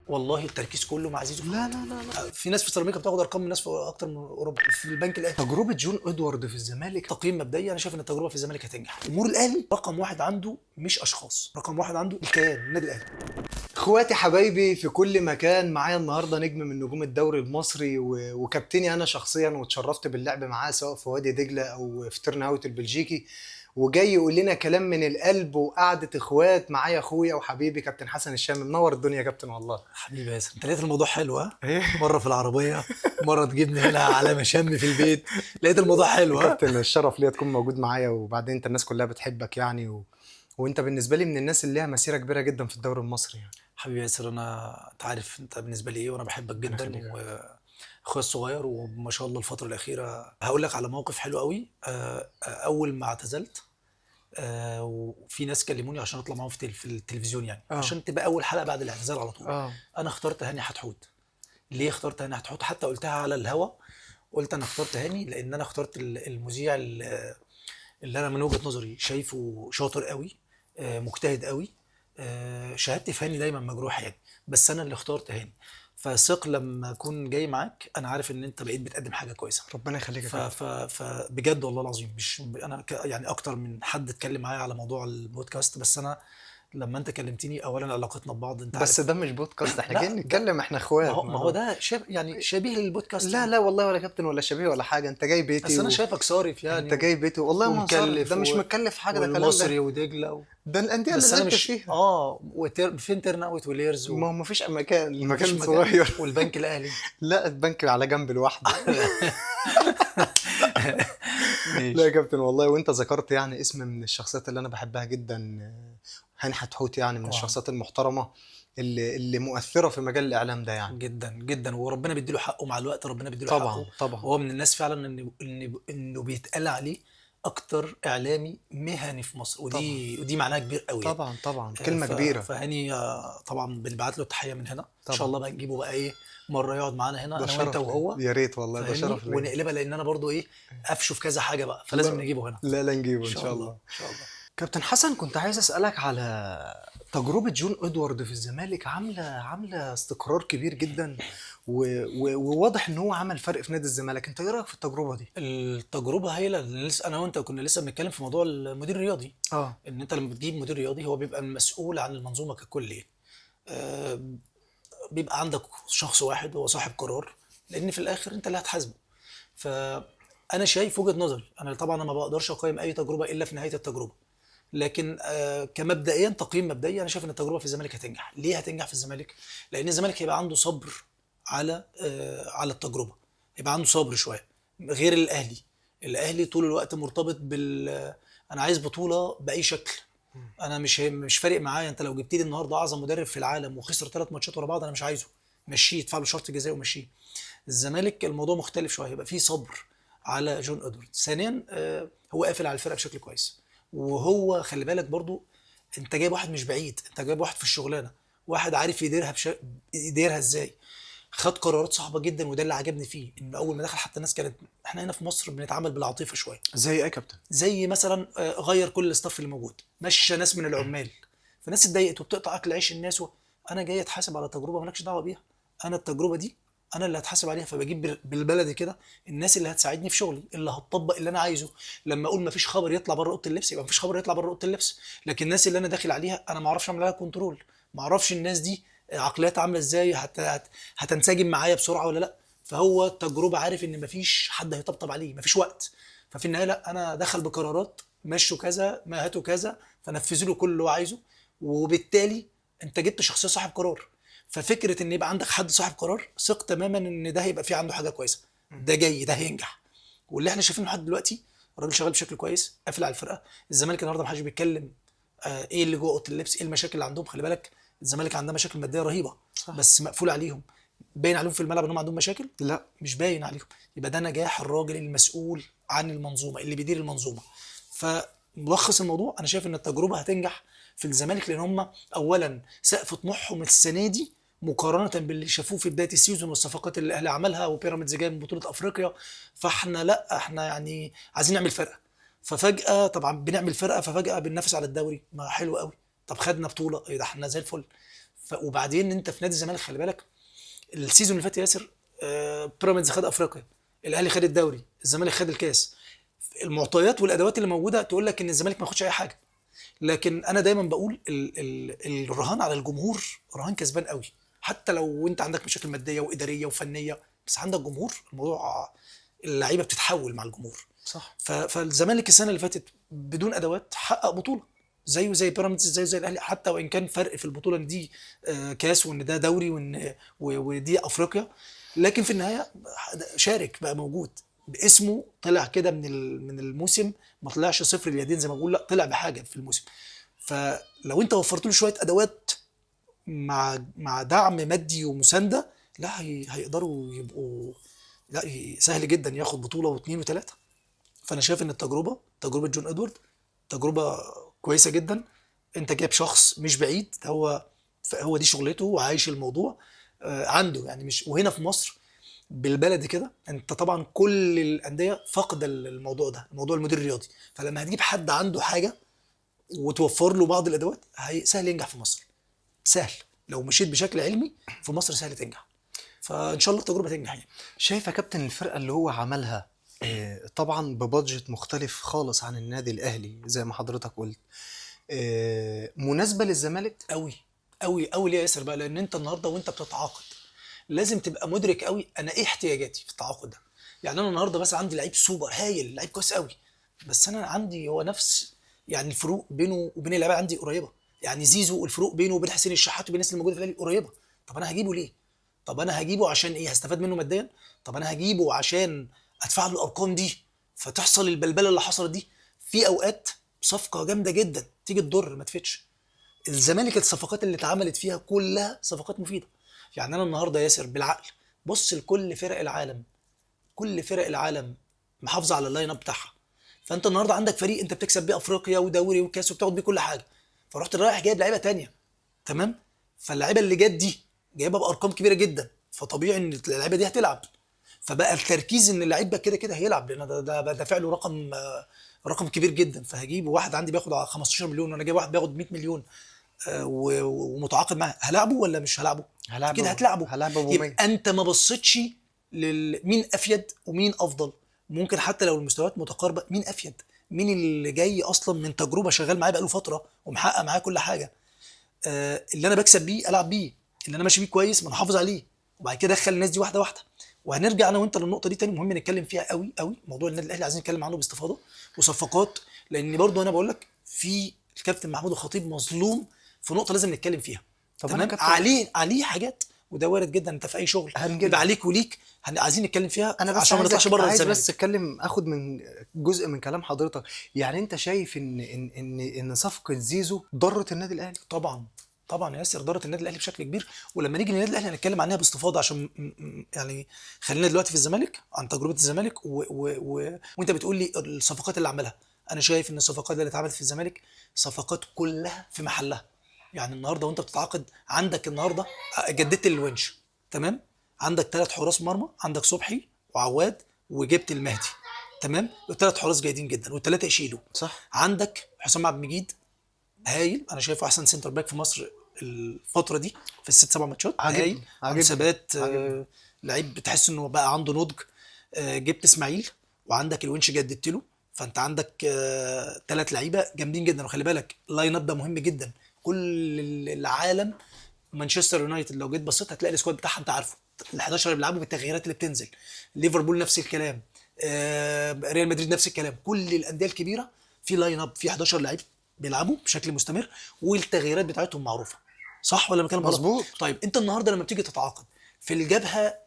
والله التركيز كله مع زيزو. لا لا لا لا. في ناس في سيراميكا بتاخد ارقام من ناس في اكتر من اوروبا في البنك الاهلي. تجربه جون ادوارد في الزمالك تقييم مبدئي انا شايف ان التجربه في الزمالك هتنجح. امور الاهلي رقم واحد عنده مش اشخاص، رقم واحد عنده الكيان النادي الاهلي. اخواتي حبايبي في كل مكان، معايا النهارده نجم من نجوم الدوري المصري وكابتني انا شخصيا، واتشرفت باللعب معاه سواء في وادي دجله او في تيرنهاوت البلجيكي، وجاي يقول لنا كلام من القلب وقعده اخوات. معايا اخويا وحبيبي كابتن حسن الشامي. منور الدنيا يا كابتن والله. حبيبي ياسر، انت لقيت الموضوع حلو ها؟ ايه مره في العربيه، مره تجيبني هنا على مشام في البيت، لقيت الموضوع حلو ها؟ كابتن الشرف ليا تكون موجود معايا، وبعدين انت الناس كلها بتحبك يعني وانت بالنسبه لي من الناس اللي ليها مسيره كبيره جدا في الدوري المصري يعني. حبيبي ياسر، انت عارف انت بالنسبه لي ايه، وانا بحبك انا جدا خليك. واخويا الصغير، وما شاء الله الفتره الاخيره هقول لك على موقف حلو قوي. اول ما اعتزلت وفي ناس كلموني عشان اطلع معاهم في التلفزيون يعني، عشان تبقى اول حلقه بعد الاعتزال على طول. اه انا اخترت هاني حتحوت. ليه اخترت هاني حتحوت؟ حتى قلتها على الهوا، قلت انا اخترت هاني لان انا اخترت المذيع اللي انا من وجهة نظري شايفه شاطر قوي، مجتهد قوي. شهادتي في هاني دايما مجروحه يعني، بس انا اللي اخترت هاني. فثق لما اكون جاي معاك انا عارف ان انت بقيت بتقدم حاجه كويسه. ربنا يخليك يا كابتن. فبجد والله العظيم مش انا يعني اكتر من حد اتكلم معايا على موضوع البودكاست، بس انا لما انت كلمتني اولا علاقتنا ببعض انت بس عارف. ده مش بودكاست، احنا لا جايين ده نتكلم، احنا ما اخوات. هو ما هو ده يعني شبيه للبودكاست لا يعني. لا والله ولا كابتن ولا شبيه ولا حاجه، انت جاي بيتي بس انا شايفك صارف انت يعني جاي بيتي والله ما صارف، ده ومكلف مش مكلف حاجه، ده كلام والمصري ده. ودجله ده الانديه اللي بس انا لعبت مش فيها. فين تيرن اوت وليرز ما هو ما فيش مكان، ومفيش المكان مكان صغير. والبنك الاهلي. لا البنك على جنب لوحده. لا يا ماشي. كابتن والله، وانت ذكرت يعني اسم من الشخصيات اللي انا بحبها جدا، هاني حتحوت، يعني من طبعا الشخصيات المحترمه اللي مؤثره في مجال الاعلام ده يعني. جدا جدا، وربنا بيديله حقه مع الوقت، ربنا بيديله طبعا حقه. طبعا وهو من الناس فعلا انه بيتقال عليه اكتر اعلامي مهني في مصر، طبعا ودي معناها كبير قوي يعني. طبعا طبعا كلمه كبيره. فهاني طبعا بنبعت له التحيه من هنا، ان شاء طبعا الله بقى نجيبه بقى ايه مره يقعد معانا هنا ده انا وانت شرف ليا، وهو. يا ريت والله ده فاهمني؟ شرف ليا. ونقلبها لان انا برضو ايه قفشه في كذا حاجه بقى، فلازم لا نجيبه هنا لا لا ان نجيبه ان شاء شاء الله الله. ان شاء الله. كابتن حسن، كنت عايز اسالك على تجربه جون ادوارد في الزمالك. عامله استقرار كبير جدا، وواضح ان هو عمل فرق في نادي الزمالك. انت ايه رايك في التجربه دي؟ التجربه هايله، لسه انا وانت كنا لسه بنتكلم في موضوع المدير الرياضي. اه ان انت لما بتجيب مدير رياضي هو بيبقى المسؤول عن المنظومه ككل يعني. آه، بيبقى عندك شخص واحد هو صاحب قرار، لان في الاخر انت اللي هتحاسبه. فانا شايف وجهه نظري، انا طبعا انا ما بقدرش اقيم اي تجربه الا في نهايه التجربه، لكن كمبدئيا تقييم مبدئي انا شايف ان التجربه في الزمالك هتنجح. ليه هتنجح في الزمالك؟ لان الزمالك هيبقى عنده صبر على التجربه، هيبقى عنده صبر شويه غير الاهلي. الاهلي طول الوقت مرتبط انا عايز بطوله باي شكل. انا مش فارق معايا انت لو جبت لي النهارده اعظم مدرب في العالم وخسر 3 ماتشات ورا بعض، انا مش عايزه. مشيه، ادفع له شرط جزائي ومشيه. الزمالك الموضوع مختلف شويه، يبقى فيه صبر على جون ادوارد. ثانيا هو قافل على الفرقه بشكل كويس، وهو خلي بالك برضو انت جايب واحد مش بعيد، انت جايب واحد في الشغلانه، واحد عارف يديرها ازاي. خد قرارات صعبه جدا، وده اللي عجبني فيه، ان اول ما دخل حتى الناس كانت، احنا هنا في مصر بنتعامل بالعاطفه شويه. زي ايه يا كابتن؟ زي مثلا غير كل الاستاف اللي موجود، مشى ناس من العمال، فالناس اتضايقت وبتقطع اكل عيش الناس انا جاي اتحاسب على تجربه مالكش دعوه بيها. انا التجربه دي انا اللي هتحاسب عليها، فبجيب بالبلدي كده الناس اللي هتساعدني في شغلي، اللي هتطبق اللي انا عايزه. لما اقول مفيش خبر يطلع بره اوضه اللبس، يبقى مفيش خبر يطلع بره اوضه اللبس. لكن الناس اللي انا داخل عليها انا ما اعرفش اعمل عليها كنترول، ما اعرفش الناس دي عقلياتها عامله ازاي، هتنسجم معايا بسرعه ولا لا. فهو التجربه عارف ان مفيش حد هيطبطب عليه، مفيش وقت. ففي النهايه لا، انا دخل بقرارات مشوا كذا، ما هاتوا كذا، فنفذوا له كل اللي هو عايزه. وبالتالي انت جبت شخصيه صاحب قرار. ففكره ان يبقى عندك حد صاحب قرار، ثق تماما ان ده هيبقى فيه عنده حاجه كويسه، ده جاي، ده هينجح. واللي احنا شايفينه لحد دلوقتي الراجل شغال بشكل كويس، قافل على الفرقه. الزمالك النهارده ما حدش بيتكلم ايه اللي جوه اوضه اللبس، ايه المشاكل اللي عندهم. خلي بالك الزمالك عندها مشاكل ماديه رهيبه، صح. بس مقفول عليهم. باين عليهم في الملعب انهم عندهم مشاكل؟ لا مش باين عليهم. يبقى ده نجاح الراجل المسؤول عن المنظومه، اللي بيدير المنظومه. فملخص الموضوع انا شايف ان التجربه هتنجح في الزمالك، لان هم اولا سقف طموحهم السنه دي مقارنه باللي شافوه في بدايه السيزون والصفقات اللي الاهلي عملها، وبيراميدز جاي من بطوله افريقيا. فاحنا لا، احنا يعني عايزين نعمل فرقه. ففجاه طبعا بنعمل فرقه، ففجاه بننافس على الدوري، ما حلو قوي. طب خدنا بطوله، ايه ده، احنا زي الفل. وبعدين انت في نادي الزمالك خلي بالك، السيزون اللي فات يا ياسر بيراميدز خد افريقيا، الاهلي خد الدوري، الزمالك خد الكاس. المعطيات والادوات اللي موجوده تقول لك ان الزمالك ما ياخدش اي حاجه. لكن انا دايما بقول الرهان على الجمهور رهان كسبان قوي. حتى لو انت عندك مشاكل ماديه واداريه وفنيه، بس عندك جمهور، الموضوع اللعيبه بتتحول مع الجمهور. صح. فالزمالك السنه اللي فاتت بدون ادوات حقق بطوله زيه زي بيراميدز، زيه زي الاهلي، حتى وان كان فرق في البطوله ان دي كاس وان ده دوري وان ودي افريقيا. لكن في النهايه شارك بقى موجود باسمه، طلع كده من الموسم، ما طلعش صفر اليدين زي ما بقول، لا طلع بحاجه في الموسم. فلو انت وفرت له شويه ادوات مع دعم مادي ومسانده، لا هيقدروا يبقوا، لا سهل جدا ياخد بطوله واثنين وثلاثه. فانا شايف ان تجربه جون ادوارد تجربه كويسه جدا. انت جايب شخص مش بعيد، هو دي شغلته وعايش الموضوع عنده يعني. مش وهنا في مصر بالبلدي كده، انت طبعا كل الانديه فاقده الموضوع ده، موضوع المدير الرياضي. فلما هتجيب حد عنده حاجه وتوفر له بعض الادوات، سهل ينجح في مصر. سهل لو مشيت بشكل علمي في مصر سهل تنجح. فان شاء الله التجربه تنجح يعني. شايف يا كابتن الفرقة اللي هو عملها طبعا ببادجت مختلف خالص عن النادي الأهلي زي ما حضرتك قلت، مناسبة للزمالك؟ قوي قوي قوي ليه يا ياسر بقى؟ لان انت النهارده وانت بتتعاقد لازم تبقى مدرك قوي انا ايه احتياجاتي في التعاقد ده. يعني انا النهارده مثلا عندي لعيب سوبر هايل، لعيب كويس قوي، بس انا عندي هو نفس، يعني الفروق بينه وبين اللعيبه عندي قريبه. يعني زيزو الفروق بينه وبين حسين الشحات وبين الناس اللي موجوده في الاهلي قريبه. طب انا هجيبه ليه؟ طب انا هجيبه عشان ايه؟ هستفاد منه ماديا؟ طب انا هجيبه عشان ادفع له الارقام دي فتحصل البلبله اللي حصلت دي؟ في اوقات صفقه جامده جدا تيجي تضر ما تفيدش. الزمالك الصفقات اللي اتعملت فيها كلها صفقات مفيده. يعني انا النهارده ياسر بالعقل بص لكل فرق العالم، كل فرق العالم محافظه على اللاين اب بتاعها. فانت النهارده عندك فريق انت بتكسب بيه افريقيا ودوري وكاس وبتاخد بيه كل حاجه، فرحت رايح جايب لعيبه تانية. تمام. فاللعيبه اللي جت دي جايبها بارقام كبيره جدا، فطبيعي ان اللعيبه دي هتلعب. فبقى التركيز ان اللعيب ده كده كده هيلعب، لان ده دافع له رقم كبير جدا. فهجيب واحد عندي بياخد 15 مليون وانا جايب واحد بياخد 100 مليون ومتعاقد معاه، هلاعبه ولا مش هلاعبه؟ اكيد هتلعبه. هلعبه ابو 100. يبقى انت ما بصيتش مين افيد ومين افضل. ممكن حتى لو المستويات متقاربه، مين افيد؟ مين اللي جاي اصلا من تجربه شغال معاه بقاله فتره ومحقق معاه كل حاجه؟ اللي انا بكسب بيه العب بيه، اللي انا ماشي بيه كويس ما نحافظ عليه، وبعد كده ادخل الناس دي واحده واحده. وهنرجع انا وانت للنقطه دي تاني، مهم نتكلم فيها قوي قوي. موضوع النادي الاهلي عايزين نتكلم عنه باستفاضه وصفقات، لان برضو انا بقول لك في الكابتن محمود الخطيب مظلوم في نقطه لازم نتكلم فيها. طب أنا تمام. كابتن عليه حاجات، وده وارد جدا. انت في اي شغل يبقى عليك وليك، عايزين نتكلم فيها انا بس عشان ما نطلعش بره عايز الزمالك. بس اتكلم، اخد من جزء من كلام حضرتك. يعني انت شايف ان صفقة زيزو ضرت النادي الاهلي؟ طبعا طبعا يا ياسر ضرت النادي الاهلي بشكل كبير. ولما نيجي للنادي الاهلي هنتكلم عنها باستفاضه، عشان يعني خلينا دلوقتي في الزمالك عن تجربه الزمالك وانت بتقول لي الصفقات اللي عملها. انا شايف ان الصفقات اللي اتعملت في الزمالك صفقات كلها في محلها. يعني النهارده وانت بتتعاقد عندك النهارده جددت الونش. تمام. عندك 3 حراس مرمى، عندك صبحي وعواد وجبت المهدي. تمام. ال3 حراس جيدين جدا والثلاثه يشيلوا. صح. عندك حسام عبد المجيد هايل، انا شايفه احسن سنتر باك في مصر الفتره دي في ال6 7 ماتشات. هايل عنده ثبات، لعيب بتحس انه بقى عنده نضج. جبت اسماعيل وعندك الونش جددت له. فانت عندك 3 لعيبه جامدين جدا. وخلي بالك اللاين اب ده مهم جدا. كل العالم مانشستر يونايتد لو جيت بصيت هتلاقي السكواد بتاعها انت عارفه، ال11 اللي بيلعبوا بالتغييرات اللي بتنزل. ليفربول نفس الكلام، ريال مدريد نفس الكلام. كل الانديه الكبيره في لاين اب، في 11 لعيب بيلعبوا بشكل مستمر والتغييرات بتاعتهم معروفه. صح ولا بكلم غلط؟ مظبوط. طيب انت النهارده لما بتيجي تتعاقد في الجبهه،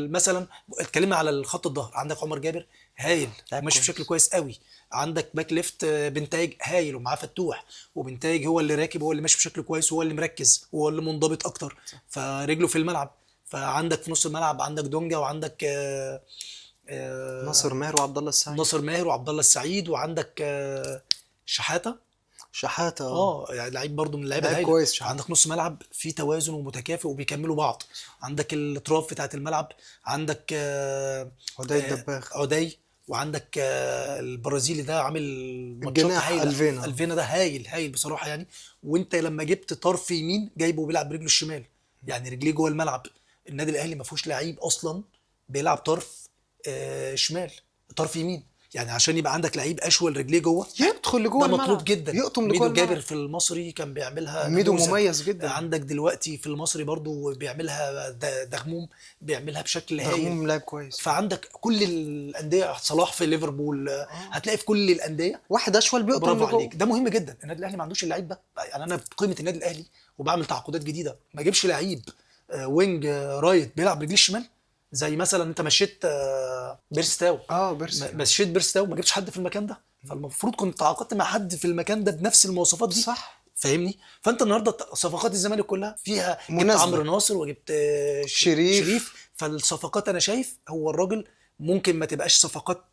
مثلا اتكلمنا على الخط الظهر، عندك عمر جابر هايل ماشي بشكل كويس قوي. عندك باك ليفت بنتايج هايل ومعاه فتوح، وبنتايج هو اللي راكب، هو اللي ماشي بشكل كويس، وهو اللي مركز، وهو اللي منضبط اكتر، فرجله في الملعب. فعندك في نص الملعب عندك دونجا، وعندك ناصر ماهر وعبد الله السعيد. ناصر ماهر وعبد الله السعيد، وعندك شحاته. يعني لعيب برضو من اللعيبه الهايله. كويس. عندك نص ملعب فيه توازن ومتكافئ وبيكملوا بعض. عندك الاطراف بتاعه الملعب، عندك عدي الدباغ. عدي وعندك البرازيلي ده عامل ماتشات الجناح هايله. الفينا. الفينا ده هايل هايل بصراحه يعني. وانت لما جبت طرف يمين جايبه بيلعب برجله الشمال، يعني رجليه جوه الملعب. النادي الاهلي ما فيهوش لعيب اصلا بيلعب طرف شمال، طرف يمين. يعني عشان يبقى عندك لعيب اشول رجليه جوه، يدخل لجوه ده مطلوب الملعب، جدا. يقطم لجوه ميدو جابر الملعب. في المصري كان بيعملها ميدو نموذج. مميز جدا. عندك دلوقتي في المصري برضو بيعملها دغموم، بيعملها بشكل هايل. دغموم لاعب كويس. فعندك كل الانديه، صلاح في ليفربول، هتلاقي في كل الانديه. واحد اشول بيقطم برافو لجوه. عليك، ده مهم جدا. النادي الاهلي ما عندوش اللعيب ده. يعني انا بقيمه النادي الاهلي وبعمل تعاقدات جديده، ما اجيبش لعيب وينج رايت بيلعب برجليه الشمال. زي مثلا انت مشيت بيرستاو، بيرسي. مشيت بيرستاو، ما جبتش حد في المكان ده. فالمفروض كنت تعاقدت مع حد في المكان ده بنفس المواصفات دي. صح. فاهمني؟ فانت النهارده صفقات الزمالك كلها فيها جبت مناسبة. عمرو ناصر وجبت شريف. فالصفقات انا شايف هو الراجل ممكن ما تبقاش صفقات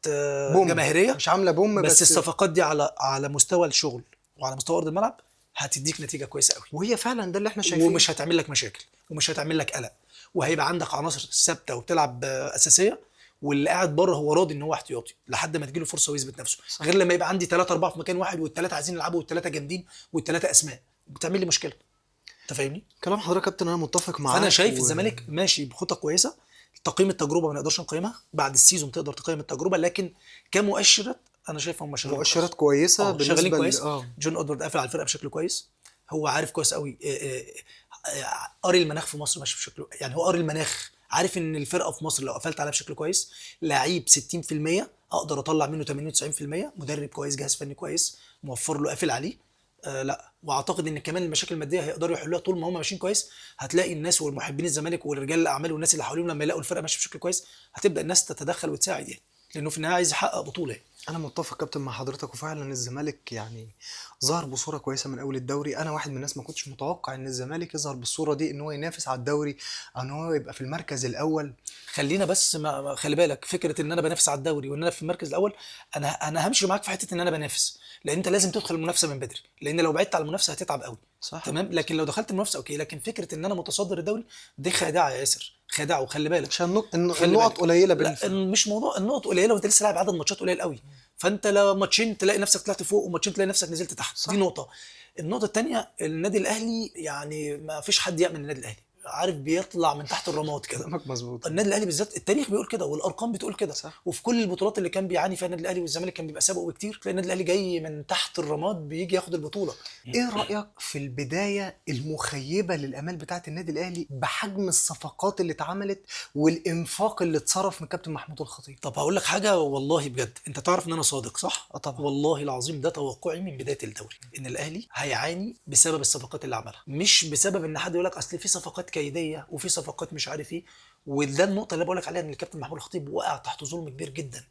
بوم. جماهيريه، مش عامله بوم بس بس. الصفقات دي على مستوى الشغل وعلى مستوى ارض الملعب هتديك نتيجه كويسه قوي. وهي فعلا ده اللي احنا شايفينه. ومش هتعمل لك مشاكل ومش هتعمل لك قلق، وهيبقى عندك عناصر ثابته وبتلعب اساسيه، واللي قاعد بره هو راضي ان هو احتياطي لحد ما تجيله فرصه ويثبت نفسه. صح. غير لما يبقى عندي 3 4 في مكان واحد والثلاثه عايزين يلعبوا والثلاثه جامدين والثلاثه اسماء، بتعمل لي مشكله. انت فاهمني؟ كلام حضرتك يا كابتن انا متفق معاك. فانا شايف الزمالك ماشي بخطه كويسه. تقييم التجربه ما نقدرش نقيمها، بعد السيزون تقدر تقيم التجربه، لكن كمؤشرات انا شايف هم شغالين مؤشرات كويسه كويس. شغالين بالنسبه كويس. جون ادوارد قافل على الفرقه بشكل كويس. هو عارف كويس قوي قاري المناخ في مصر ماشي بشكل، يعني هو قاري المناخ، عارف ان الفرقه في مصر لو قفلت عليها بشكل كويس لعيب 60% اقدر اطلع منه 80 90%. مدرب كويس، جهاز فني كويس موفر له، قافل عليه. لا، واعتقد ان كمان المشاكل الماديه هيقدروا يحلوها طول ما هم ماشيين كويس. هتلاقي الناس والمحبين الزمالك ورجال الاعمال والناس اللي حواليهم لما يلاقوا الفرقه ماشيه بشكل كويس هتبدا الناس تتدخل وتساعد، يعني لانه في النهايه عايز يحقق بطوله يعني. انا متفق كابتن مع حضرتك، وفعلا الزمالك يعني ظهر بصوره كويسه من اول الدوري. انا واحد من الناس ما كنتش متوقع ان الزمالك يظهر بالصوره دي، ان هو ينافس على الدوري او ان هو يبقى في المركز الاول. خلينا بس خلي بالك فكره ان انا بنافس على الدوري وان انا في المركز الاول. انا همشي معاك في حته ان انا بنافس، لان انت لازم تدخل المنافسه من بدري، لان لو بعدت على المنافسه هتتعب قوي. صح. تمام، لكن لو دخلت المنافسه اوكي. لكن فكره ان انا متصدر الدوري دي خادعه يا ياسر، خادعه. وخلي بالك عشان خلي النقط بالك قليله لا، بالنسبه. مش موضوع النقط قليله وانت لسه لاعب عدد ماتشات قليل قوي. فانت لو ماتشين تلاقي نفسك طلعت فوق وماتشين تلاقي نفسك نزلت تحت. صح. دي نقطه. النقطه الثانيه، النادي الاهلي يعني ما فيش حد يامن النادي الاهلي، عارف بيطلع من تحت الرماد كده. كلامك مظبوط. النادي الاهلي بالذات التاريخ بيقول كده والارقام بتقول كده. صح. وفي كل البطولات اللي كان بيعاني فيها النادي الاهلي والزمالك كان بيبقى سابقه بكتير، تلاقي النادي الاهلي جاي من تحت الرماد بيجي ياخد البطوله. ايه رايك في البدايه المخيبه للامال بتاعه النادي الاهلي بحجم الصفقات اللي اتعملت والانفاق اللي اتصرف من كابتن محمود الخطيب؟ طب هقول لك حاجه والله بجد، انت تعرف ان انا صادق صح؟ طبعا. والله العظيم ده توقعي من بدايه الدوري، ان الاهلي هيعاني بسبب الصفقات اللي عملها، مش بسبب ان حد يقول لك اصل في صفقات كيديه وفي صفقات مش عارف ايه. وده النقطه اللي بقول لك عليها، ان الكابتن محمود الخطيب وقع تحت ظلم كبير جدا.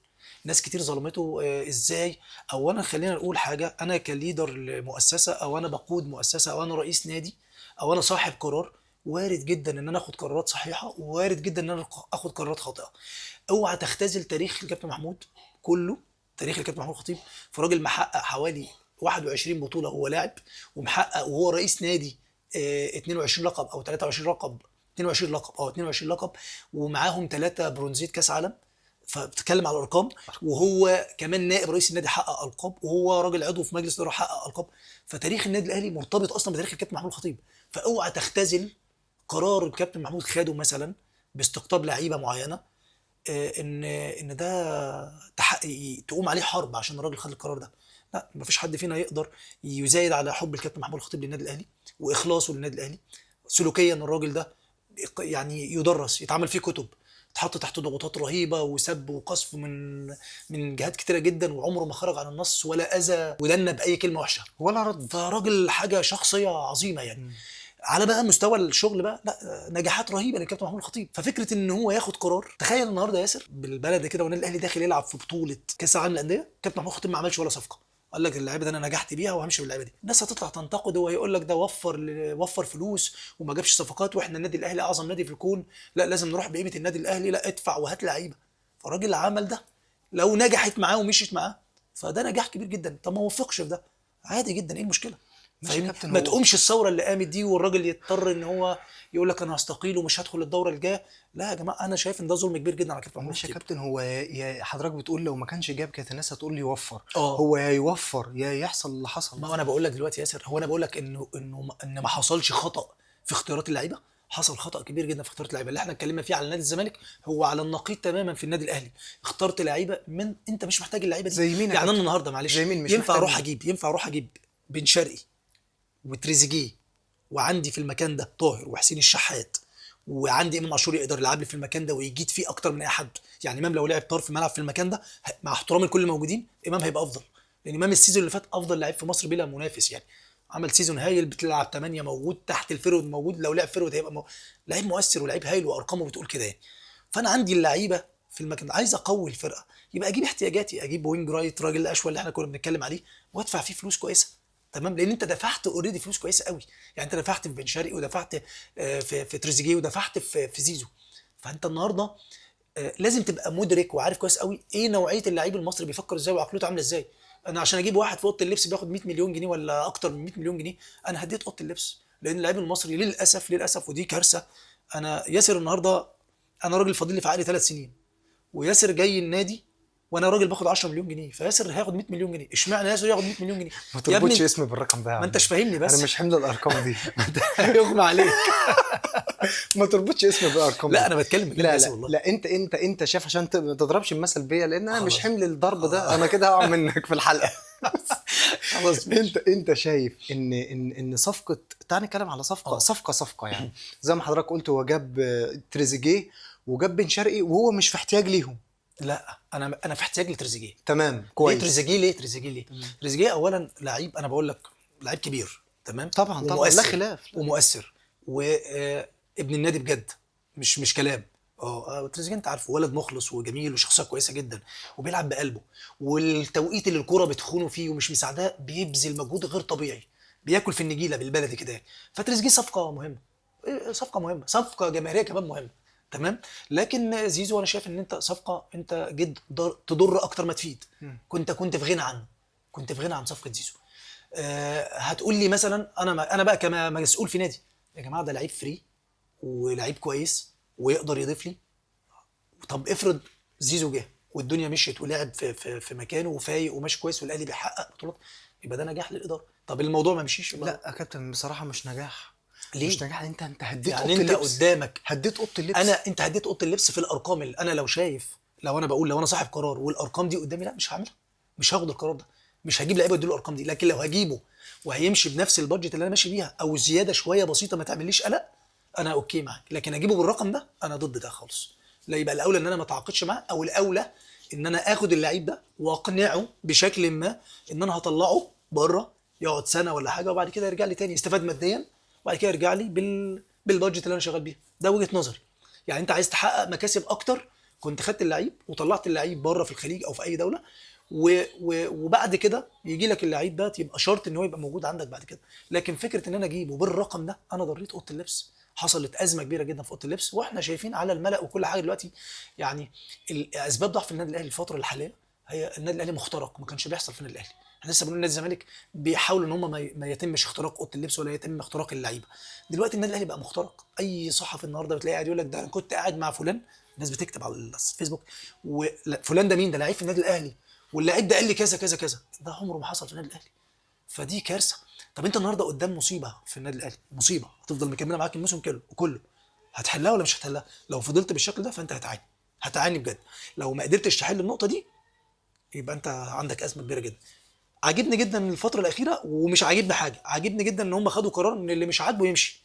ناس كتير ظلمته. ازاي؟ اولا خلينا نقول حاجه، انا كليدر لمؤسسه او انا بقود مؤسسه او انا رئيس نادي او انا صاحب قرار، وارد جدا ان انا اخد قرارات صحيحه ووارد جدا ان انا اخد قرارات خاطئه. اوعى تختزل تاريخ الكابتن محمود كله. تاريخ الكابتن محمود الخطيب في راجل محقق حوالي 21 بطوله وهو لاعب، ومحقق وهو رئيس نادي 22 لقب او 23 لقب. 22 لقب 22 لقب، ومعاهم 3 برونزيه كاس عالم. فبتتكلم على الارقام. وهو كمان نائب رئيس النادي حقق القاب، وهو راجل عضو في مجلس الاداره حقق القاب. فتاريخ النادي الاهلي مرتبط اصلا بتاريخ الكابتن محمود الخطيب. فاوعى تختزل قرار الكابتن محمود خده مثلا باستقطاب لعيبه معينه، ان ده تقوم عليه حرب عشان الراجل خد القرار ده. لا، مفيش حد فينا يقدر يزايد على حب الكابتن محمود الخطيب للنادي الاهلي واخلاصه للنادي الاهلي. سلوكيا الراجل ده يعني يدرس، يتعمل فيه كتب، اتحط تحت ضغوطات رهيبه وسب وقذف من جهات كتيره جدا، وعمره ما خرج عن النص ولا اذى ودنا باي كلمه وحشه ولا رد. فراجل حاجه شخصيه عظيمه يعني. على بقى مستوى الشغل بقى، لا، نجاحات رهيبه للكابتن محمود الخطيب. ففكره ان هو ياخد قرار، تخيل النهارده ياسر بالبلد كده والنادي الاهلي داخل يلعب في بطوله كاس العالم للانديه، الكابتن محمود الخطيب ما عملش ولا صفقه. قال لك اللعيبه دي انا نجحت بيها وهمشي باللعيبه دي. الناس هتطلع تنتقد وهيقول لك ده وفر فلوس وما جابش صفقات، واحنا النادي الاهلي اعظم نادي في الكون، لا لازم نروح بقيمه النادي الاهلي، لا ادفع وهات لعيبه. فالراجل عمل ده، لو نجحت معاه ومشيت معاه فده نجاح كبير جدا. طب ما وفقش في ده، عادي جدا، ايه المشكله؟ ماشي يا فاهمني؟ كابتن. ما هو تقومش الثوره اللي قامت دي والراجل يضطر ان هو يقول لك انا هستقيل ومش هدخل الدوره الجايه. لا يا جماعه، انا شايف ان ده ظلم كبير جدا على كابتن محمود ماشي يا الخطيب. كابتن. هو يا حضرتك بتقول لو ما كانش جاب كانت الناس هتقول لي يوفر. اه، هو يا يوفر يا يحصل اللي حصل. ما هو انا بقول لك دلوقتي يا ياسر، هو انا بقول لك ان ما حصلش خطا في اختيارات اللعيبه. حصل خطا كبير جدا في اختيارات اللعيبه. اللي احنا اتكلمنا فيه على نادي الزمالك هو على النقيض تماما في النادي الاهلي. اخترت لعيبه من انت مش محتاج اللعيبه دي. زي مين يا يعني انا كابتن؟ النهارده معلش، زي مين مش محتاج مين؟ ينفع اروح اجيب بن شرقي وتريزيجيه، وعندي في المكان ده طاهر وحسين الشحات، وعندي امام عاشور يقدر يلعب لي في المكان ده ويجيد فيه اكتر من اي حد. يعني امام لو لعب طرف ملعب في المكان ده، مع احترامي لكل الموجودين، امام هيبقى افضل. لان امام السيزون اللي فات افضل لعيب في مصر بلا منافس يعني. عمل سيزون هايل، بتلعب 8 موجود تحت الفيرود موجود، لو لعب فيرود هيبقى لعيب مؤثر ولعيب هايل وارقامه بتقول كده يعني. فانا عندي اللعيبه في المكان ده، عايز اقوي الفرقه، يبقى اجيب احتياجاتي، اجيب وينج رايت راجل الاشول اللي احنا كنا بنتكلم عليه وادفع فيه فلوس كويسه. تمام، لان انت دفعت اوريدي فلوس كويسه قوي. يعني انت دفعت في بن شرقي ودفعت في تريزيجيه ودفعت في زيزو. فانت النهارده لازم تبقى مدرك وعارف كويس قوي ايه نوعيه اللعيب المصري بيفكر ازاي وعقليته عامله ازاي. انا عشان اجيب واحد في اوضه اللبس بياخد 100 مليون جنيه ولا اكتر من 100 مليون جنيه، انا هديت اوضه اللبس. لان اللعيب المصري للاسف ودي كارثه. انا ياسر النهارده، انا راجل فاضل لي في عقلي 3 سنين، وياسر جاي النادي وانا راجل باخد 10 مليون جنيه، فياسر هياخد 100 مليون جنيه. اشمعنى ياسر ياخد 100 مليون جنيه؟ ما يا تربطش ابني اسمي بالرقم ده يا ما عم. انتش فاهمني انا بس. مش حمل الارقام دي. يغمى عليك. ما تربطش اسمي بالارقام لا دي. انا بتكلم بجد لا ياسر لا والله. لا، انت شايف عشان ما تضربش المثل بيا، لان انا مش خلاص حمل الضرب ده. انا كده هقع منك في الحلقه. خلاص ماشي. انت شايف ان صفقه، تعال نتكلم على صفقه اه صفقه يعني. زي ما حضرتك قلت، هو جاب تريزيجيه وجاب بن شرقي وهو مش في احتياج ليهم. لا، انا في احتياج لتريزيجيه. تمام ليه كويس. تريزيجيه؟ تمام. تريزيجيه اولا لعيب، انا بقول لك لعيب كبير تمام، طبعا طبعا لا خلاف لا خلاف. ومؤثر وابن النادي بجد، مش كلام. تريزيجيه انت عارفه ولد مخلص وجميل وشخصيه كويسه جدا وبيلعب بقلبه، والتوقيت اللي الكوره بتخونه فيه ومش مساعداه بيبذل مجهود غير طبيعي، بياكل في النجيله بالبلدي كده يعني. فتريزيجيه صفقه مهمه، صفقه مهمه، صفقه جماهيريه كمان مهمه. تمام. لكن زيزو انا شايف ان انت صفقه انت جد تضر اكتر ما تفيد. مم. كنت في غنى عنه، كنت في غنى عن صفقه زيزو. هتقول لي مثلا انا بقى كمسؤول في نادي، يا جماعه ده لعيب فري ولعيب كويس ويقدر يضيف لي. طب افرض زيزو جه والدنيا مشيت ولعب في مكانه وفايق وماشي كويس والاهلي بيحقق بطولات، يبقى ده نجاح للاداره. طب الموضوع ما مشيش لا يا كابتن بصراحه مش نجاح. ليه؟ مش نجاح. انت هديت يعني اوضه انت اللبس. قدامك، هديت اوضه اللبس. انت هديت اوضه اللبس في الارقام اللي انا لو شايف، لو انا بقول لو انا صاحب قرار والارقام دي قدامي، لا مش هعملها، مش هاخد القرار ده، مش هجيب لعيبه يديله الارقام دي. لكن لو هجيبه وهيمشي بنفس البادجت اللي انا ماشي بيها او زياده شويه بسيطه ما تعمليش قلق، انا اوكي معاك. لكن اجيبه بالرقم ده انا ضد ده خالص. لا، يبقى الاولى ان انا ما اتعاقدش معاه، او الاولى ان انا اخد اللعيب ده واقنعه بشكل ما ان انا هطلعه بره يقعد سنه ولا حاجه، وبعد كده يرجع لي تاني يستفاد ماديا، وبعد كده يرجع لي بالبادجت اللي انا شغال بيها. ده وجهه نظري. يعني انت عايز تحقق مكاسب اكتر، كنت خدت اللعيب وطلعت اللعيب بره في الخليج او في اي دوله، وبعد كده يجي لك اللعيب ده يبقى شرط ان هو يبقى موجود عندك بعد كده. لكن فكره ان انا اجيبه بالرقم ده، انا ضريت اوضه اللبس. حصلت ازمه كبيره جدا في اوضه اللبس، واحنا شايفين على الملأ وكل حاجه دلوقتي. يعني اسباب ضعف النادي الاهلي الفتره الحاليه هي النادي الاهلي مخترق، ما كانش بيحصل في النادي الاهلي. احنا لسه بنقول نادي الزمالك بيحاولوا ان هم ما يتمش اختراق اوضه اللبس ولا يتم اختراق اللعيبه. دلوقتي النادي الاهلي بقى مخترق. اي صحفي النهارده بتلاقيه قاعد يقول لك ده انا كنت قاعد مع فلان، الناس بتكتب على الفيسبوك، وفلان ده مين؟ ده لعيب في النادي الاهلي، واللعيب ده قال لي كذا كذا كذا. ده عمره ما حصل في النادي الاهلي. فدي كارثه. طب انت النهارده قدام مصيبه في النادي الاهلي، مصيبه هتفضل مكمله معاك الموسم كله. هتحلها ولا مش هتحلها؟ لو فضلت بالشكل ده فانت هتعاني بجد. لو ما قدرتش تحل النقطه دي يبقى انت عندك ازمه كبيره جدا. عاجبني جدا الفتره الاخيره، ومش عاجبني حاجه، عاجبني جدا ان هم خدوا قرار ان اللي مش عاجبه يمشي.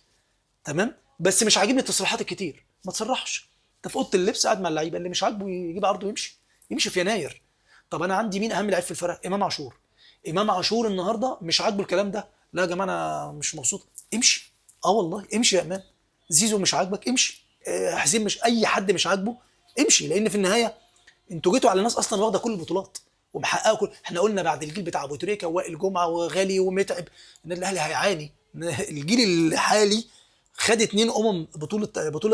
تمام. بس مش عاجبني التصريحات الكتير. ما تصرحش انت في اوضه اللبس قاعد مع اللعيبه، اللي مش عاجبه يجيب عرضه ويمشي، يمشي في يناير. طب انا عندي مين اهم لعيب في الفرق؟ امام عاشور. امام عاشور النهارده مش عاجبه الكلام ده، لا يا جماعه انا مش مبسوط، امشي. اه والله امشي يا امام. زيزو مش عاجبك امشي. حسين مش، اي حد مش عاجبه امشي. لان في النهايه انتوا جيتوا على ناس اصلا واخده كل البطولات ومحققه كل. احنا قلنا بعد الجيل بتاع ابو تريكه ووائل جمعه وغالي ومتعب النادي الاهلي هيعاني. الجيل الحالي خد 2 بطوله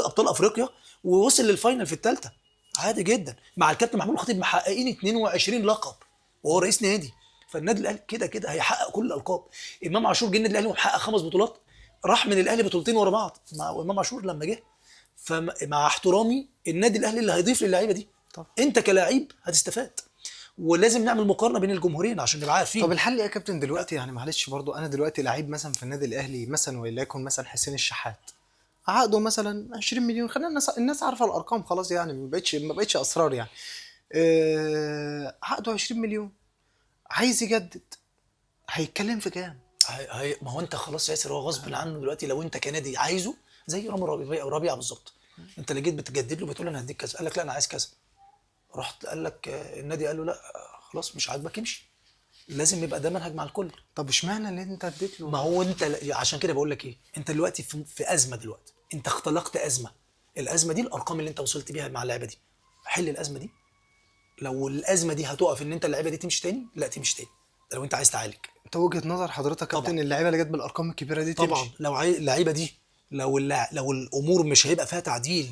ابطال افريقيا ووصل للفاينل في الثالثه عادي جدا مع الكابتن محمود الخطيب، محققين 22 لقب وهو رئيس نادي. فالنادي الاهلي كده كده هيحقق كل الالقاب. امام عاشور جه النادي الاهلي ومحقق 5 بطولات، راح من الاهلي بطولتين ورا بعض مع امام عاشور لما جه. فمع احترامي النادي الاهلي اللي هيضيف للعيبه دي، طب انت كلاعب هتستفاد. ولازم نعمل مقارنه بين الجمهورين عشان نبقى عارفين. طب الحل ايه يا كابتن دلوقتي؟ يعني معلش برضو، انا دلوقتي لعيب مثلا في النادي الاهلي مثلا، وليكن مثلا حسين الشحات، عقده مثلا 20 مليون، خلينا الناس عارفه الارقام خلاص يعني، ما بقتش اسرار يعني. عقده 20 مليون، عايز يجدد، هيتكلم في كام؟ ما هو انت خلاص يا ياسر، هو غصب عنه دلوقتي لو انت كنادي عايزه، زي رامي ربيعه او ربيعه بالظبط. انت اللي جيت بتجدد له بتقول له انا هديك كذا، قال لك لا انا عايز كذا، رحت قال لك النادي قال له لا خلاص مش عاجبك امشي. لازم يبقى ده منهج مع الكل. طب اشمعنى اللي انت اديت ما له؟ هو انت عشان كده بقول لك ايه، انت دلوقتي في ازمه دلوقتي، انت اختلقت ازمه. الازمه دي الارقام اللي انت وصلت بيها مع اللعيبه دي، حل الازمه دي. لو الازمه دي هتقف ان انت اللعيبه دي تمشي تاني، لا تمشي تاني، ده لو انت عايز تعالج. انت وجهة نظر حضرتك يا طبعا كابتن اللعيبه اللي جت بالارقام الكبيره دي طبعا تمشي؟ لو اللعيبه دي، لو الامور مش هيبقى فيها تعديل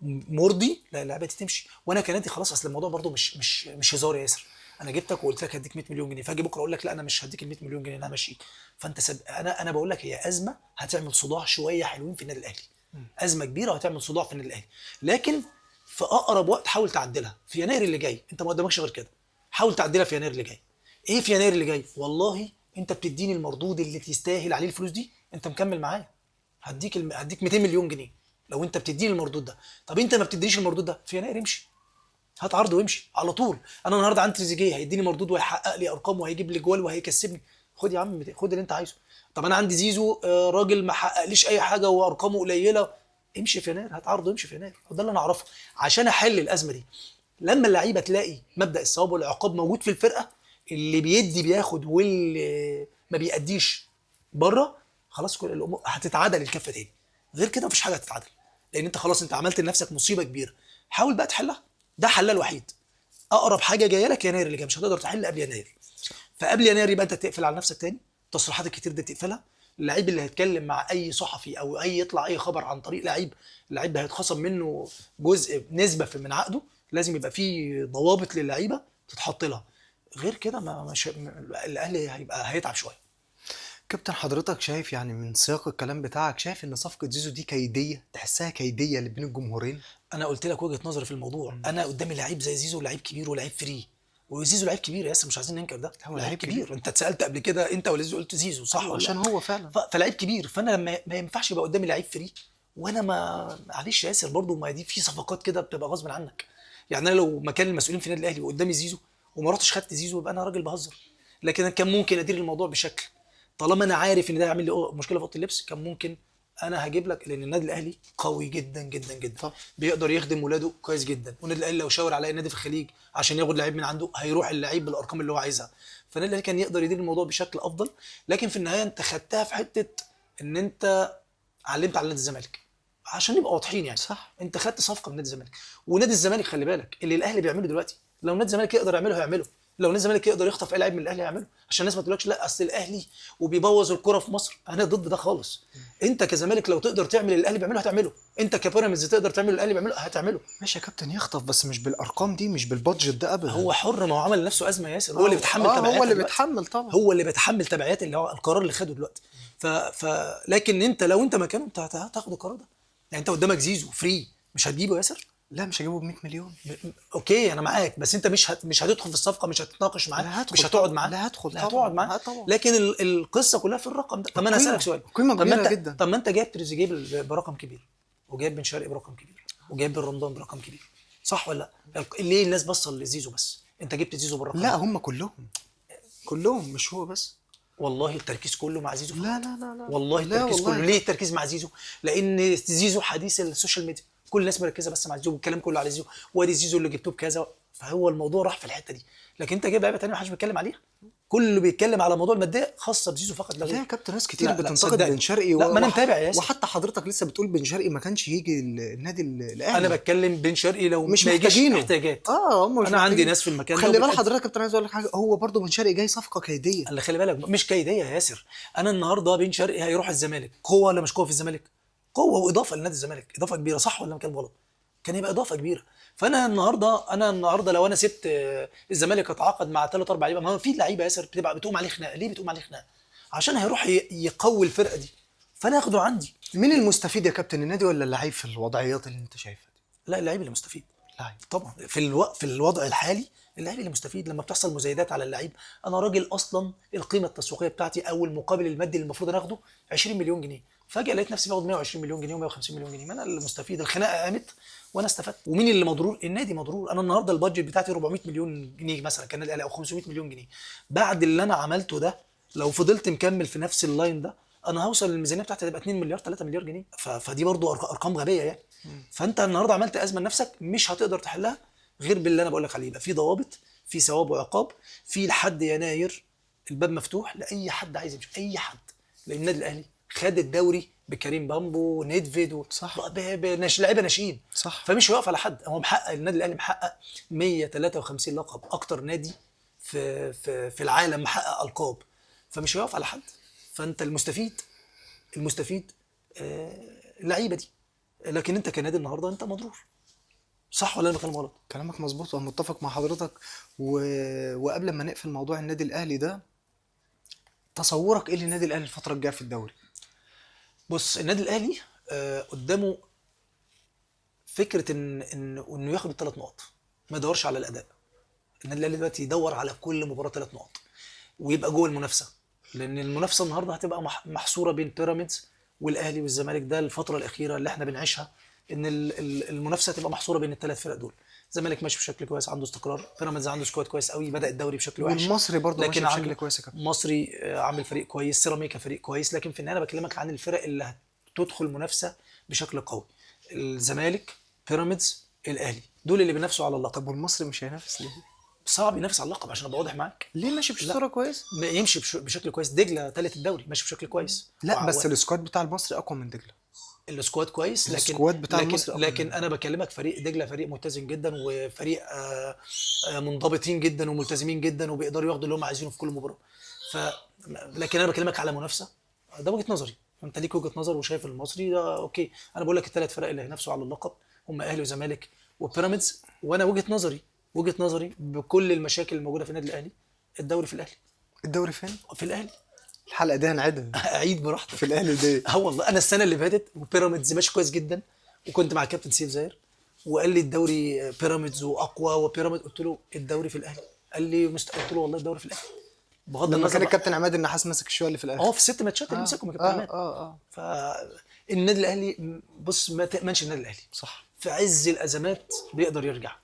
مرضي، لا اللعيبه دي تمشي. وانا كنادي خلاص، اصل الموضوع برضو مش هزار يا ياسر. انا جبتك وقلت لك هديك 100 مليون جنيه، فاجي بكره اقول لك لا انا مش هديك ال 100 مليون جنيه، انا همشيك. فانت انا بقول لك هي ازمه هتعمل صداع شويه حلوين في النادي الاهلي، ازمه كبيره وهتعمل صداع في النادي الاهلي. لكن في اقرب وقت حاول تعدلها في يناير اللي جاي، انت ما قدامكش غير كده. حاول تعدلها في يناير اللي جاي. ايه في يناير اللي جاي؟ والله انت بتديني المردود اللي تستاهل عليه الفلوس دي، انت مكمل معايا، هديك 200 مليون جنيه لو انت بتديني المردود ده. طب انت ما بتدينيش المردود ده في يناير، امشي، هات عرض وامشي على طول. انا النهارده عندي تريزيجيه هيديني مردود وهيحقق لي ارقام وهيجيب لي جوال وهيكسبني، خد يا عم خد اللي انت عايزه. طب انا عندي زيزو راجل ما حققليش اي حاجه وارقامه قليله، امشي في يناير، هات عرض وامشي في يناير. وده اللي انا اعرفه عشان احل الازمه دي. لما اللعيبه تلاقي مبدا الثواب والعقاب موجود في الفرقه، اللي بيدي بياخد واللي ما بيأديش بره، خلاص كل الامور هتتعادل الكفه تاني. غير كده مفيش حاجه هتتعادل، لان انت خلاص انت عملت لنفسك مصيبه كبيره. حاول بقى تحلها، ده حلها الوحيد. اقرب حاجه جايه لك يناير اللي جاي، مش هتقدر تحل قبل يناير. فقبل يناير يبقى انت تقفل على نفسك تاني، التصريحات الكتير دي تقفلها. اللعيب اللي هيتكلم مع اي صحفي او اي يطلع اي خبر عن طريق لعيب، اللعيب ده هيتخصم منه جزء نسبه من عقده. لازم يبقى في ضوابط للعيبه تتحط لها. غير كده ما مش الاهلي هيتعب شويه. كابتن حضرتك شايف يعني من سياق الكلام بتاعك، شايف ان صفقة زيزو دي كيدية، تحسها كيدية اللي بين الجمهورين؟ انا قلت لك وجهه نظري في الموضوع. انا قدامي لعيب زي زيزو، لعيب كبير ولعيب فري، وزيزو لعيب كبير يا ياسر، مش عايزين ننكر ده، هو لعيب لعيب كبير. كبير. انت اتسالت قبل كده انت ولا زيزو، قلت زيزو صح ايوه ولا عشان لا؟ هو فعلا. فلعيب كبير، فانا لما ما ينفعش يبقى قدامي لعيب فري وانا ما معلش يا ياسر برضه، ما دي في صفقات كده بتبقى غصب عنك. يعني انا لو مكان المسؤولين في النادي الاهلي وقدامي زيزو وما رحتش خدت زيزو، يبقى انا راجل بهزر. لكن أنا كان ممكن ادير الموضوع بشكل، طالما انا عارف ان ده هيعمل لي مشكله في اوضه اللبس، كان ممكن انا هجيب لك، لان النادي الاهلي قوي جدا جدا جدا، طب بيقدر يخدم ولاده كويس جدا. والنادي الاهلي لو شاور على اي نادي في الخليج عشان ياخد لعيب من عنده، هيروح اللعيب بالارقام اللي هو عايزها. فالنادي الاهلي كان يقدر يدير الموضوع بشكل افضل. لكن في النهايه انت خدتها في حته ان انت علمت على نادي الزمالك، عشان نبقى واضحين يعني. صح. انت خدت صفقه من نادي الزمالك، ونادي الزمالك خلي بالك اللي الاهلي بيعمله دلوقتي، لو نادي الزمالك يقدر يعمله هيعمله. لو نادي الزمالك يقدر يخطف اي لعيب من الاهلي هيعمله، عشان الناس ما تقولكش لا اصل الاهلي وبيبوظ الكره في مصر. انا ضد ده خالص. انت كزمالك لو تقدر تعمل اللي الاهلي بيعمله هتعمله، انت كبيراميدز تقدر تعمل اللي الاهلي بيعمله هتعمله. ماشي يا كابتن، يخطف بس مش بالارقام دي، مش بالبادجت ده ابدا. هو حر، ما هو عمل لنفسه ازمه يا ياسر، هو اللي بيتحمل تبعياتها هو اللي دلوقتي. بيتحمل طبعا. هو اللي بيتحمل تبعيات اللي هو القرار اللي خده دلوقتي. لكن انت لو انت مكانه انت هتاخد القرار ده. يعني انت قدامك زيزو فري، مش هتجيبه ياسر؟ لا مش هجيبه ب 100 مليون. اوكي انا معاك، بس انت مش هتدخل في الصفقه، مش هتتناقش معاه، لا هدخل مش هتقعد طبعا. معاه، لا هدخل لا طبعا. هتقعد معاه. لا طبعا. لكن القصه كلها في الرقم ده. طب انا القيمة- هسالك سؤال، القيمة طب ما كبيرة انت جدا. طب ما انت جايب تريزيجيه برقم كبير، وجايب بن شرقي برقم كبير، وجايب بن رمضان برقم كبير، صح ولا لا؟ ليه الناس باصه لزيزو بس؟ انت جبت زيزو بالرقم لا ده. هم كلهم، كلهم مش هو بس. والله التركيز كله مع زيزو. لا لا لا لا. والله لا التركيز والله. كله. ليه التركيز مع زيزو؟ لان زيزو حديث السوشيال ميديا، كل الناس مركزه بس مع زيزو، والكلام كله على زيزو، وادي زيزو اللي جبتوه بكذا. فهو الموضوع راح في الحته دي. لكن انت جايب لعيبه ثانيه ما حدش بيتكلم عليها، كله بيتكلم على موضوع الماديه خاصه بزيزو فقط لا لا غير. يا كابتن، ناس كتير لا، لا، بتنتقد صدقني. بن شرقي لا، ما انا متابع يا ياسر. وحتى حضرتك لسه بتقول بن شرقي ما كانش يجي النادي الاهلي. انا بتكلم بن شرقي لو مش ما يجيش محتاجينه. احتياجات. هم مش انا عندي محتاجين. ناس في المكان ده خلي بال وبتقدم. حضرتك يا كابتن، عايز اقول لك حاجه، هو برضه بن شرقي جاي صفقه كيديه. اللي خلي بالك مش كيديه يا ياسر. انا النهارده بن شرقي هيروح الزمالك، قوه ولا مش قوه في الزمالك؟ قوه واضافه لنادي الزمالك، اضافه كبيره، صح ولا كلام غلط؟ كان يبقى اضافه كبيره. انا النهارده لو انا سبت الزمالك اتعاقد مع ثلاث اربع لعيبه، ما هو في لعيبه ياسر بتبقى بتقوم عليه خناقه. ليه بتقوم عليه خناقه؟ عشان هيروح يقوي الفرقه دي، فانا اخده عندي. مين المستفيد يا كابتن، النادي ولا اللعيب في الوضعيات اللي انت شايفها دي؟ لا، اللعيب اللي مستفيد اللعيب. طبعا. في الوضع الحالي اللعيب اللي مستفيد لما بتحصل مزايدات على اللعيب. انا راجل اصلا القيمه التسويقيه بتاعتي او المقابل المادي اللي المفروض انا اخده 20 مليون جنيه، فجاه لقيت نفسي باخد 120 مليون جنيه و150 مليون جنيه. ما انا اللي مستفيد، الخناقه قامت وانا استفدت. ومين اللي مضرور؟ النادي مضرور. انا النهارده البادجت بتاعتي 400 مليون جنيه مثلا كان النادي الاهلي، او 500 مليون جنيه. بعد اللي انا عملته ده، لو فضلت مكمل في نفس اللاين ده، انا هوصل للميزانيه بتاعتي هتبقى 2 مليار 3 مليار جنيه. فدي برضو ارقام غبيه يعني. فانت النهارده عملت ازمه لنفسك مش هتقدر تحلها غير باللي انا بقول لك عليه. يبقى في ضوابط، في ثواب وعقاب، في لحد يناير الباب مفتوح لاي حد عايز يمشي، اي حد. لان النادي الاهلي خد الدوري بكريم بامبو ونيدفيد صح. لعيبه ناشئين. صح. فمش هيقف على حد. هو محقق، النادي الاهلي محقق 153 لقب، اكتر نادي في العالم محقق القاب. فمش هيقف على حد. فانت المستفيد اللعيبه دي. لكن انت كنادي النهارده انت مضرور. صح ولا انا بكلم غلط؟ كلامك مظبوط وانا متفق مع حضرتك. وقبل ما نقفل موضوع النادي الاهلي ده، تصورك ايه للنادي الاهلي الفتره الجايه في الدوري؟ بص، النادي الاهلي قدامه فكره انه ياخد الثلاث نقط، ما يدورش على الاداء. النادي الاهلي دلوقتي يدور على كل مباراه ثلاث نقط ويبقى جوه المنافسه. لان المنافسه النهارده هتبقى محصوره بين بيراميدز والاهلي والزمالك. ده الفتره الاخيره اللي احنا بنعيشها، ان المنافسه هتبقى محصوره بين الثلاث فرق دول. الزمالك ماشي بشكل كويس، عنده استقرار. بيراميدز عنده سكواد كويس قوي، بدا الدوري بشكل وحش. والمصري برضه ماشي لكن بشكل عنده كويس يا كابتن. مصري عامل فريق كويس، سيراميكا فريق كويس. لكن في النهايه انا بكلمك عن الفرق اللي هتدخل منافسه بشكل قوي. الزمالك، بيراميدز، الاهلي، دول اللي بينافسوا على اللقب. طب والمصري مش هينافس ليه؟ صعب ينافس على اللقب عشان ابقى واضح معاك. ليه ماشي لا، بصوره كويس؟ يمشي بشكل كويس. دجله ثالث الدوري ماشي بشكل كويس. لا بس السكواد بتاع المصري اقوى من دجله. السكواد كويس، لكن السكواد بتاع المصري أقوى لكن من انا بكلمك فريق دجله فريق متزن جدا، وفريق منضبطين جدا وملتزمين جدا، وبيقدروا ياخدوا اللي هم عايزينه في كل مباراه. ف لكن انا بكلمك على منافسه. ده وجهه نظري، انت ليك وجهه نظر وشايف المصري ده اوكي. انا بقول لك الثلاث فرق اللي هينافسوا على اللقب هم اهلي وزمالك وبيراميدز. وانا وجهه نظري بكل المشاكل الموجوده في النادي الاهلي، الدوري في الاهلي. الدوري فين؟ في الاهلي. الحلقه دي هنعيدها. اعيد براحتك. في الاهلي دي. والله انا السنه اللي فاتت وبيراميدز ماشي كويس جدا، وكنت مع الكابتن سيف زاهر وقال لي الدوري بيراميدز واقوى، وبيراميدز قلت له الدوري في الاهلي. قال لي قلت له والله الدوري في الاهلي. بغض لما النظر كان بقى- الكابتن عماد النحاس ماسك الشويه اللي في الاخر. في الست ماتشات اللي مسكهم يا كابتن عماد. فالنادي الاهلي، بص، ما تامنش النادي الاهلي. صح. في عز الازمات بيقدر يرجع.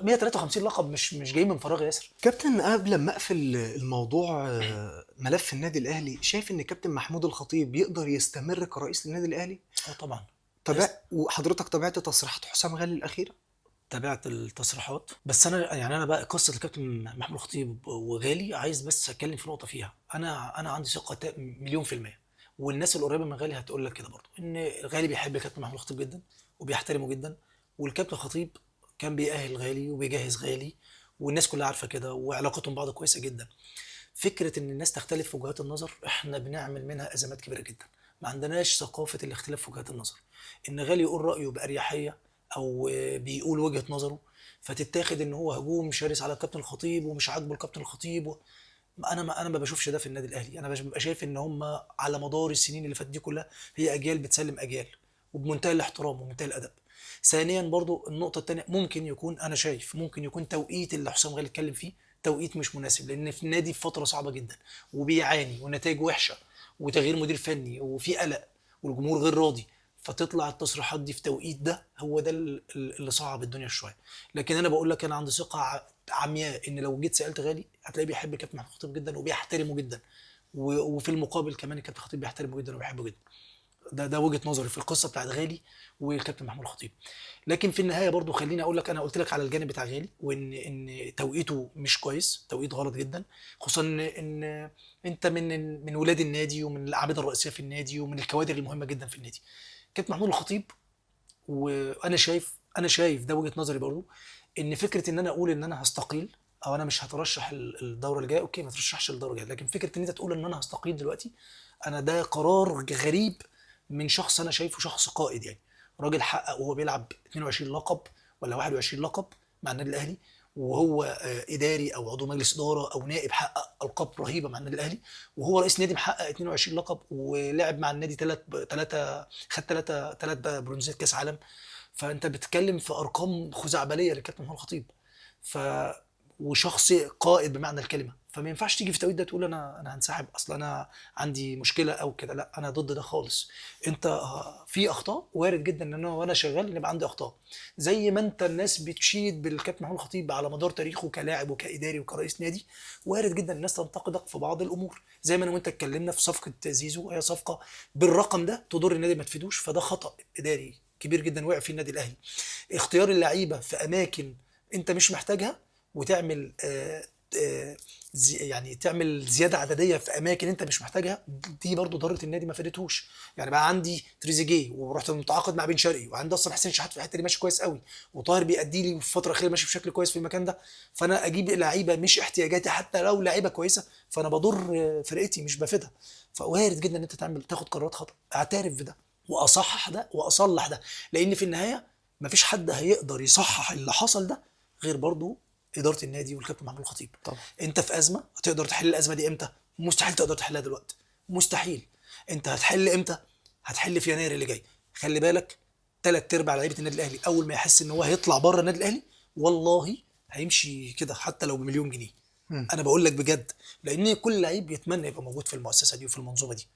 153 لقب مش جاي من فراغ يا ياسر. كابتن، قبل ما اقفل الموضوع ملف النادي الاهلي، شايف ان كابتن محمود الخطيب يقدر يستمر كرئيس للنادي الاهلي؟ طبعا. وحضرتك تابعت تصريحات حسام غالي الاخيره؟ تابعت التصريحات، بس انا بقى قصه الكابتن محمود الخطيب وغالي عايز بس اتكلم في نقطه فيها. انا عندي ثقه مليون في الميه، والناس القريبه من غالي هتقول لك كده برضه، ان غالي بيحب الكابتن محمود الخطيب جدا وبيحترمه جدا. والكابتن الخطيب كان بيأهل غالي وبيجهز غالي، والناس كلها عارفه كده، وعلاقتهم ببعض كويسه جدا. فكره ان الناس تختلف في وجهات النظر احنا بنعمل منها ازمات كبيره جدا. ما عندناش ثقافه الاختلاف في وجهات النظر. ان غالي يقول رايه باريحيه او بيقول وجهه نظره، فتتاخد ان هو هجوم شرس على الكابتن الخطيب ومش عاجبه الكابتن الخطيب انا ما بشوفش ده في النادي الاهلي. انا ببقى شايف ان هم على مدار السنين اللي فاتت دي كلها هي اجيال بتسلم اجيال، وبمنتهى الاحترام ومنتهى الادب. ثانيا برضو النقطه الثانيه، ممكن يكون توقيت اللي حسام غالي اتكلم فيه توقيت مش مناسب، لان في النادي في فتره صعبه جدا وبيعاني والنتائج وحشه وتغيير مدير فني وفي قلق والجمهور غير راضي. فتطلع التصريحات دي في توقيت ده، هو ده اللي صعب الدنيا شويه. لكن انا بقول لك انا عندي ثقه عمياء ان لو جيت سالت غالي هتلاقيه بيحب الكابتن محمود الخطيب جدا وبيحترمه جدا، وفي المقابل كمان الكابتن الخطيب بيحترمه جدا وبيحبه جدا. ده وجهه نظري في القصه بتاعت غالي والكابتن محمود الخطيب. لكن في النهايه برضو خليني اقول لك، انا قلت لك على الجانب بتاع غالي، وان توقيته مش كويس، توقيت غلط جدا. خصوصا ان انت من ولاد النادي ومن الاعمده الرئيسيه في النادي ومن الكوادر المهمه جدا في النادي كابتن محمود الخطيب. وانا شايف ده وجهه نظري برضو، ان فكره ان انا اقول ان انا هستقيل او انا مش هترشح الدوره الجايه، اوكي ما ترشحش الدوره الجايه، لكن فكره ان انت تقول ان انا هستقيل دلوقتي، انا ده قرار غريب من شخص انا شايفه شخص قائد يعني. راجل حقق وهو بيلعب 22 لقب ولا 21 لقب مع النادي الاهلي، وهو اداري او عضو مجلس اداره او نائب حقق القاب رهيبه مع النادي الاهلي، وهو رئيس نادي محقق 22 لقب ولعب مع النادي خد ثلاث برونزات كاس عالم. فانت بتتكلم في ارقام خزعبليه للكابتن محمود الخطيب. ف وشخص قائد بمعنى الكلمه، فما ينفعش تيجي في التوقيت ده تقول انا هنسحب اصل انا عندي مشكله او كده. لا، انا ضد ده خالص. انت في اخطاء وارد جدا ان انا وانا شغال يبقى عندي اخطاء، زي ما انت الناس بتشيد بالكابتن محمود الخطيب على مدار تاريخه كلاعب وكاداري وكرئيس نادي، وارد جدا الناس تنتقدك في بعض الامور. زي ما انا وانت اتكلمنا في صفقه زيزو، هي صفقه بالرقم ده تضر النادي ما تفيدوش، فده خطا اداري كبير جدا وقع فيه النادي الاهلي. اختيار اللعيبه في اماكن انت مش محتاجها، وتعمل يعني تعمل زياده عدديه في اماكن انت مش محتاجها، دي برضو ضرت النادي ما فادتهوش. يعني بقى عندي تريزيجيه ورحت متعاقد مع بن شرقي، وعندي اصلا حسين شحات في الحته دي ماشي كويس قوي، وطاهر بيأدي لي في الفتره الاخيره ماشي بشكل كويس في المكان ده، فانا اجيب لعيبه مش احتياجاتي حتى لو لعيبه كويسه، فانا بضر فرقتي مش بفيدها. فوارد جدا ان انت تاخد قرارات خطأ، اعترف بده واصحح ده واصلح ده، لان في النهايه مفيش حد هيقدر يصحح اللي حصل ده غير برضو اداره النادي والكابتن محمود الخطيب. طبعا. انت في ازمه، هتقدر تحل الازمه دي امتى؟ مستحيل تقدر تحلها دلوقتي، مستحيل. انت هتحل امتى؟ هتحل في يناير اللي جاي. خلي بالك، ثلاث ارباع لعيبه النادي الاهلي اول ما يحس ان هو هيطلع بره النادي الاهلي والله هيمشي كده حتى لو بمليون جنيه. انا بقول لك بجد، لان كل لعيب يتمنى يبقى موجود في المؤسسه دي وفي المنظومه دي.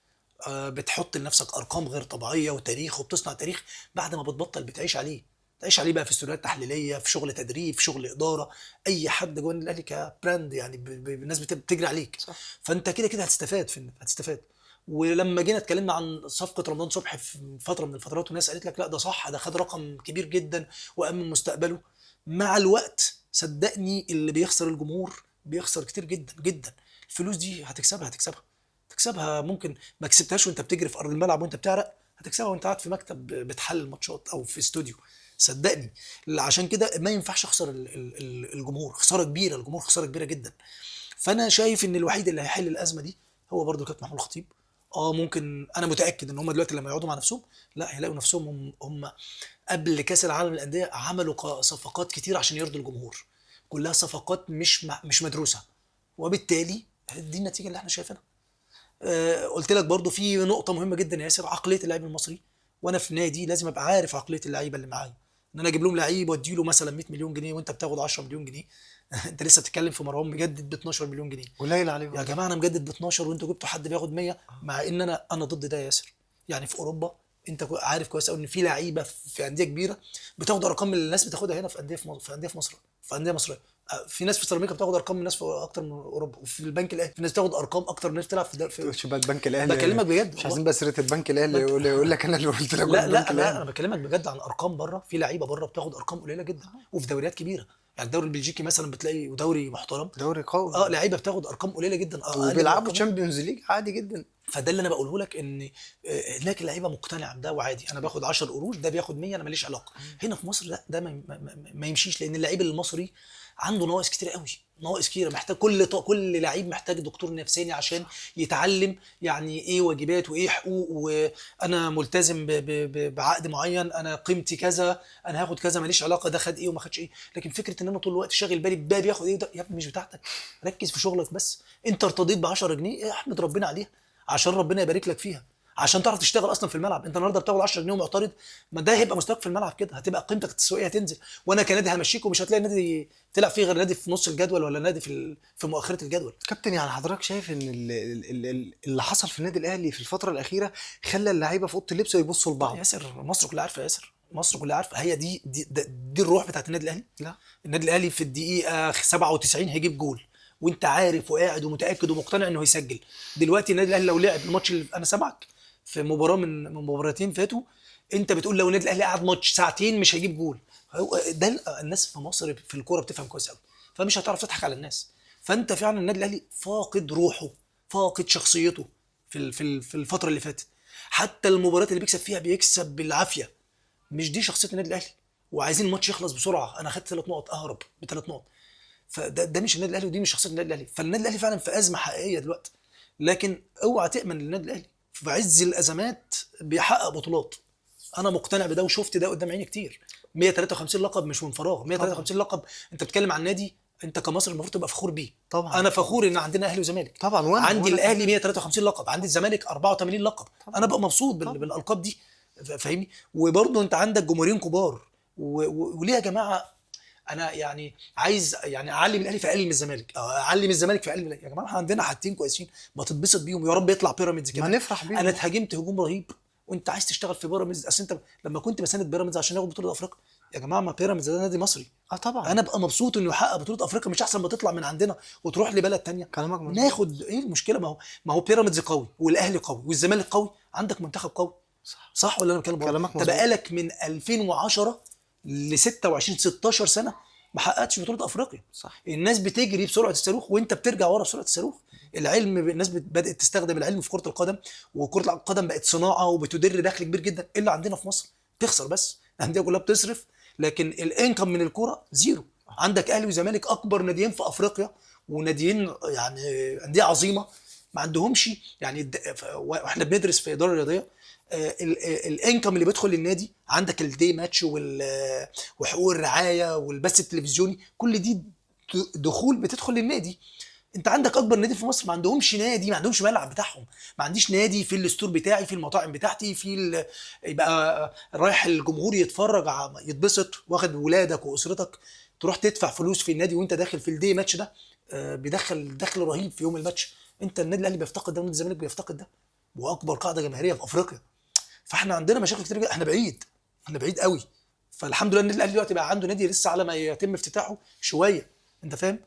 بتحط لنفسك ارقام غير طبيعيه وتاريخ، وبتصنع تاريخ بعد ما بتبطل بتعيش عليه. تعيش عليه بقى في استوديوهات تحليليه، في شغل تدريب، في شغل اداره. اي حد جوه النادي الاهلي كبراند يعني الناس بتجري عليك. صح. فانت كده كده هتستفاد. ولما جينا اتكلمنا عن صفقه رمضان صبحي في فتره من الفترات، والناس قالت لك لا ده صح، ده خد رقم كبير جدا وامن مستقبله. مع الوقت صدقني اللي بيخسر الجمهور بيخسر كتير جدا جدا. الفلوس دي هتكسبها ممكن ما كسبتهاش وانت بتجري في ارض الملعب وانت بتعرق، هتكسبها وانت قاعد في مكتب بتحلل ماتشات او في استوديو. صدقني، عشان كده ما ينفعش اخسر الجمهور خساره كبيره، الجمهور خساره كبيره جدا. فانا شايف ان الوحيد اللي هيحل الازمه دي هو برضو كابتن محمود الخطيب. ممكن، انا متاكد ان هم دلوقتي لما يقعدوا مع نفسهم لا هيلاقوا نفسهم هم قبل كاس العالم للانديه عملوا صفقات كتير عشان يرضوا الجمهور، كلها صفقات مش مدروسه، وبالتالي دي النتيجه اللي احنا شايفينها. قلت لك برضو في نقطه مهمه جدا يا ياسر، عقليه اللاعب المصري. وانا في نادي لازم ابقى عارف عقليه اللعيبه اللي معايا، ان انا اجيب لهم لعيب وادي له مثلا 100 مليون جنيه وانت بتاخد 10 مليون جنيه. انت لسه بتتكلم في مروان مجدد ب 12 مليون جنيه. قليل عليه يا برضه. جماعه انا مجدد ب 12 وانتوا جبتوا حد بياخد 100، مع ان انا ضد ده يا ياسر. يعني في اوروبا انت عارف كويس قوي ان في لعيبه في انديه كبيره بتاخد ارقام من الناس بتاخدها هنا في انديه في مصر، في انديه مصريه. في ناس في سيراميكا بتاخد ارقام من الناس في اكتر من اوروبا، وفي البنك الاهلي في ناس بتاخد ارقام اكتر من الناس بتلعب تقولش بقى البنك الاهلي. بكلمك بجد مش والله. عايزين بس سيره البنك الاهلي يقول لك انا اللي قلت لك لا البنك لا لا، الاهلي. انا بكلمك بجد عن ارقام بره، في لعيبه بره بتاخد ارقام قليله جدا وفي دوريات كبيره. يعني الدوري البلجيكي مثلا بتلاقي ودوري محترم، دوري قوي. لعيبه بتاخد ارقام قليله جدا، اقل من وبيلعبوا أرقام- تشامبيونز ليج عادي جدا. فده اللي انا بقوله لك، ان هناك اللعيبه مقتنعه بده وعادي، انا باخد 10 قروش ده بياخد 100، انا ماليش علاقه. هنا في مصر لا، ده ما يمشيش، لان اللعيب المصري عنده نواقص كتير قوي، نواقص كتير. محتاج كل لعيب محتاج دكتور نفساني عشان يتعلم يعني ايه واجبات وايه حقوق، وانا ملتزم بعقد معين، انا قيمتي كذا، انا هاخد كذا، ماليش علاقه ده خد ايه وما خدش ايه. لكن فكره ان انا طول الوقت شاغل بالي بده بياخد ايه، ده يا ابني مش بتاعتك. ركز في شغلك بس. انت ارتضيت ب 10 جنيه احمد ربنا عليها، عشان ربنا يبارك لك فيها، عشان تعرف تشتغل اصلا في الملعب. انت النهارده بتاخد 10 جنيه ومعترض، ما ده هيبقى مستواك في الملعب كده، هتبقى قيمتك التسويقيه هتنزل، وانا كنادي همشيك ومش هتلاقي نادي تلعب فيه غير نادي في نص الجدول ولا نادي في مؤخره الجدول. كابتن، يعني حضرتك شايف ان اللي حصل في النادي الاهلي في الفتره الاخيره خلى اللعيبه في اوضه اللبس يبصوا لبعض؟ ياسر، مصر كلها عارفه، ياسر مصر كلها عارفه، هي دي الروح بتاعت النادي الاهلي. لا، النادي الاهلي في الدقيقه 97 هيجيب جول، وانت عارف وقاعد ومتاكد ومقتنع انه هيسجل. دلوقتي النادي الاهلي لو لعب الماتش اللي انا سامعك في مباراه من مباراتين فاتوا، انت بتقول لو النادي الاهلي قعد ماتش ساعتين مش هيجيب جول. ده الناس في مصر في الكوره بتفهم كويس قوي، فمش هتعرف تضحك على الناس. فانت فعلا النادي الاهلي فاقد روحه، فاقد شخصيته في الفتره اللي فاتت. حتى المباريات اللي بيكسب فيها بيكسب بالعافيه، مش دي شخصيه النادي الاهلي. وعايزين الماتش يخلص بسرعه، انا خدت 3 نقط اهرب ب3 نقط. فده مش النادي الاهلي، ودي مش شخصيه النادي الاهلي. فالنادي الاهلي فعلا في ازمه حقيقيه دلوقتي، لكن اوعى تامن للنادي الاهلي في عز الازمات بيحقق بطولات. انا مقتنع بده وشفت ده قدام عيني كتير. 153 لقب مش من فراغ، 153 لقب. انت بتتكلم عن نادي انت كمصري المفروض تبقى فخور بيه. طبعا انا فخور ان عندنا اهلي وزمالك. طبعا، عندي وانا الاهلي كمان. 153 لقب، عندي الزمالك 84 لقب. طبعا انا ببقى مبسوط طبعا. بالالقاب دي. فاهمني؟ وبرضه انت عندك جمهورين كبار وليه يا جماعه؟ انا يعني عايز يعني اعلي من الاهلي فاقلل من الزمالك، أو اعلي من الزمالك فاقلل من الأهلي. يا جماعه احنا عندنا حاجتين كويسين، ما تتبسط بيهم، يا رب يطلع بيراميدز ما كمان. نفرح انا بيهم. اتهاجمت هجوم رهيب، وانت عايز تشتغل في بيراميدز. اصل انت لما كنت بساند بيراميدز عشان ياخد بطوله افريقيا، يا جماعه ما بيراميدز ده نادي مصري. اه طبعا. انا ابقى مبسوط انه يحقق بطوله افريقيا، مش احسن ما تطلع من عندنا وتروح لبلد تانية؟ كلامك مظبوط. ناخد ايه المشكله؟ ما هو بيراميدز قوي والاهلي قوي والزمالك قوي، عندك منتخب قوي. صح. صح ولا انا بتكلم غلط؟ كلامك انت مظبوط. بقالك من 2010 ل 26 16 سنه ما حققتش بطوله افريقيا. صح. الناس بتجري بسرعه الصاروخ وانت بترجع ورا بسرعه الصاروخ. الناس بدات تستخدم العلم في كره القدم، وكره القدم بقت صناعه وبتدر دخل كبير جدا. الا عندنا في مصر تخسر بس، الانديه كلها بتصرف لكن الانكم من الكوره زيرو. عندك اهلي وزمالك اكبر ناديين في افريقيا، وناديين يعني انديه عظيمه، ما عندهمش يعني واحنا بندرس في اداره رياضيه الانكم اللي بيدخل للنادي. عندك الدي ماتش وحقوق الرعايه والبث التلفزيوني، كل دي دخول بتدخل للنادي. انت عندك اكبر نادي في مصر ما عندهمش نادي، ما عندهمش ملعب بتاعهم. ما عنديش نادي في الستور بتاعي، في المطاعم بتاعتي، يبقى رايح الجمهور يتفرج يتبسط، واخد ولادك واسرتك تروح تدفع فلوس في النادي وانت داخل في الدي ماتش ده. بيدخل دخل رهيب في يوم الماتش. انت النادي الاهلي بيفتقد ده ونادي الزمالك بيفتقد ده، واكبر قاعده جماهيريه في افريقيا. فاحنا عندنا مشاكل كتير جدا، احنا بعيد، احنا بعيد قوي. فالحمد لله النادي الاهلي دلوقتي بقى عنده نادي لسه على ما يتم افتتاحه شويه. انت فاهم؟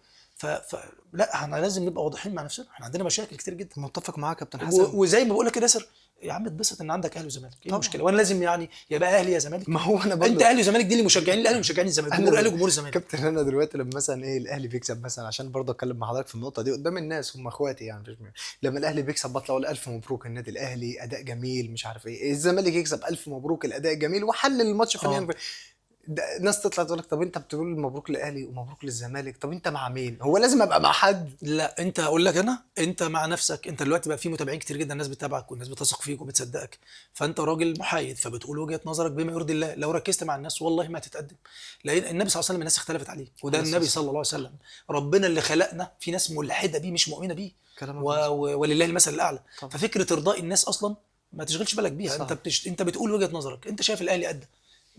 لا احنا لازم نبقى واضحين مع نفسنا، احنا عندنا مشاكل كتير جدا. متفق معاك يا كابتن حسن. وزي ما بقول لك كده ياسر، يا عم اتبسط ان عندك اهلي وزمالك، ايه طبعا. المشكله؟ وانا لازم يعني يبقى اهلي يا زمالك؟ ما هو انا انت برضه اهلي وزمالك دي اللي مشجعين الاهلي ومشجعين الزمالك، جمهور الاهلي وجمهور الزمالك. كابتن انا دلوقتي لما مثلا ايه الاهلي بيكسب مثلا، عشان برضه اتكلم مع حضرتك في النقطه دي قدام الناس هم اخواتي يعني مفيش لما الاهلي بيكسب بطلع اقول الف مبروك النادي الاهلي اداء جميل مش عارف ايه، الزمالك يكسب الف مبروك الاداء جميل وحل الماتش فنيا. اه ناس تطلع تقول لك طب انت بتقول مبروك للاهلي ومبروك للزمالك، طب انت مع مين؟ هو لازم ابقى مع حد؟ لا انت اقول لك انا، انت مع نفسك. انت دلوقتي بقى في متابعين كتير جدا، الناس بتتابعك والناس بتثق فيك وبتصدقك، فانت راجل محايد فبتقول وجهة نظرك بما يرضي الله. لو ركزت مع الناس والله ما هتتقدم، لان النبي صلى الله عليه وسلم الناس اختلفت عليه، وده عليه الصلاة النبي صلى والسلام. الله عليه وسلم. ربنا اللي خلقنا في ناس ملحده بيه مش مؤمنه بيه، كلامك مظبوط. ولله المثل الاعلى. طبعا. ففكره ارضاء الناس اصلا ما تشغلش بالك بيها. صح. انت بتقول وجهة نظرك، انت شايف الاهلي ادى،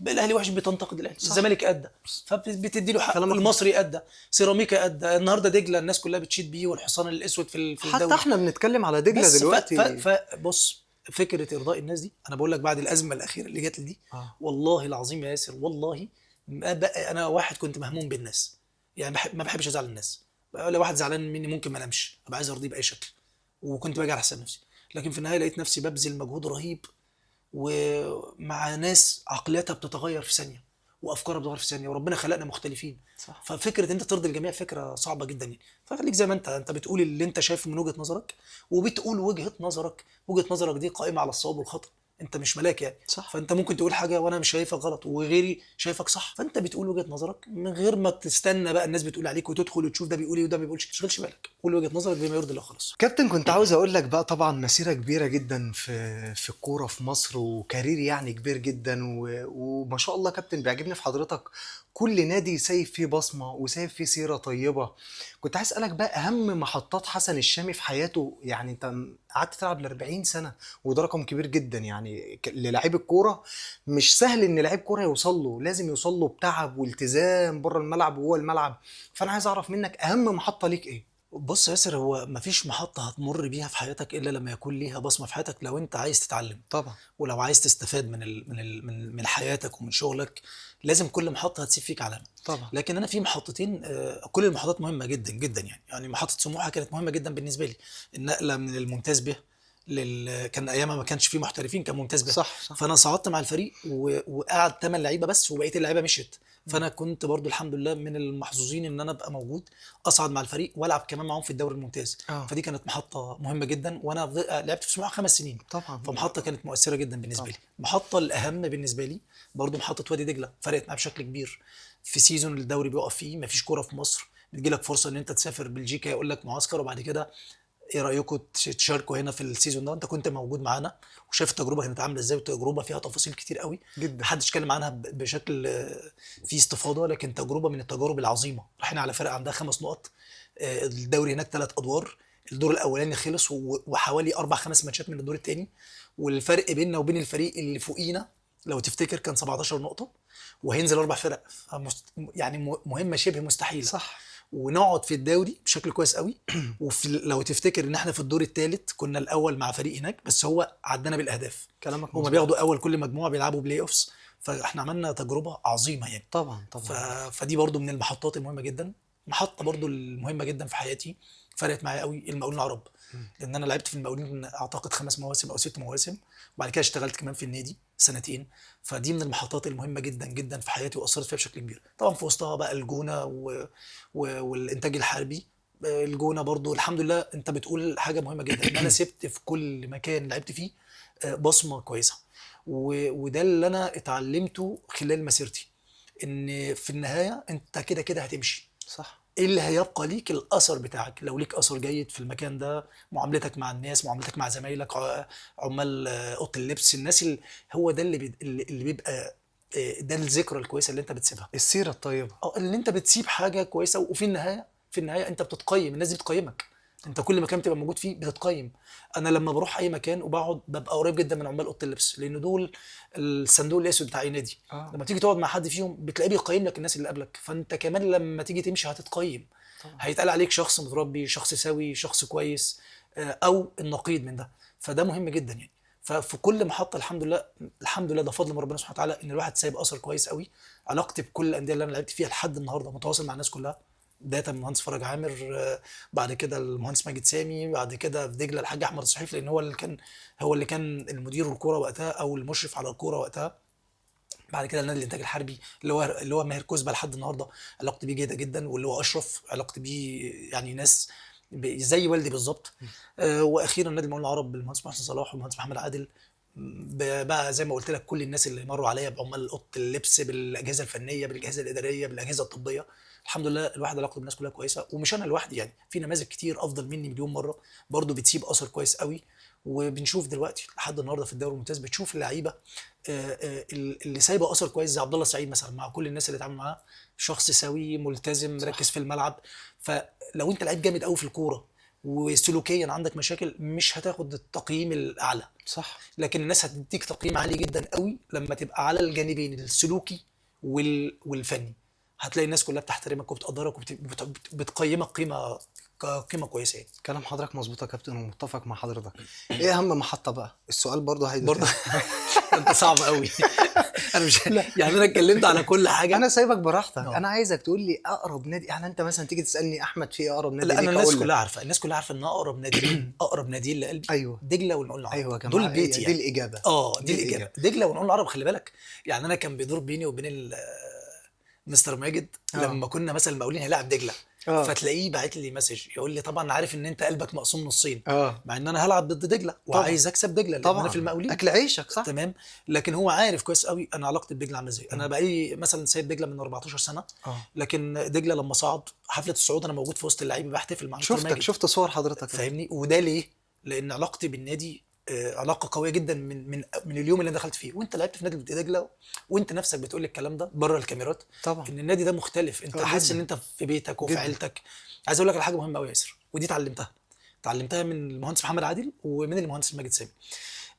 الاهلي وحش بتنتقد الاهلي، صح. الزمالك ادى فبتدي له حق، كلامك المصري ادى، سيراميكا ادى، النهارده دجله الناس كلها بتشيد بيه والحصان الاسود في حتى الدوري. احنا بنتكلم على دجله بس دلوقتي. بص، فكره ارضاء الناس دي انا بقول لك بعد الازمه الاخيره اللي جات لي دي، اه والله العظيم يا ياسر، والله ما بقى انا واحد كنت مهموم بالناس، يعني ما بحبش ازعل الناس. لو واحد زعلان مني ممكن ما انامش، ابقى عايز ارضيه باي شكل، وكنت باجي على حساب نفسي. لكن في النهايه لقيت نفسي ببذل مجهود رهيب، ومع ناس عقلياتها بتتغير في ثانيه وافكارها بتتغير في ثانيه، وربنا خلقنا مختلفين. صح. ففكره انت ترضي الجميع فكره صعبه جدا يعني. فخليك زي ما انت بتقول اللي انت شايفه من وجهه نظرك، وبتقول وجهه نظرك. وجهه نظرك دي قائمه على الصواب والخطا، انت مش ملاك يعني. صح. فانت ممكن تقول حاجه وانا مش شايفك غلط وغيري شايفك صح، فانت بتقول وجهه نظرك من غير ما تستنى بقى الناس بتقول عليك وتدخل وتشوف ده بيقول ايه وده ما بيقولش. ما تشغلش بالك، قول وجهه نظرك بما يرضي الله خلاص. كابتن كنت عاوز اقول لك بقى طبعا مسيره كبيره جدا في الكوره في مصر، وكارير يعني كبير جدا وما شاء الله كابتن بيعجبني في حضرتك كل نادي سايب فيه بصمه وسايب فيه سيره طيبه. كنت عايز اسالك بقى اهم محطات حسن الشامي في حياته، يعني انت قعدت تلعب ل 40 سنه وده رقم كبير جدا يعني للاعيب الكوره. مش سهل ان لعيب كوره يوصل له، لازم يوصل له بتعب والتزام بره الملعب وجوه الملعب. فانا عايز اعرف منك اهم محطه ليك ايه؟ بص يا ياسر، هو مفيش محطة هتمر بيها في حياتك إلا لما يكون ليها بصمة في حياتك. لو أنت عايز تتعلم طبعا. ولو عايز تستفاد من حياتك ومن شغلك، لازم كل محطة هتسيب فيك علامة. طبعا. لكن أنا في محطتين، كل المحطات مهمة جدا جدا يعني محطة سموحة كانت مهمة جدا بالنسبة لي. النقلة من الممتاز به كان أيامها ما كانش فيه محترفين، كان ممتاز به. صح صح. فأنا صعدت مع الفريق وقعد 8 لعيبة بس وبقية اللعيبة مشيت. فانا كنت برضو الحمد لله من المحظوظين ان انا ابقى موجود، اصعد مع الفريق والعب كمان معاهم في الدوري الممتاز. اه فدي كانت محطه مهمه جدا، وانا لعبت في سموحه 5 سنين. طبعا. فمحطه كانت مؤثره جدا بالنسبه طبعا. لي. المحطه الاهم بالنسبه لي برضو محطه وادي دجله، فرقت معايا بشكل كبير. في سيزون الدوري بيقف فيه، مفيش كوره في مصر، بتجي لك فرصه ان انت تسافر بلجيكا، يقول لك معسكر، وبعد كده ايه رايكم تشاركوا هنا في السيزون ده؟ انت كنت موجود معانا وشايف التجربه كانت عامله ازاي، والتجربه فيها تفاصيل كتير قوي جدا. محدش اتكلم عنها بشكل فيه استفاضه، لكن تجربه من التجارب العظيمه. رايحين على فرقه عندها 5 نقط، الدوري هناك 3 ادوار، الدور الاولاني خلص وحوالي 4 5 ماتشات من الدور الثاني، والفرق بيننا وبين الفريق اللي فوقينا لو تفتكر كان 17 نقطه، وهينزل 4 فرق. يعني مهمه شبه مستحيله. صح. ونقعد في الدوري بشكل كويس قوي. لو تفتكر ان احنا في الدور الثالث كنا الاول مع فريق هناك، بس هو عدنا بالاهداف. كلامك هما مظبوط. بياخدوا اول كل مجموعه بيلعبوا بلاي اوفس، فاحنا عملنا تجربه عظيمه يعني. طبعا ف... طبعا. فدي برضو من المحطات المهمه جدا. محطه برضو المهمه جدا في حياتي، فرقت معايا قوي، المقاولين العرب. لان انا لعبت في المقاولين اعتقد 5 مواسم او 6 مواسم، وبعد كده اشتغلت كمان في النادي سنتين. فدي من المحطات المهمه جدا جدا في حياتي، واثرت فيها بشكل كبير. طبعا في وسطها بقى الجونه والانتاج الحربي. الجونه برضو الحمد لله، انت بتقول حاجه مهمه جدا ان انا سبت في كل مكان لعبت فيه بصمه كويسه. وده اللي انا اتعلمته خلال مسيرتي، ان في النهايه انت كده كده هتمشي. صح. ايه اللي هيبقى ليك؟ الاثر بتاعك. لو ليك اثر جيد في المكان ده، معاملتك مع الناس، معاملتك مع زمايلك، عمال اوضه اللبس، الناس هو ده اللي بيبقى ده الذكرى الكويسه اللي انت بتسيبها. السيره الطيبه. اه. لما تيجي تقعد مع حد فيهم بتلاقيه بيقيم لك الناس اللي قبلك، فانت كمان لما تيجي تمشي هتتقيم. طبعا. هيتقال عليك شخص متربي، شخص سوي، شخص كويس، او النقيض من ده. فده مهم جدا يعني. ففي كل محطه الحمد لله، الحمد لله، ده فضل من ربنا سبحانه وتعالى ان الواحد سايب اثر كويس قوي. علاقتي بكل الانديه اللي انا لعبت فيها لحد النهارده متواصل مع الناس كلها. بدايه من المهندس فرج عامر، بعد كده المهندس ماجد سامي، بعد كده في دجله الحاج احمد الصحيف، لان هو اللي كان المدير الكوره وقتها او المشرف على الكوره وقتها. بعد كده النادي الانتاج الحربي اللي هو ماهر كوزبه لحد النهارده علاقتي بيه جيده جدا، واللي هو اشرف علاقتي بيه يعني ناس زي والدي بالظبط. واخيرا نادي المقاولين العرب بالمهندس محسن صلاح والمهندس محمد عادل. بقى زي ما قلت لك كل الناس اللي مروا عليا بعمال اوضه اللبس، بالاجهزه الفنيه، بالاجهزه الاداريه، بالاجهزه الطبيه. الحمد لله الواحد علاقته بالناس كلها كويسه، ومش انا لوحدي يعني، في نماذج كتير افضل مني مليون مره برضو بتسيب اثر كويس قوي. وبنشوف دلوقتي لحد النهارده في الدوري الممتاز بتشوف اللعيبه اللي سايبه اثر كويس زي عبد الله السعيد مثلا، مع كل الناس اللي اتعامل معاه، شخص سوي ملتزم مركز صح. في الملعب. فلو انت لعيب جامد قوي في الكوره وسلوكيا عندك مشاكل، مش هتاخد التقييم الاعلى. صح. لكن الناس هتديك تقييم عالي جدا قوي لما تبقى على الجانبين السلوكي والفني. هتلاقي الناس كلها بتحترمك وبتقدرك وبتقيمك قيمه كويسه يعني. كلام حضرتك مظبوط يا كابتن ومتفق مع حضرتك. ايه اهم محطه بقى؟ السؤال برضه هيدا برضه تاني. انت صعب قوي. انا مش يعني انا اتكلمت على كل حاجه. انا سايبك براحتك، اه. انا عايزك تقول لي اقرب نادي. يعني انت مثلا تيجي تسالني احمد في إيه اقرب نادي لا، انا ليك، الناس اقول كلها لك عارفه، الناس كلها عارفه ان اقرب نادي اقرب نادي لقلبي ايوه. دجله والمقاولين العرب. ايوه يا دول جماعه، بيتي دي يعني. الاجابه. دي دي الاجابه، الاجابه. دجله والمقاولين العرب. خلي بالك يعني، انا كان بيدور بيني وبين مستر ماجد اه. لما كنا مثلا المقاولين هيلاعب دجله، اه. فتلاقيه باعت لي مسج يقول لي طبعا عارف ان انت قلبك مقسوم نصين، اه. مع ان انا هلعب ضد دجله طبعا وعايز اكسب دجله لان انا في طبعا، المقاولين. اكل عيشك صح. تمام. لكن هو عارف كويس قوي انا علاقتي بدجله عامله ازاي. انا بقالي مثلا سايب دجله من 14 سنه، اه. لكن دجله لما صعد حفله الصعود انا موجود في وسط اللعيبه بحتفل مع مستر شفتك، ماجد. شفت صور حضرتك. فاهمني؟ وده ليه؟ لان علاقتي بالنادي علاقه قويه جدا من اليوم اللي انا دخلت فيه. وانت لعبت في نادي دجله، وانت نفسك بتقول لي الكلام ده بره الكاميرات، طبعا. ان النادي ده مختلف. انت حاسس ان جدا انت في بيتك وفي جدا. عيلتك. عايز اقول لك على حاجه مهمه قوي يا ياسر، ودي اتعلمتها من المهندس محمد عادل ومن المهندس ماجد سامي.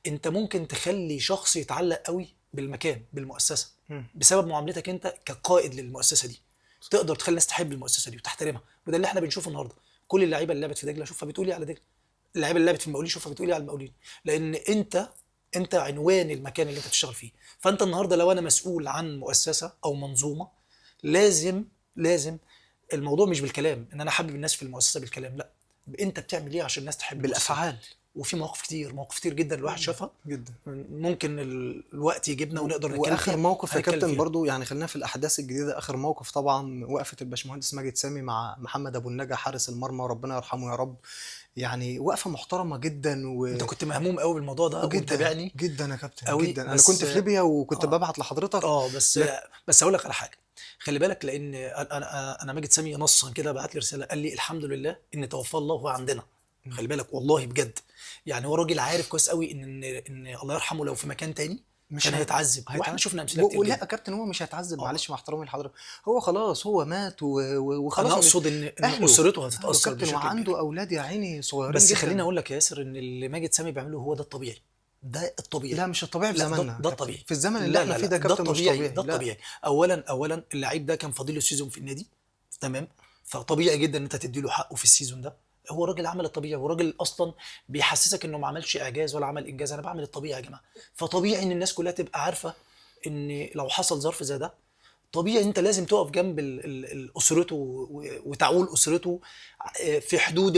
انت ممكن تخلي شخص يتعلق قوي بالمكان بالمؤسسه مم. بسبب معاملتك انت كقائد للمؤسسه دي. تقدر تخلي الناس تحب المؤسسه دي وتحترمها، وده اللي احنا بنشوفه النهارده. كل اللعيبه اللي لعبت في دجله شوفها بتقولي على دجله، اللعيبه اللي لعبت في المقاولين شوفها بتقولي على المقاولين، لان انت عنوان المكان اللي انت بتشتغل فيه. فانت النهارده لو انا مسؤول عن مؤسسه او منظومه، لازم الموضوع مش بالكلام ان انا احبب الناس في المؤسسه بالكلام، لا، انت بتعمل ايه عشان الناس تحب المؤسسه. بالافعال. وفي مواقف كتير جدا الواحد شافها، جدا. ممكن الوقت يجيبنا ونقدر نتكلم واخر فيها، موقف يا هنتكلم كابتن فيها. برضو، يعني خلينا في الاحداث الجديده. اخر موقف طبعا وقفه الباشمهندس ماجد سامي مع محمد ابو النجا حارس المرمى، وربنا يرحمه يا رب. يعني وقفه محترمه جدا انت كنت مهموم قوي بالموضوع ده جدا ومتابعني جدا يا كابتن قوي، جدا. انا بس كنت في ليبيا وكنت اه ببعت لحضرتك. بس لك. بس اقول لك على حاجه. خلي بالك، لان انا ماجد سامي نصا كده بعت لي رساله قال لي الحمد لله ان توفى الله عندنا خلي بالك والله بجد. يعني هو راجل عارف كويس قوي ان الله يرحمه لو في مكان تاني مش كان هي... هيتعذب، واحنا هيتعذب. شفنا امثله كتير ولا جدا. يا كابتن هو مش هيتعذب، اه معلش مع احترامي لحضرتك. هو خلاص هو مات انا وخلاص اقصد ان اهله اسرته اهله هتتاثر كابتن، بشكل كبير. وعنده اولاد يا عيني صغيرين بس خليني جدا. اقول لك يا ياسر ان اللي ماجد سامي بيعمله هو ده الطبيعي. ده الطبيعي. لا مش الطبيعي في لا ده زماننا يا ده كابتن، الطبيعي. في الزمن اللي لا احنا لا فيه لا ده يا ده كابتن مش الطبيعي، طبيعي، ده لا. الطبيعي. اولا اللعيب ده كان فاضل له سيزون في النادي، تمام؟ فطبيعي جدا ان انت تدي له حقه في السيزون ده. هو راجل عمل الطبيعي، وراجل اصلا بيحسسك انه ما عملش اعجاز ولا عمل انجاز، انا بعمل الطبيعي يا جماعه. فطبيعي ان الناس كلها تبقى عارفه ان لو حصل ظرف زي ده، طبيعي انت لازم تقف جنب اسرته وتعول اسرته في حدود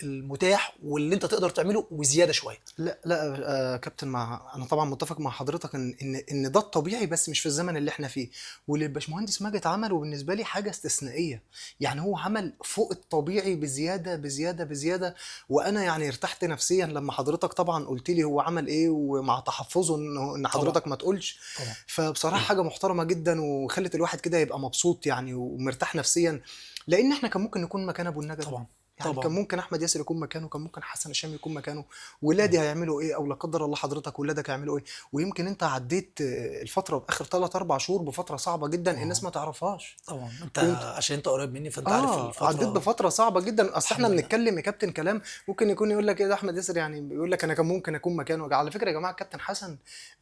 المتاح واللي انت تقدر تعمله وزياده شويه. لا لا كابتن، انا طبعا متفق مع حضرتك ان ده الطبيعي، بس مش في الزمن اللي احنا فيه. واللي الباشمهندس ماجد عمله بالنسبه لي حاجه استثنائيه. يعني هو عمل فوق الطبيعي بزياده بزياده بزياده. وانا يعني ارتحت نفسيا لما حضرتك طبعا قلت لي هو عمل ايه، ومع تحفظه ان طبعا حضرتك ما تقولش. طبعا فبصراحه حاجه محترمه جدا، وخلت الواحد كده يبقى مبسوط يعني ومرتاح نفسيا. لان احنا كان ممكن نكون مكان ابو النجا ده. طبعا يعني كان طبعا. ممكن احمد ياسر يكون مكانه، كان ممكن حسن هشام يكون مكانه. ولادي هيعملوا ايه، او لا قدر الله حضرتك ولادك هيعملوا ايه. ويمكن انت عديت الفتره باخر 3 4 شهور بفتره صعبه جدا الناس اه ما تعرفهاش. طبعا انت وانت عشان انت قريب مني فانت عارف عديت الفتره. بفتره صعبه جدا. اصل احنا الحمد لله. بنتكلم يا كابتن كلام ممكن يكون يقول لك ايه ده احمد ياسر، يعني بيقول لك انا كان ممكن اكون مكانه. على فكره يا جماعه الكابتن حسن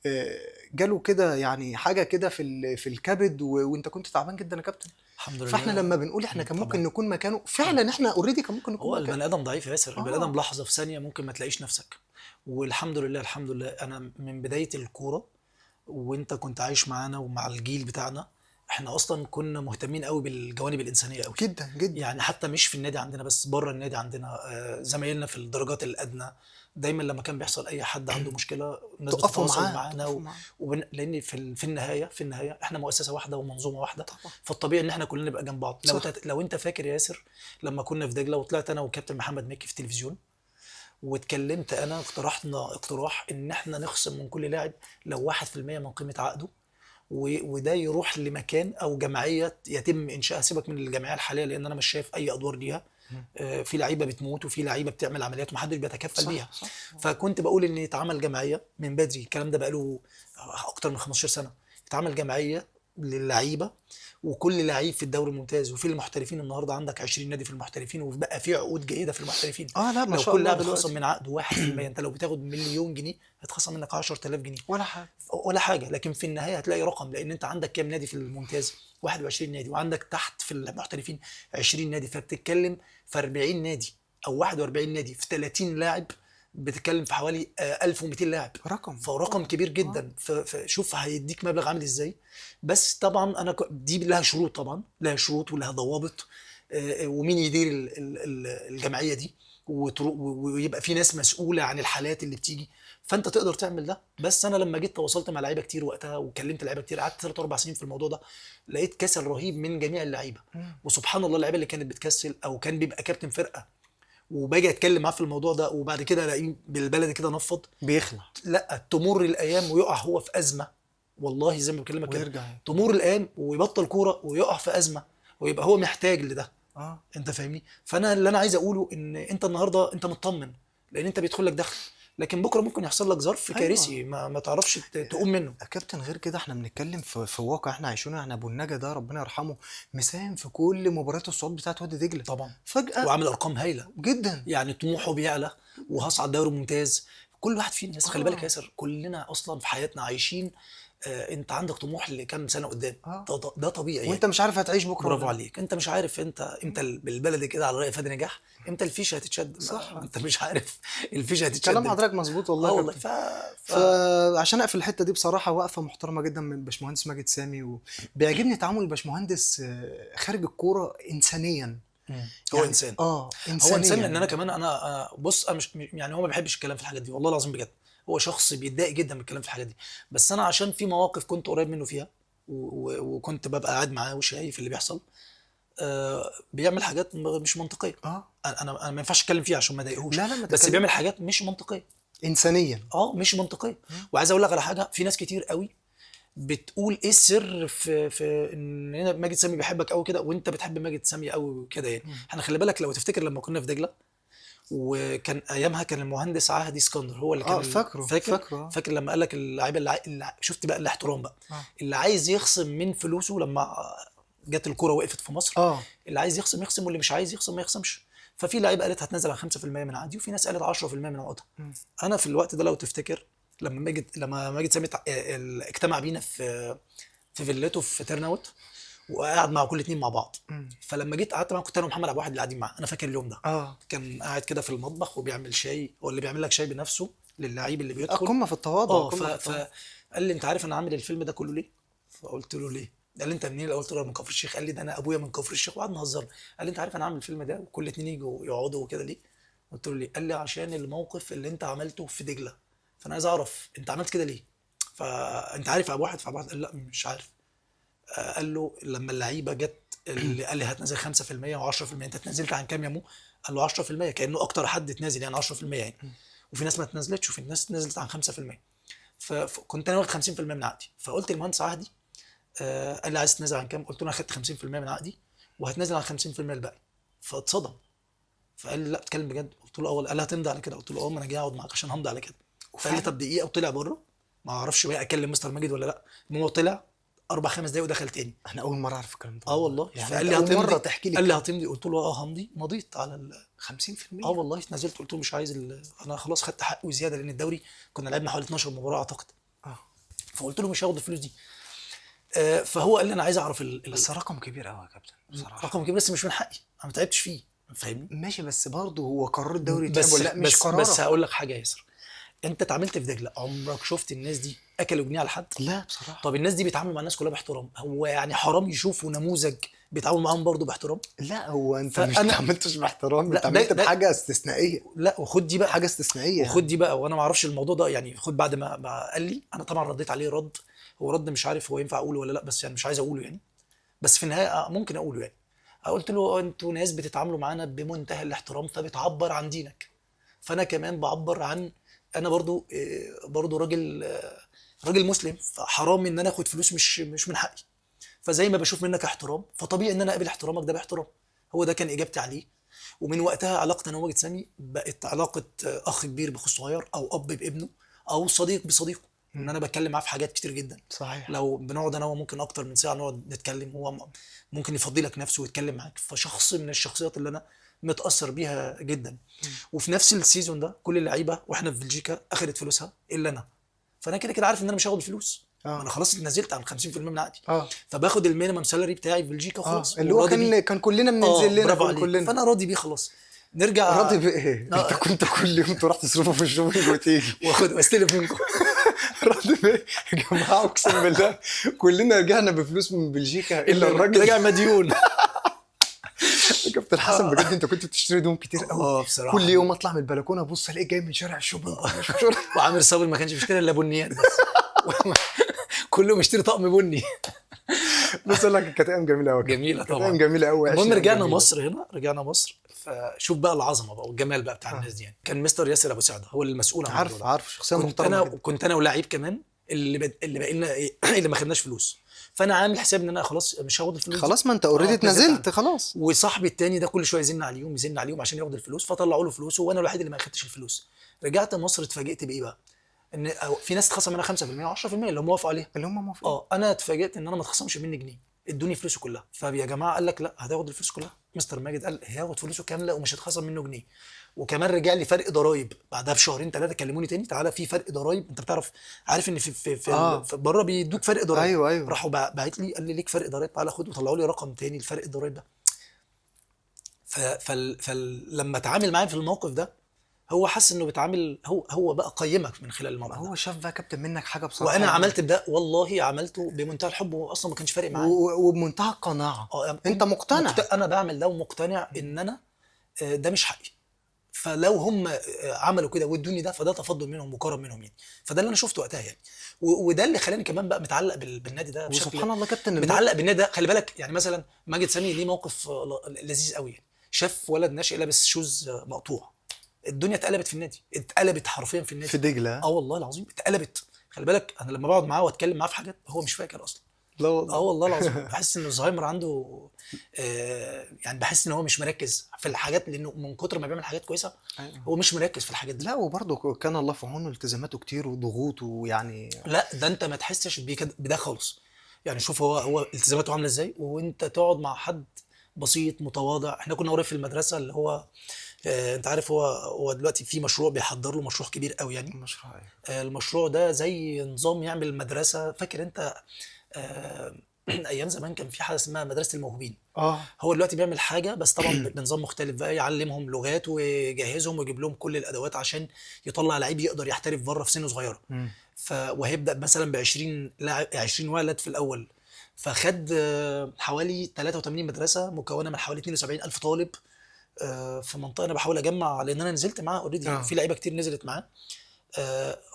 آه، جاله كده يعني حاجه كده في الكبد، وانت كنت تعبان جدا يا كابتن. الحمد فاحنا لله. لما بنقول احنا كان ممكن طبعا. نكون مكانه، فعلا احنا اوريدي كان ممكن نكون هو مكانه. البني ادم ضعيف يا ياسر، البني ادم اه لحظه في ثانيه ممكن ما تلاقيش نفسك. والحمد لله الحمد لله انا من بدايه الكوره وانت كنت عايش معانا ومع الجيل بتاعنا، احنا اصلا كنا مهتمين قوي بالجوانب الانسانيه قوي. جدا جدا. يعني حتى مش في النادي عندنا بس، بره النادي عندنا زمايلنا في الدرجات الادنى دايما لما كان بيحصل اي حد عنده مشكله الناس تقفوا بتتواصل معاه معانا تقفوا معاه. لان في النهايه احنا مؤسسه واحده ومنظومه واحده. طبعا. فالطبيعي ان احنا كلنا نبقى جنب بعض. صح. لو انت فاكر يا ياسر لما كنا في دجله وطلعت انا وكابتن محمد مكي في التلفزيون واتكلمت، انا اقترحنا اقتراح ان احنا نخصم من كل لاعب لو 1% من قيمه عقده، وده يروح لمكان او جمعيه يتم انشائها. سيبك من الجمعيه الحاليه لان انا مش شايف اي ادوار ليها. مم. في لعيبه بتموت وفي لعيبه بتعمل عمليات ومحدش بيتكفل بيها. صح صح. فكنت بقول ان يتعمل جمعيه من بدري، الكلام ده بقاله اكتر من 15 سنه. يتعمل جمعيه للعيبه، وكل لعيب في الدوري الممتاز وفي المحترفين. النهارده عندك 20 نادي في المحترفين وبقى في عقود جيده في المحترفين. اه لا ما لو شاء كل الله لاعب اتخصم دلوقتي. من عقده 1%، انت لو بتاخد مليون جنيه هتخصم منك 10000 جنيه ولا حاجه. ولا حاجه. لكن في النهايه هتلاقي رقم، لان انت عندك كام نادي في الممتاز؟ 21 نادي، وعندك تحت في المحترفين 20 نادي. فبتتكلم في 40 نادي او 41 نادي في 30 لاعب، بتتكلم في حوالي 1200 لاعب. رقم فرقم رقم. كبير اه جدا. فشوف هيديك مبلغ عامل ازاي. بس طبعا دي لها شروط، طبعا لها شروط ولها ضوابط. ومين يدير الجمعيه دي، ويبقى في ناس مسؤوله عن الحالات اللي بتيجي. فانت تقدر تعمل ده. بس انا لما جيت تواصلت مع لعيبه كتير وقتها وكلمت لعيبه كتير، قعدت 3 4 سنين في الموضوع ده، لقيت كسل رهيب من جميع اللعيبه. مم. وسبحان الله اللعيبه اللي كانت بتكسل او كان بيبقى كابتن فرقه وباجي اتكلم معاه في الموضوع ده وبعد كده الاقيه بالبلدي كده نفض. بيخلع لا تمر الايام ويقع هو في ازمه، والله زي ما بكلمك كده. ويرجع. تمر الايام ويبطل كوره ويقع في ازمه ويبقى هو محتاج لده. اه انت فاهمني؟ فانا اللي انا عايز اقوله ان انت النهارده انت مطمن لان انت بيدخل لك دخل، لكن بكره ممكن يحصل لك ظرف ايوه كارثي ما تعرفش تقوم منه. يا كابتن. غير كده احنا بنتكلم في واقع احنا عايشينه. يعني ابو النجا ده ربنا يرحمه مساهم في كل مباريات الصعود بتاعت وادي دجله. طبعا. فجاه وعامل ارقام هايله. جدا. يعني طموحه بيعلى وهصعد دوري ممتاز. كل واحد فينا ياسر، خلي بالك يا اه ياسر، كلنا اصلا في حياتنا عايشين. انت عندك طموح لكام سنه قدام. اه ده طبيعي يعني. وانت مش عارف هتعيش بكره ولا برافو لا. عليك. انت مش عارف انت امتى بالبلدي كده على رأي فادي نجاح امتى الفيشه هتتشد. صح. انت مش عارف الفيشه هتتشد كلام امتى. حضرتك مظبوط والله اه يا والله كابتن. ف... فعشان اقفل الحته دي بصراحه وقفه محترمه جدا من الباشمهندس ماجد سامي. وبيعجبني تعامل الباشمهندس خارج الكوره انسانيا. هو يعني انسان. هو انسان لان انا انسانيا. كمان بص انا مش يعني هو ما بيحبش الكلام في الحاجات دي والله العظيم بجد. هو شخص بيتضايق جدا من الكلام في الحاجات دي. بس انا عشان في مواقف كنت قريب منه فيها وكنت ببقى قاعد معاه وشايف اللي بيحصل. بيعمل حاجات مش منطقيه. اه انا ما ينفعش اتكلم فيها عشان ما اضايقهوش. لا لا ما بس بيعمل تتكلمش. حاجات مش منطقيه. انسانيا. مش منطقيه. مم. وعايز اقول لك على حاجه، في ناس كتير قوي بتقول ايه السر في ان ماجد سامي بيحبك قوي كده وانت بتحب ماجد سامي قوي كده يعني. مم. احنا خلي بالك لو تفتكر لما كنا في دجله وكان ايامها كان المهندس عهدي اسكندر هو اللي كان فاكره فاكره. فاكر لما قال لك اللعيبه شفت بقى الاحترام بقى، اه اللي عايز يخصم من فلوسه لما جت الكوره وقفت في مصر، اه اللي عايز يخصم يخصم واللي مش عايز يخصم ما يخصمش. ففي لعيبه قالت هتنزل على 5% من عقدي، وفي ناس قالت 10% من عقدها. مم. انا في الوقت ده لو تفتكر لما ماجد سامي اجتمع بينا في فيلته في ترناوت، وقعد مع كل اتنين مع بعض. مم. فلما جيت قعدت معاه كنت انا ومحمد عبد الواحد اللي قاعدين معاه، انا فاكر اليوم ده. اه كان قاعد كده في المطبخ وبيعمل شاي، هو اللي بيعمل لك شاي بنفسه للعيب اللي بيدخل. قمه في التواضع، اه قمه في التواضع. فقال لي انت عارف انا عامل الفيلم ده كله ليه؟ فقلت له ليه؟ قال لي انت منين؟ قلت له أنا من كفر الشيخ. قال لي ده انا ابويا من كفر الشيخ، وقعدنا نهزر. قال لي انت عارف انا عامل الفيلم ده وكل اتنين يجوا يقعدوا وكده ليه؟ قلت له ليه؟ قال لي عشان الموقف اللي انت عملته في دجله، فانا عايز اعرف انت عملت كده ليه؟ فانت عارف يا ابو واحد؟ فابو واحد قال لا مش عارف. قال له لما اللعيبه جت اللي قال لي هتنزل 5% و10%، انت اتنازلت عن كام يا مو؟ قال له 10%، كانه اكتر حد اتنازل يعني 10% يعني. وفي ناس ما اتنازلتش، وفي ناس نزلت عن 5%. فكنت انا واخد 50% من عقدي، فقلت للمهندس عهدي قال لي عايز تنزل عن كام؟ قلت له انا خدت 50% من عقدي وهتنزل عن 50% الباقي. فاتصدم، فقال لي لا بتكلم بجد؟ قلت له اه. قال لي هتمضي على كده؟ قلت له اه، ما انا جاي اقعد معاك عشان همضي على كده. فقال لي وفعلا طب دقيقه، وطلع بره. ما اعرفش بقى اكلم مستر ماجد ولا لا. المهم هو طلع 4 5 دقايق ودخل تاني. انا اول مره اعرف الكلام ده اه والله. والله. يعني فقال انت لي اول مره هتمضي؟ تحكي لي قال لي الكلام. هتمضي؟ قلت له اه همضي. مضيت على 50%. اه والله نزلت. قلت له مش عايز انا خلاص خدت حقي وزياده، لان الدوري كنا لعبنا حوالي 12 مباراه اعتقد. اه فقلت له مش هاخد الفلوس دي. فهو قال لي انا عايز اعرف بس رقم كبير قوي يا كابتن بصراحه. رقم كبير، بس مش من حقي، انا ما تعبتش فيه. فاهمني؟ ماشي، بس برضه هو قرار الدوري يتلعب بس ولا لا؟ مش بس قرارك. هقول لك حاجه يا ياسر. انت اتعاملت في دجله، عمرك شفت الناس دي اكلوا جنيه على حد؟ لا بصراحه. طب الناس دي بيتعاملوا مع الناس كلها باحترام، هو يعني حرام يشوفوا نموذج بيتعاملوا معاهم برضه باحترام؟ لا هو انت مش فانا اتعاملتش باحترام، انت لا اتعاملت بحاجه استثنائيه. لا وخد دي بقى. حاجه استثنائيه وخد يعني. دي بقى، وانا ما اعرفش الموضوع ده يعني. خد بعد ما قال لي، انا طبعا رديت عليه رد، هو رد مش عارف هو ينفع اقوله ولا لا، بس يعني مش عايز اقوله يعني. بس في النهايه ممكن اقوله يعني. قلت له انتوا ناس بتتعاملوا معانا بمنتهى الاحترام، فبتعبر عن دينك، فانا كمان بعبر عن، انا برضو برضو راجل راجل مسلم، فحرام ان انا اخد فلوس مش من حقي. فزي ما بشوف منك احترام، فطبيعي ان انا اقابل احترامك ده باحترام. هو ده كان اجابتي عليه. ومن وقتها علاقتي انا وماجد سامي بقت علاقه اخ كبير باخو الصغير، او اب بابنه، او صديق بصديقه. ان مم. انا بتكلم معاه في حاجات كتير جدا. صحيح. لو بنقعد انا وممكن اكتر من ساعه نقعد نتكلم، هو ممكن يفضي لك نفسه ويتكلم معاك. فشخص من الشخصيات اللي انا متاثر بيها جدا. مم. وفي نفس السيزون ده كل اللعيبه واحنا في بلجيكا اخذت فلوسها الا انا. فانا كده كده عارف ان انا مش هاخد الفلوس، ما انا اه خلاص نزلت عن 50% من عقدي. اه فباخد المينيمم سالري بتاعي في بلجيكا اه وخلاص، اللي هو وراضي بيه. كان كلنا بننزل لنا، برافو كان عليك. كلنا. فانا راضي بيه خلاص. نرجع. راضي بايه؟ انت كنت كل يوم تروح تصرفه في الشوبينج وتيجي. واخد واستلف منكم. راضي بايه يا جماعه؟ اقسم بالله كلنا رجعنا بفلوس من بلجيكا الا الراجل. رجع مديون. يا كابتن حسن بجد انت كنت بتشتري هدوم كتير قوي. بصراحه. كل يوم اطلع من البلكونه ابص الاقيه جاي من شارع الشوبينج مش من شارع. وعامر صابر ما كانش بيشتري الا بنيات بس. كله مشتري طقم بني. بص اقول لك كانت ايام جميله قوي. جميله كانت ايام طبعا. جميله قوي. المهم رجعنا مصر. رجعنا مصر. فشوف بقى العظمه بقى والجمال بقى بتاع الناس دي يعني. كان مستر ياسر ابو سعده هو المسؤول عن الموضوع عارف ده. عارف شخصيه كنت محترمه انا جدا. كنت انا ولاعيب كمان اللي بقى لنا اللي ما خدناش فلوس. فانا عامل حساب ان انا خلاص مش هاخد الفلوس دي. خلاص ما انت اوريدي اتنازلت اتنازلت عنها. خلاص. وصاحبي التاني ده كل شويه يزن عليهم عشان ياخد الفلوس، فطلعوا له فلوسه، وانا الوحيد اللي ما اخدتش الفلوس. رجعت مصر اتفاجئت بايه بقى؟ ان في ناس اتخصم منها 5% و10% اللي هم وافقوا عليها. اللي هم موافقين. انا اتفاجئت ان انا ما اتخصمش مني جنيه، ادوني فلوسه كلها. فيا جماعه قال لك لا هتاخد الفلوس كلها. مستر ماجد قال هياخد فلوسه كامله ومش هتخصم منه جنيه. وكمان رجع لي فرق ضرايب بعدها بشهرين ثلاثه، كلموني تاني تعالى في فرق ضرايب، انت بتعرف عارف ان في بره بيدوك فرق ضرايب. ايوه ايوه. راحوا باعت لي قال لي ليك فرق ضرايب، تعالى خد، وطلعوا لي رقم تاني الفرق الضرايب ده. فلما اتعامل معايا في الموقف ده، هو حس انه بيتعامل، هو بقى قيمك من خلال الموقف ده. هو شاف بقى كابتن منك حاجه بصراحه وانا يعني. عملت ده والله، عملته بمنتهى الحب، وهو اصلا ما كانش فارق معايا. وبمنتهى القناعه. انت مقتنع. انا بعمل ده ومقتنع ان انا ده مش حقي. فلو هم عملوا كده وادوني ده، فده تفضل منهم وكرم منهم يعني. فده اللي انا شفته وقتها يعني. وده اللي خلاني كمان بقى متعلق بالنادي ده بشكل. وسبحان الله كابتن متعلق بالنادي ده. خلي بالك يعني مثلا ماجد سامي ليه موقف لذيذ قوي يعني. شاف ولد ناشئ لابس شوز مقطوع، الدنيا اتقلبت في النادي، اتقلبت حرفيا في النادي. في دجله. والله العظيم اتقلبت. خلي بالك انا لما بقعد معاه واتكلم معاه في حاجات هو مش فاكر اصلا. لا اه والله. والله العظيم بحس ان الزهايمر عنده يعني بحس ان هو مش مركز في الحاجات، لانه من كتر ما بيعمل حاجات كويسه ايوه. هو مش مركز في الحاجات دي. لا وبرضه كان الله في عونه، التزاماته كتير وضغوط ويعني. لا ده انت ما تحسش بده خالص. يعني شوف هو التزاماته عامله ازاي، وانت تقعد مع حد بسيط متواضع. احنا كنا قريب في المدرسه اللي هو انت عارف هو دلوقتي في مشروع بيحضر له مشروع كبير قوي يعني. مشروع ايه؟ المشروع ده زي نظام يعمل مدرسه، فاكر انت آه، ايام زمان كان في حاجه اسمها مدرسه الموهوبين. اه. هو دلوقتي بيعمل حاجه بس طبعا بنظام مختلف بقى، يعلمهم لغات ويجهزهم ويجيب لهم كل الادوات عشان يطلع لعيب يقدر يحترف بره في سن صغيره. مم. وهيبدا مثلا ب 20 لاعب، 20 ولد في الاول. فخد حوالي 83 مدرسه مكونه من حوالي 72 الف طالب في منطقه. انا بحاول اجمع لان انا نزلت معاه اوريدي، اه. وفي لعيبه كتير نزلت معاه.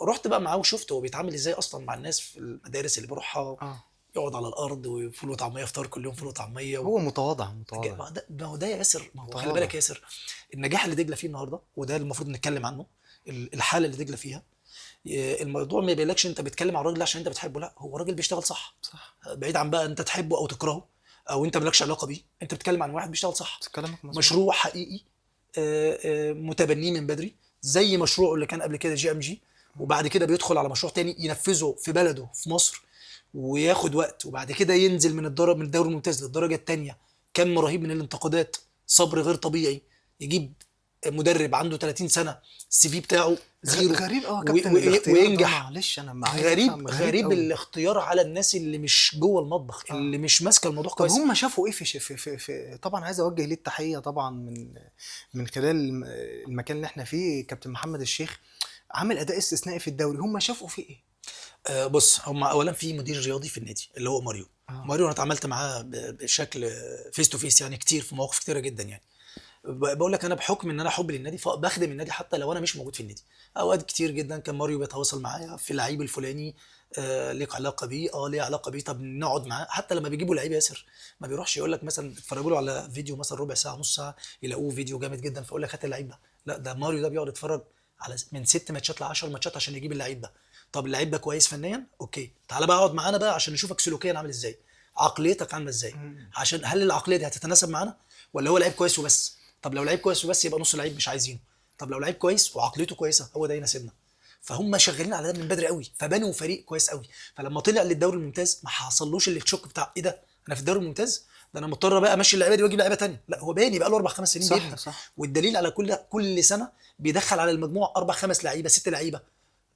رحت بقى معاه وشفت هو بيتعامل ازاي اصلا مع الناس في المدارس اللي بروحها. اه. يقعد على الارض وفول وطعميه، فطار كل يوم فول وطعميه هو متواضع متواضع. ما هو ده يا ياسر، ما هو خلي متواضع. بالك يا ياسر، النجاح اللي دجله فيه النهارده وده المفروض نتكلم عنه. الحاله اللي دجله فيها، الموضوع ما يبينلكش انت بتتكلم عن الراجل ده عشان انت بتحبه، لا هو راجل بيشتغل صح. صح. بعيد عن بقى انت تحبه او تكرهه او انت مالكش علاقه بيه، انت بتتكلم عن واحد بيشتغل صح. كلامك مظبوط. مشروع حقيقي متبنيه من بدري، زي مشروعه اللي كان قبل كده جي ام جي. وبعد كده بيدخل على مشروع تاني ينفذه في بلده في مصر، وياخد وقت، وبعد كده ينزل من الدوري الممتاز للدرجه الثانيه. كم رهيب من الانتقادات، صبر غير طبيعي. يجيب مدرب عنده 30 سنه، السي في بتاعه زيرو غريب قوي يا كابتن الاختيار ده، وينجح. معلش انا عايز غريب افهم، غريب قوي. الاختيار على الناس اللي مش جوه المطبخ، اه. اللي مش ماسكه الموضوع طب كويس. هم شافوا ايه طبعا عايز اوجه ليه التحيه طبعا من خلال المكان اللي احنا فيه. كابتن محمد الشيخ عامل اداء استثنائي في الدوري، هم شافوا فيه ايه؟ بص، هم اولا في مدير رياضي في النادي اللي هو ماريو. اه. ماريو انا اتعاملت معاه بشكل فيس تو فيس يعني كتير، في مواقف كتيره جدا يعني. بقول لك انا بحكم ان انا حبي للنادي فبخدم النادي حتى لو انا مش موجود في النادي. اوقات كتير جدا كان ماريو بيتواصل معايا في اللعيب الفلاني، ليك علاقه بيه؟ ليه علاقه بيه، طب نقعد معاه. حتى لما بيجيبوا لعيب ياسر ما بيروحش يقول لك مثلا اتفرجوا له على فيديو مثلا ربع ساعه نص ساعه يلاقوه فيديو جامد جدا فيقول لك هات اللعيب ده. لا ده ماريو ده بيقعد يتفرج على من 6 ماتشات ل 10 ماتشات عشان يجيب اللعيب ده. طب اللعيب ده كويس فنيا، اوكي تعالى بقى اقعد معانا بقى عشان نشوفك سلوكيا عامل ازاي، عقليتك عامله ازاي، عشان هل العقليه دي هتتناسب معانا ولا هو لعيب كويس وبس. طب لو لعيب كويس وبس يبقى نص لعيب مش عايزينه. طب لو لعيب كويس وعقليته كويسه هو ده يناسبنا. فهم شغالين على ده من بدري قوي، فبنوا فريق كويس قوي. فلما طلع للدوري الممتاز ما حصلوش اللي الشوك بتاع ايه ده، انا في الدوري الممتاز ده انا مضطر بقى امشي اللعيبه دي واجيب لعيبه تانية. لا هو باني بقى له 4 5 سنين صح بيبني. صح. والدليل على كل سنه بيدخل على المجموع 4 5 لعيبه 6 لعيبه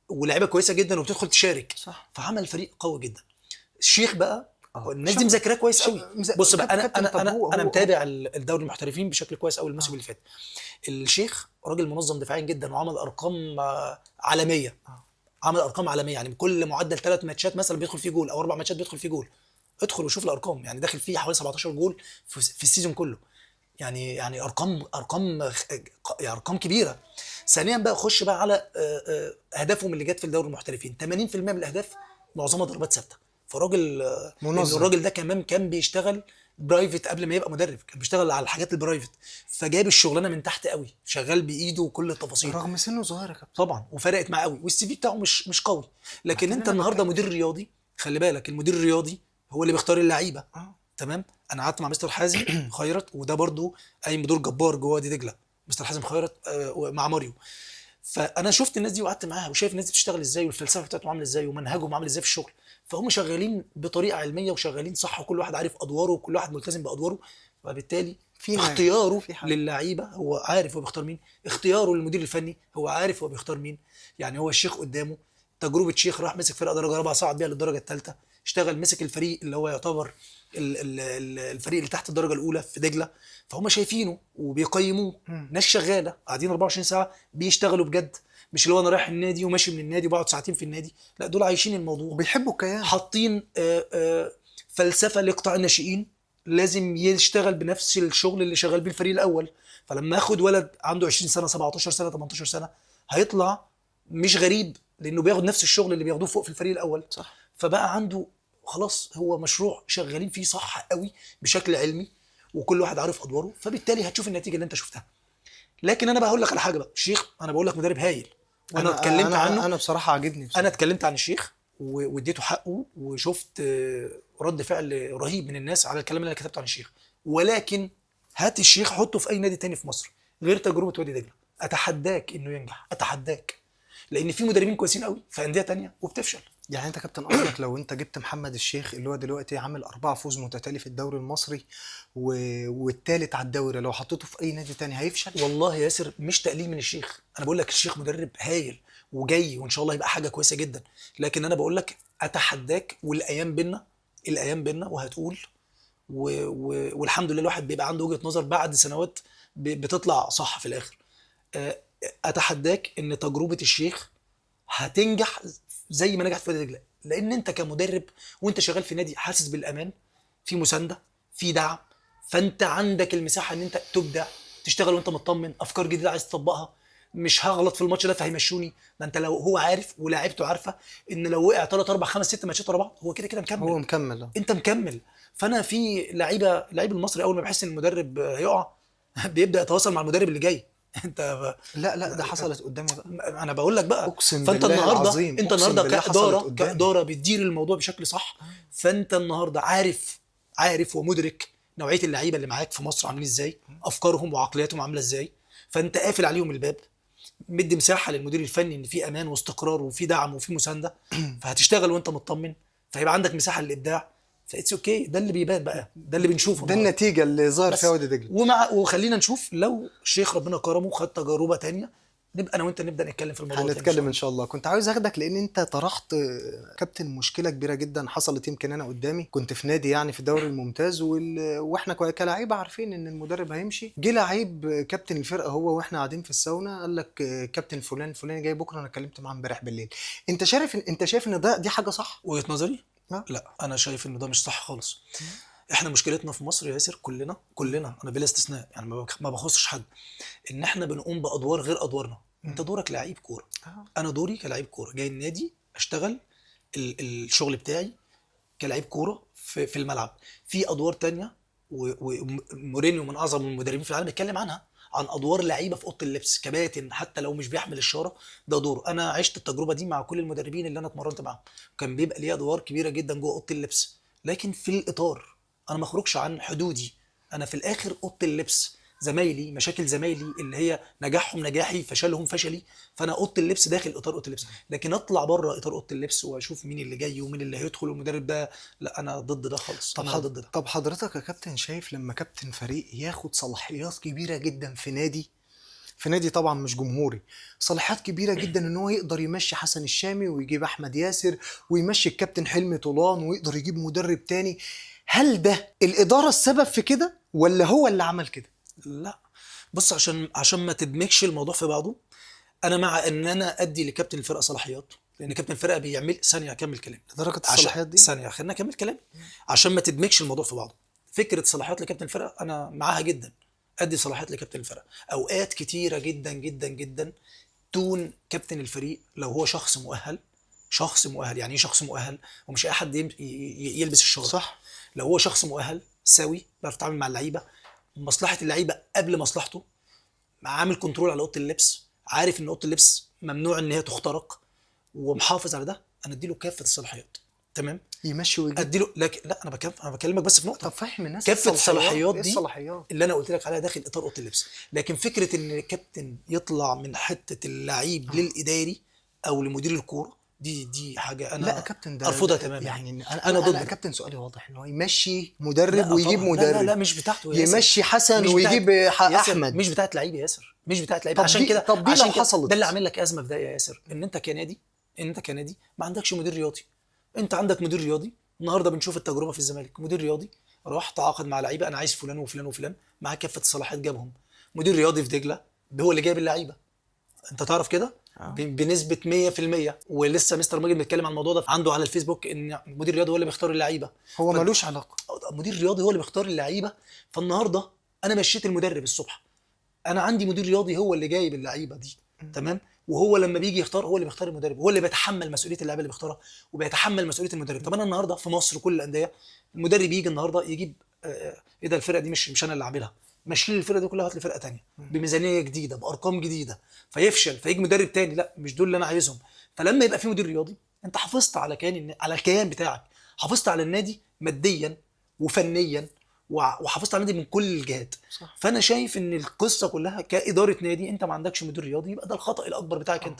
ولاعيبه كويسه جدا وبتدخل تشارك. صح. فعمل فريق قوي جدا. الشيخ بقى اه. الناس دي مذاكراه كويس قوي. بص بقى انا كابتن، انا طب انا هو انا هو متابع الدوري المحترفين بشكل كويس قوي الموسم اه. اللي فات. الشيخ راجل منظم دفاعيا جدا وعمل ارقام عالميه. اه. عمل ارقام عالميه يعني كل معدل 3 ماتشات مثلا بيدخل فيه جول او 4 ماتشات بيدخل فيه جول. ادخل وشوف الارقام، يعني داخل فيه حوالي 17 جول في السيزون كله. يعني يعني ارقام كبيره. ثانيا بقى خش بقى على اهدافهم اللي جت في الدوري المحترفين. 80% من الاهداف معظمها ضربات ثابته. فراجل لان منظم. الراجل ده كمان كان بيشتغل برايفت قبل ما يبقى مدرب، كان بيشتغل على الحاجات البرايفت. فجاب الشغلانه من تحت قوي، شغال بايده وكل التفاصيل. رغم سنه صغير يا كابتن. طبعا وفرقت معاه قوي، والسي في بتاعه مش قوي. لكن بعدين انت انا النهارده بتكلم. مدير رياضي، خلي بالك المدير الرياضي هو اللي بيختار اللعيبه. اه. تمام. انا قعدت مع مستر حازم خيرت وده برضو قايم بدور جبار جوه وادي دجله. مستر حازم خيرت مع ماريو. فانا شفت الناس دي وقعدت معاها وشايف الناس دي بتشتغل ازاي والفلسفه بتاعتهم عامله ازاي ومنهجهم عامل ازاي في الشغل. فهم شغالين بطريقه علميه وشغالين صح وكل واحد عارف ادواره وكل واحد ملتزم بادواره. وبالتالي في اختياره في حاجه. للعيبه هو عارف هو بيختار مين، اختياره للمدير الفني هو عارف هو بيختار مين. يعني هو الشيخ قدامه تجربه شيخ، راح مسك فرقه درجه رابعه صعد بيها للدرجه الثالثه. اشتغل مسك الفريق اللي هو يعتبر الفريق اللي تحت الدرجه الاولى في دجله. فهم شايفينه وبيقيموه. ناس شغاله قاعدين 24 ساعه بيشتغلوا بجد، مش اللي هو انا رايح النادي وماشي من النادي وبقعد ساعتين في النادي. لا دول عايشين الموضوع، وبيحبوا الكيان. حاطين فلسفه لقطاع الناشئين. لازم يشتغل بنفس الشغل اللي شغال بيه الفريق الاول. فلما اخد ولد عنده 20 سنه 17 سنه 18 سنه هيطلع مش غريب لانه بياخد نفس الشغل اللي بياخدوه فوق في الفريق الاول. صح. فبقى عنده خلاص هو مشروع شغالين فيه صح قوي بشكل علمي وكل واحد عارف ادواره. فبالتالي هتشوف النتيجه اللي انت شفتها. لكن انا بقى هقول لك على حاجه بقى، الشيخ انا بقول لك مدرب هايل وانا اتكلمت عنه. انا بصراحه عاجبني انا بصراحه. اتكلمت عن الشيخ واديته حقه، وشفت رد فعل رهيب من الناس على الكلام اللي انا كتبته عن الشيخ. ولكن هات الشيخ حطه في اي نادي تاني في مصر غير تجربه وادي دجله، اتحداك انه ينجح، اتحداك. لان في مدربين كويسين قوي في انديه تانيه وبتفشل. يعني انت كابتن قصدك لو انت جبت محمد الشيخ اللي هو دلوقتي عامل 4 فوز متتالي في الدوري المصري والتالت على الدوري، لو حطيته في اي نادي تاني هيفشل؟ والله يا ياسر مش تقليل من الشيخ، انا بقول لك الشيخ مدرب هايل وجاي وان شاء الله يبقى حاجه كويسه جدا. لكن انا بقول لك اتحداك، والايام بينا، الايام بينا وهتقول. والحمد لله الواحد بيبقى عنده وجهه نظر بعد سنوات بتطلع صح في الاخر. آه، اتحداك ان تجربه الشيخ هتنجح زي ما نجحت في وادي دجله. لان انت كمدرب وانت شغال في نادي حاسس بالامان، في مسانده، في دعم، فانت عندك المساحه ان انت تبدع، تشتغل وانت مطمن، افكار جديده عايز تطبقها. مش هغلط في الماتش ده فهيمشوني. ده انت لو هو عارف ولاعيبته عارفه ان لو وقع 3 4 5 6 ماتشات ورا بعض هو كده كده مكمل. هو مكمل انت مكمل. فانا في اللعيب المصري اول ما بيحس ان المدرب هيقع بيبدا يتواصل مع المدرب اللي جاي. انت لا ده حصلت قدامي بقى، انا بقول لك بقى. اقسم فانت بالله النهارده العظيم، انت اقسم النهارده بالله حصلت كاداره قدامي. كاداره بتدير الموضوع بشكل صح. فانت النهارده عارف ومدرك نوعيه اللعيبه اللي معاك في مصر عاملين ازاي، افكارهم وعقلياتهم عامله ازاي. فانت قافل عليهم الباب، مدي مساحه للمدير الفني ان في امان واستقرار وفي دعم وفي مسانده. فهتشتغل وانت مطمن، فهيبقى عندك مساحه للابداع. فاتس اوكي. ده اللي بيبان بقى، ده اللي بنشوفه ده النهاردة. النتيجه اللي ظهر بس فيها وادي دجله. وخلينا نشوف لو الشيخ ربنا كرمه خد تجربه تانية، نبقى انا وانت نبدا نتكلم في الموضوع ده تاني هنتكلم ان شاء الله. كنت عاوز اخدك لان انت طرحت كابتن مشكله كبيره جدا حصلت، يمكن انا قدامي كنت في نادي يعني في الدوري الممتاز واحنا كلاعيبه عارفين ان المدرب هيمشي. جه لعيب كابتن الفرقه هو واحنا قاعدين في الساونا قال لك كابتن فلان فلان جاي بكره، انا اتكلمت معاه امبارح بالليل. انت شايف ان دي حاجه صح؟ وجهه نظري. ها؟ لا انا شايف ان ده مش صح خالص. احنا مشكلتنا في مصر يا ياسر كلنا انا بلا استثناء، يعني ما بخصش حد، ان احنا بنقوم بادوار غير ادوارنا. انت دورك لعيب كوره، انا دوري كلاعب كوره جاي النادي اشتغل الشغل بتاعي كلاعب كوره في الملعب. في ادوار تانية، ومورينيو من اعظم المدربين في العالم اتكلم عنها، عن ادوار لعيبه في اوضه اللبس كباتن، حتى لو مش بيحمل الشاره ده دوره. انا عشت التجربه دي مع كل المدربين اللي انا اتمرنت معاهم، كان بيبقى ليا ادوار كبيره جدا جوه اوضه اللبس، لكن في الاطار. انا ما اخرجش عن حدودي. انا في الاخر اوضه اللبس زمايلي، مشاكل زمايلي اللي هي نجاحهم نجاحي، فشلهم فشلي. فانا اوضه اللبس داخل اطار اوضه اللبس، لكن اطلع بره اطار اوضه اللبس واشوف مين اللي جاي ومين اللي هيدخل والمدرب ده، لا انا ضد ده خالص. انا ضد ده. طب حضرتك يا كابتن شايف لما كابتن فريق ياخد صلاحيات كبيره جدا في نادي طبعا مش جمهوري، صلاحيات كبيره جدا ان هو يقدر يمشي حسن الشامي ويجيب احمد ياسر ويمشي الكابتن حلمي طولان ويقدر يجيب مدرب تاني، هل ده الاداره السبب في كده ولا هو اللي عمل كده؟ لا بص، عشان ما تدمجش الموضوع في بعضه، انا مع ان انا ادي لكابتن الفرقه صلاحيات، لان كابتن الفرقه بيعمل ثانيه اكمل كلام. لدرجه الصلاحيات دي؟ ثانيه خلينا اكمل كلام عشان ما تدمجش الموضوع في بعضه. فكره صلاحيات لكابتن الفرقه انا معاها جدا، ادي صلاحيات لكابتن الفرقه اوقات كتيره جدا جدا جدا تون كابتن الفريق لو هو شخص مؤهل. شخص مؤهل يعني ايه شخص مؤهل؟ ومش اي حد يلبس الشغل. صح. لو هو شخص مؤهل سوي بيعرف يتعامل مع اللعيبه، مصلحه اللعيبه قبل مصلحته، عامل كنترول على اوضه اللبس، عارف ان اوضه اللبس ممنوع ان هي تخترق، ومحافظ على ده، انا اديله كافه الصلاحيات. تمام. يمشي ويجيب. اديله، لكن لا انا بكلمك بس في نقطه. طب فاهم الناس كافه الصلاحيات ايه دي الصلاحيات؟ اللي انا قلت لك عليها داخل اطار اوضه اللبس. لكن فكره ان الكابتن يطلع من حته اللعيب للاداري او لمدير الكوره، دي حاجه انا لا يا كابتن ده ارفضها تماما. يعني انا ضد يا ده. كابتن سؤالي واضح ان هو يمشي مدرب لا ويجيب طبعاً. مدرب. لا مش بتاعته يا ياسر. يمشي حسن مش ويجيب بتاعت ياسر، احمد. مش بتاعت لعيب يا ياسر، مش بتاعت لعيب. طب عشان دي- كده طب دي عشان لو كده حصلت؟ ده اللي عامل لك ازمه في ده يا ياسر، ان انت كنادي ما عندكش مدير رياضي. انت عندك مدير رياضي. النهارده بنشوف التجربه في الزمالك، مدير رياضي راح تعاقد مع لعيبه، انا عايز فلان وفلان وفلان، معاه كافه الصلاحيات جابهم. مدير رياضي في دجله هو اللي جايب اللعيبه. انت تعرف كده بنسبه 100%. ولسه مستر ماجد بيتكلم عن الموضوع ده عنده على الفيسبوك، ان مدير رياضي هو اللي بيختار اللعيبه. هو ملوش علاقه. مدير رياضي هو اللي بيختار اللعيبه. فالنهارده انا مشيت المدرب الصبح، انا عندي مدير رياضي هو اللي جايب اللعيبه دي. تمام. وهو لما بيجي يختار هو اللي بيختار المدرب، هو اللي بيتحمل مسؤوليه اللعيبه اللي بيختارها، وبيتحمل مسؤوليه المدرب. طب انا النهارده في مصر كل الانديه المدرب يجي النهارده يجيب ايه ده، الفرقه دي مش انا اللي عاملها، ماشيين الفرقه دي كلها، هات لي فرقه ثانيه بميزانيه جديده بارقام جديده، فيفشل، فيجي مدرب تاني، لا مش دول اللي انا عايزهم. فلما يبقى في مدير رياضي انت حافظت على على الكيان بتاعك، حافظت على النادي ماديا وفنيا، وحافظت على النادي من كل الجهات. صح. فانا شايف ان القصه كلها كاداره نادي، انت ما عندكش مدير رياضي، يبقى ده الخطا الاكبر بتاعك انت.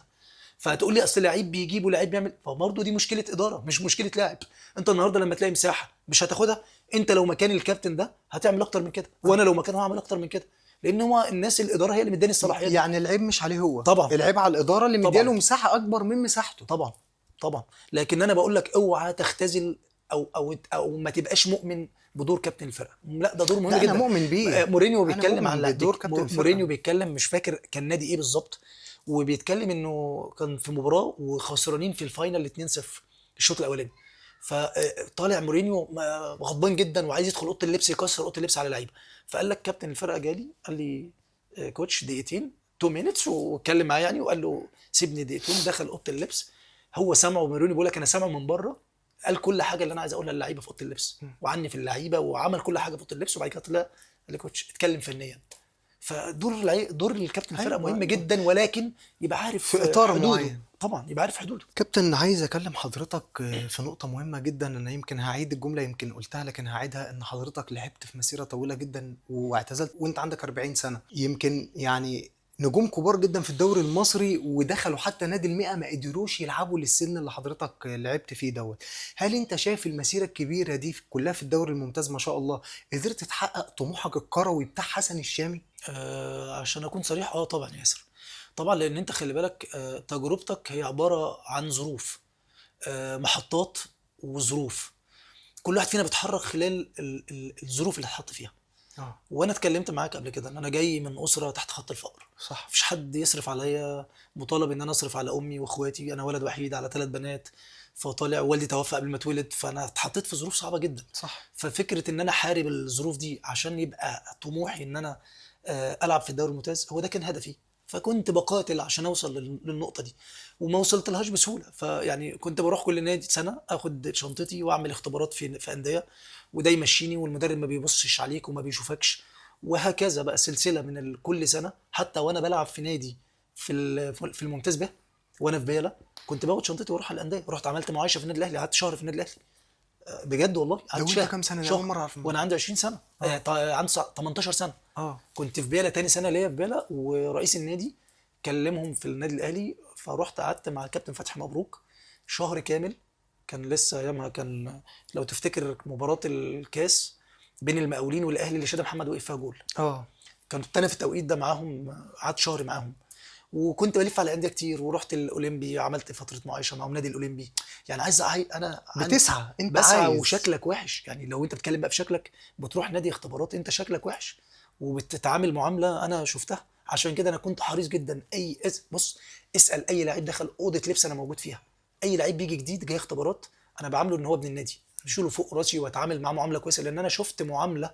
فهتقول لي اصل لعيب بيجيب ولعيب بيعمل، فبرضه دي مشكله اداره مش مشكله لاعب. انت النهارده لما تلاقي مساحه مش هتاخدها، انت لو مكان الكابتن ده هتعمل اكتر من كده، وانا لو مكانه هعمل اكتر من كده، لان هو الناس الاداره هي اللي مداني الصلاحيات دي. يعني العيب مش عليه هو، طبعا. العيب على الاداره اللي مدياله طبعا. مساحه اكبر من مساحته. طبعا. طبعا. لكن انا بقول لك اوعى تختزل او ما تبقاش مؤمن بدور كابتن الفرقه، لا ده دور مهم لا انا جدا. مؤمن بيه، مورينيو انا بيتكلم مؤمن عن بدور كابتن الفرقه. مورينيو بيتكلم، مش فاكر كان نادي ايه بالظبط، وبيتكلم انه كان في مباراه وخسرانين في الفاينل 2-0 الشوط الاولاني، فطالع مورينيو غضبان جدا وعايز يدخل اوضه اللبس يكسر اوضه اللبس على اللعيبه. فقال لك كابتن الفرقه جالي قال لي كوتش دقيقتين 2 مينتس، واتكلم معاه يعني وقال له سيبني دقيقتين. دخل اوضه اللبس، هو سامعه مورينيو بيقول لك انا سامعه من بره، قال كل حاجه اللي انا عايز اقولها للعيبه في اوضه اللبس وعني في اللعيبه، وعمل كل حاجه في اوضه اللبس، وبعد كده طلع قال لي كوتش اتكلم فنيا. فدور دور الكابتن الفرقه ايوه مهم ايوه، جدا، ولكن يبقى عارف في اطار حدوده. معين. طبعا يبقى عارف حدوده. كابتن عايز اكلم حضرتك في نقطة مهمة جدا. انا يمكن هعيد الجملة، يمكن قلتها لكن هعيدها، ان حضرتك لعبت في مسيرة طويلة جدا واعتزلت وانت عندك 40 سنة. يمكن يعني نجوم كبار جدا في الدوري المصري ودخلوا حتى نادي المئة ما قدروش يلعبوا للسن اللي حضرتك لعبت فيه دوت. هل انت شايف المسيرة الكبيرة دي كلها في الدوري الممتاز ما شاء الله قدرت تحقق طموحك الكروي بتاع حسن الشامي؟ عشان اكون صريح، طبعا يا ياسر، طبعا لان انت خلي بالك تجربتك هي عباره عن ظروف، محطات وظروف، كل واحد فينا بيتحرك خلال الظروف اللي اتحط فيها. اه وانا اتكلمت معاك قبل كده ان انا جاي من اسره تحت خط الفقر، صح. مفيش حد يصرف عليا، مطالب ان انا اصرف على امي واخواتي، انا ولد وحيد على 3 بنات، فطالع والدي توفى قبل ما اتولد، فانا اتحطيت في ظروف صعبه جدا. صح. ففكره ان انا احارب الظروف دي عشان يبقى طموحي ان انا العب في الدوري الممتاز، هو ده كان هدفي. فكنت بقاتل عشان اوصل للنقطه دي، وما وصلت لهاش بسهوله. فيعني كنت بروح كل نادي سنه اخد شنطتي واعمل اختبارات في انديه، وده يمشيني، والمدرب ما بيبصش عليك وما بيشوفكش، وهكذا بقى سلسله من كل سنه. حتى وانا بلعب في نادي في الممتاز به، وانا في بيلا كنت باخد شنطتي واروح على الانديه. رحت عملت معايشه في النادي الاهلي، قعدت شهر في النادي الاهلي، بجد والله لو قعدت انت شهر. كام سنة؟ دي اول شهر مرة اعرف وانا الموضوع. عندي 20 سنه، عندي 18 سنه. اه كنت في بيلا تاني سنه ليا في بيلا، ورئيس النادي كلمهم في النادي الاهلي، فروحت قعدت مع الكابتن فتحي مبروك شهر كامل. كان لسه ايامها كان، لو تفتكر مباراه الكاس بين المقاولين والاهلي اللي شاد محمد وقف فيها جول، اه كنت انا في التوقيت ده معاهم، قعدت شهر معاهم. وكنت بلف على انديه كتير، ورحت الاولمبي، عملت فتره معايشه معاهم نادي الاولمبي. يعني عايز انا بتسعى، انت بسعى، عايز. وشكلك وحش يعني، لو انت بتتكلم بقى في شكلك، بتروح نادي اختبارات انت شكلك وحش، وبتتعامل معامله انا شفتها. عشان كده انا كنت حريص جدا، بص، اسال اي لعيب دخل اوضه لبس انا موجود فيها، اي لعيب بيجي جديد جاي اختبارات انا بعامله ان هو ابن النادي، اشيله فوق راسي واتعامل معاه معامله كويسه، لان انا شفت معامله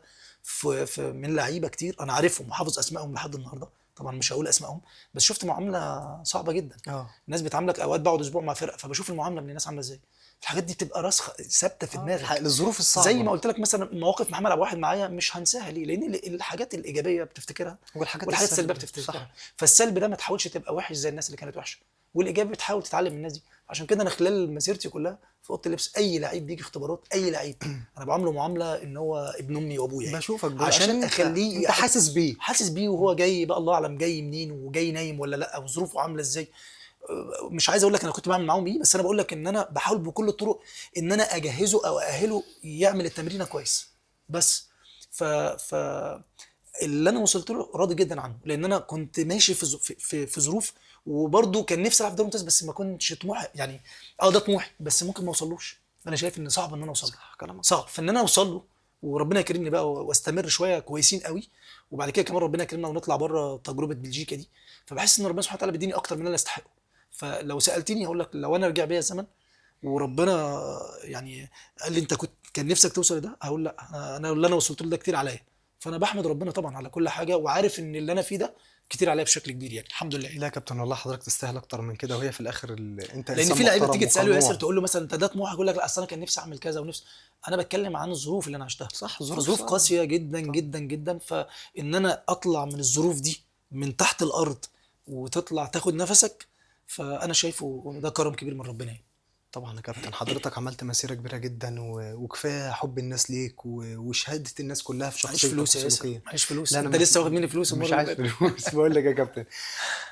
من لعيبه كتير انا عارفهم وحافظ اسمائهم لحد النهارده. طبعا مش هقول اسمائهم، بس شفت معامله صعبه جدا. اه الناس بتعاملك، اوقات بقعد اسبوع مع فرقه فبشوف المعامله من الناس عامله ازاي، الحاجات دي بتبقى راسخه ثابته في دماغك. الظروف زي الصعبة ما قلت لك مثلا مواقف محمد عبد الواحد معايا مش هنساها، ليه؟ لان الحاجات الايجابيه بتفتكرها، والحاجات السلبيه بتفتكرها. صح. فالسلب ده ما تحاولش تبقى وحش زي الناس اللي كانت وحشه، والايجابي بتحاول تتعلم من الناس دي. عشان كده انا خلال مسيرتي كلها في اوضه اللبس، اي لعيب بيجي اختبارات، اي لعيب انا بعامله معامله ان هو ابن امي وابويا يعني. بشوفك عشان انت اخليه حاسس بيه. حاسس بيه، وهو جاي بقى الله اعلم جاي منين وجاي نايم ولا لا، وظروفه عامله ازاي. مش عايز اقول لك انا كنت بعمل معاهم ايه، بس انا بقول لك ان انا بحاول بكل الطرق ان انا اجهزه او ااهله يعمل التمرينه كويس. بس ف اللي انا وصلت له راضي جدا عنه، لان انا كنت ماشي في ظروف، وبرده كان نفسي العب في الدوري الممتاز، بس ما كنتش طموحي يعني. ده طموحي بس ممكن ما اوصلوش. انا شايف ان صعب ان انا اوصل له، كلامك صعب فان انا اوصل له، وربنا يكرمني بقى واستمر شويه كويسين قوي، وبعد كده كمان ربنا يكرمنا ونطلع بره تجربه بلجيكا دي. فبحس ان ربنا سبحانه وتعالى بيديني اكتر من اللي انا استحقه. فلو سالتني هقول لك لو انا رجع بيا الزمن وربنا يعني قال لي انت كان نفسك توصل لده، هقول لا، انا اللي انا وصلت له ده كتير عليا. فانا بحمد ربنا طبعا على كل حاجه، وعارف ان اللي انا فيه ده كتير عليا بشكل كبير يعني، الحمد لله. لا يا كابتن والله حضرتك تستاهل اكتر من كده، وهي في الاخر انت لان انسان في لعيبه محترم بتيجي تساله ياسر وقنوع. تقول له مثلا انت ده طموحك، يقول لك لا اصل انا كان نفسي اعمل كذا ونفسي. انا بتكلم عن الظروف اللي انا عشتها، صح، ظروف فظروف صعبة. قاسيه جدا جدا جدا. فان انا اطلع من الظروف دي من تحت الارض وتطلع تاخد نفسك، فانا شايفه ده كرم كبير من ربنا يعني. طبعا يا كابتن حضرتك عملت مسيرة كبيرة جدا وكفاية حب الناس ليك وشهادة الناس كلها في معيش شخصيتك فلوس يا ياسر، وسلوكيا. معيش فلوس، لا انا انت مش لسه واخد مني فلوس المره مش اللي عايز فاتت. فلوس. بقول لك يا كابتن،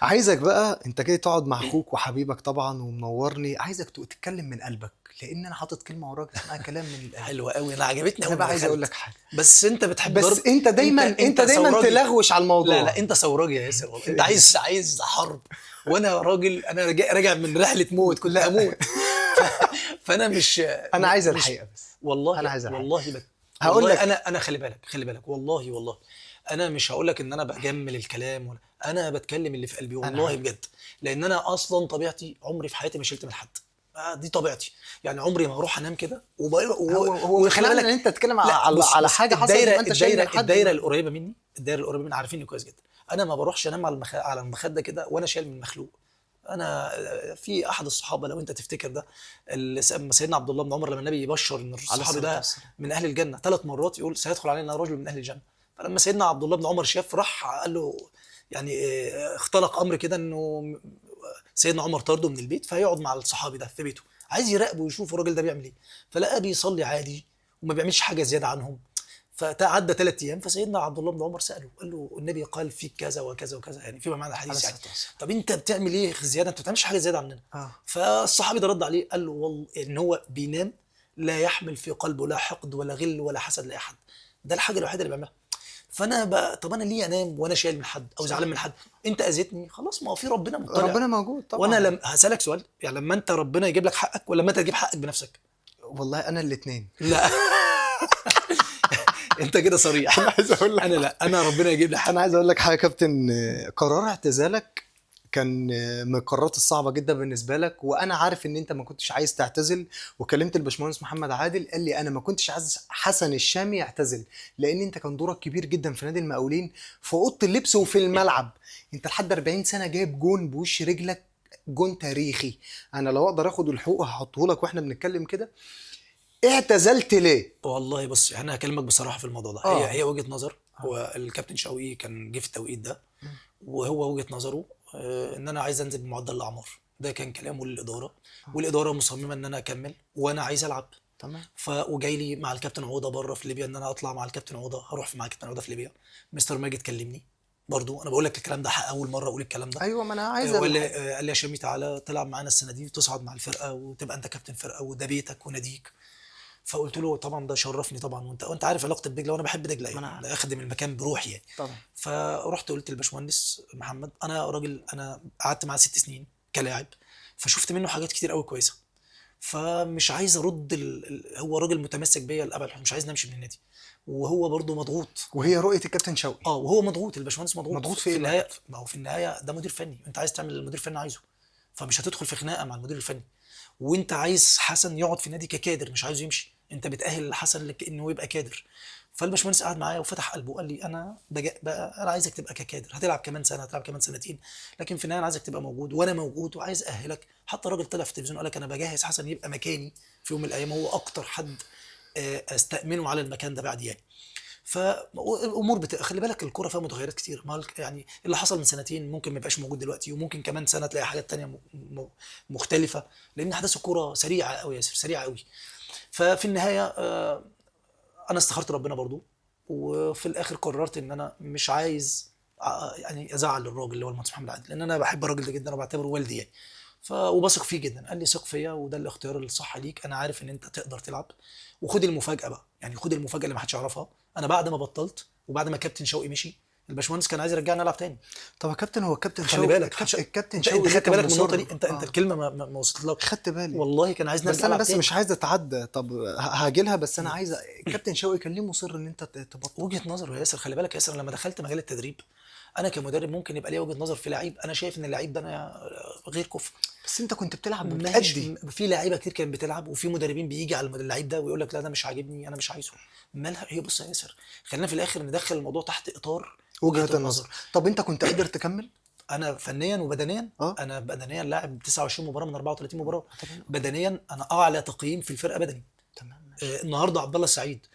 عايزك بقى انت كده تقعد مع اخوك وحبيبك طبعا ومنورني، عايزك تتكلم من قلبك، لان انا حاطط كلمة وراك اسمها كلام من القلب. حلوه قوي، انا عجبتني انا اول بقى ما عايز اقول دخلت. لك حاجة، بس انت بتحب ضرب. بس انت دايما انت ثوراجي. تلغوش على لا الموضوع. لا، انت ثوراجي يا ياسر والله. انت عايز حرب، وانا راجل، انا راجع من رحله موت، كنت لا هموت. ف... فانا انا عايز مش الحقيقة بس. انا والله عايز الحقيقة. والله هقول والله لك. انا خلي بالك والله انا مش هقول لك ان انا بجمل الكلام، ولا انا بتكلم اللي في قلبي انا والله عارف. بجد. لان انا اصلا طبيعتي عمري في حياتي ما شلت من حد. دي طبيعتي. يعني عمري ما اروح انام كده هو مش وخلي معنى ان بالك. انت تتكلم لا على بص على بص، حاجه حصلت يبقى انت شايل من حد. الدايره القريبه مني عارفيني كويس جدا. انا ما بروحش انام على المخده كده وانا شايل من مخلوق. انا في احد الصحابه لو انت تفتكر ده، سيدنا عبد الله بن عمر لما النبي يبشر ان على الصحابي الصلاه ده والسلام. من اهل الجنه 3 مرات يقول سيدخل علينا رجل من اهل الجنه. فلما سيدنا عبد الله بن عمر شاف راح قال له يعني اختلق امر كده انه سيدنا عمر طرده من البيت فهيقعد مع الصحابي ده في بيته، عايز يراقبه ويشوف الراجل ده بيعمل ايه. فلقاه بيصلي عادي وما بيعملش حاجه زياده عنهم. فتعدى 3 ايام فسيدنا عبد الله بن عمر ساله، قال له النبي قال فيك كذا وكذا وكذا، يعني فيما معنى على الحديث يعني. الصلاه والسلام. طب انت بتعمل ايه زياده؟ انت ما بتعملش حاجه زياده عننا. اه. فالصحابي ده رد عليه قال له والله ان هو بينام لا يحمل في قلبه لا حقد ولا غل ولا حسد لاي حد. ده الحاجه الوحيده اللي بيعملها. فانا بقى طب انا ليه انام وانا شايل من حد او زعلان من حد؟ انت اذيتني خلاص، ما هو في ربنا مطلع. ربنا موجود وانا طبعا. هسالك سؤال، يعني لما انت ربنا يجيب لك حقك ولا لما انت تجيب حقك بنفسك؟ والله انا الاثنين. لا. انت كده صريح. انا عايز اقول لك انا لا، انا ربنا يجيب لي حقك. انا عايز اقول لك حاجه يا كابتن، قرار اعتزالك كان من القرارات الصعبه جدا بالنسبه لك، وانا عارف ان انت ما كنتش عايز تعتزل. وكلمت الباشمهندس محمد عادل قال لي انا ما كنتش عايز حسن الشامي يعتزل، لان انت كان دورك كبير جدا في نادي المقاولين في اوضه اللبس وفي الملعب. انت لحد 40 سنه جايب جون بوش رجلك، جون تاريخي. انا لو اقدر اخد الحقوق هحطه لك واحنا بنتكلم كده. اعتزلت ليه؟ والله بص، انا هكلمك بصراحه في الموضوع ده. اه. هي وجهه نظر. هو الكابتن شوقي كان جه في التوقيت ده، وهو وجهه نظره ان انا عايز انزل بمعدل الاعمار. ده كان كلامه للاداره، والاداره مصممه ان انا اكمل وانا عايز العب. تمام. وجاي لي مع الكابتن عوضه بره في ليبيا ان انا اطلع مع الكابتن عوضه، هروح مع الكابتن عوضه في ليبيا. مستر ماجد كلمني برضو، انا بقول لك الكلام ده اول مره اقول الكلام ده. ايوه ما انا عايز وقال لي قال لي يا شامي تعالى تلعب معانا السنه دي وتصعد مع الفرقه وتبقى انت كابتن فرقه وده بيتك وناديك. فقلت له طبعا ده شرفني طبعا، وانت عارف علاقتي بدجله وانا بحب دجله، ما أنا يعني عارف. ده اخدم المكان بروحي يعني. طبعا. فرحت قلت للباشمهندس محمد انا راجل، انا قعدت معاه 6 سنين كلاعب، فشفت منه حاجات كتير قوي كويسه. فمش عايز ارد هو راجل متمسك بيا لابعد الحدود، مش عايز نمشي من النادي. وهو برضه مضغوط. وهي رؤيه الكابتن شوقي. وهو مضغوط، الباشمهندس مضغوط. مضغوط في في ايه بقى؟ النهايه، ما هو في النهايه ده مدير فني، انت عايز تعمل اللي المدير الفني عايزه. فمش هتدخل في خناقه مع المدير الفني. وانت عايز حسن يقعد في النادي ككادر، مش عايزه يمشي. انت بتاهل حسن لك انه يبقى كادر. فالباشمهندس قعد معايا وفتح قلبه وقال لي انا بقى انا عايزك تبقى ككادر، هتلعب كمان سنه، هتلعب كمان سنتين، لكن في النهايه انا عايزك تبقى موجود وانا موجود وعايز اهلك. حتى الراجل طلع في التلفزيون قال لك انا بجهز حسن يبقى مكاني في يوم من الايام، هو اكتر حد استأمنه على المكان ده بعد يعني. فالامور خلي بالك الكوره فيها متغيرات كتير، يعني اللي حصل من سنتين ممكن ما يبقاش موجود دلوقتي، وممكن كمان سنه تلاقي حاجات تانية مختلفه، لان احداث الكوره سريعه قوي يا ياسر، سريعه قوي. ففي النهايه انا استخرت ربنا برضو، وفي الاخر قررت ان انا مش عايز يعني ازعل الراجل اللي هو المهندس محمد عادل، لان انا بحب الراجل ده جدا وبعتبره والدي يعني. وبثق فيه جدا. قال لي ثق فيا وده الاختيار الصح ليك، انا عارف ان انت تقدر تلعب. وخد المفاجاه بقى، يعني خد المفاجاه اللي ما حدش يعرفها. انا بعد ما بطلت وبعد ما كابتن شوقي مشي، الباشمهندس كان عايز يرجعني العب تاني. طب يا كابتن هو الكابتن خلي شوقي بالك الكابتن انت شوقي خدت كان بالك من النقطه مصر. دي، انت الكلمه ما وصلتلكش. خدت بالي. والله كان عايزني بس ارجع انا العب بس تاني. مش عايز اتعدى. طب هاجي لها، بس انا عايز الكابتن شوقي كان ليه مصر ان انت تبطل؟ وجهه نظر يا ياسر، خلي بالك يا ياسر، لما دخلت مجال التدريب انا كمدرب ممكن يبقى لي وجهه نظر في لعيب، انا شايف ان اللعيب ده انا غير كفء. بس انت كنت بتلعب ماشي، وبتأدي. في لعيبه كتير كانت بتلعب، وفي مدربين بيجي على اللعيب ده ويقول لك لا ده مش عاجبني انا مش عايزه. مالها هي؟ بص يا ياسر، خلينا في الاخر ندخل الموضوع تحت اطار وجهة النظر. طب انت كنت قادر تكمل؟ انا فنيا وبدنيا، اه. انا بدنيا لاعب 29 مباراه من 34 مباراه. بدنيا انا اعلى تقييم في الفرقه بدني. تمام ماشي. النهارده عبد الله السعيد،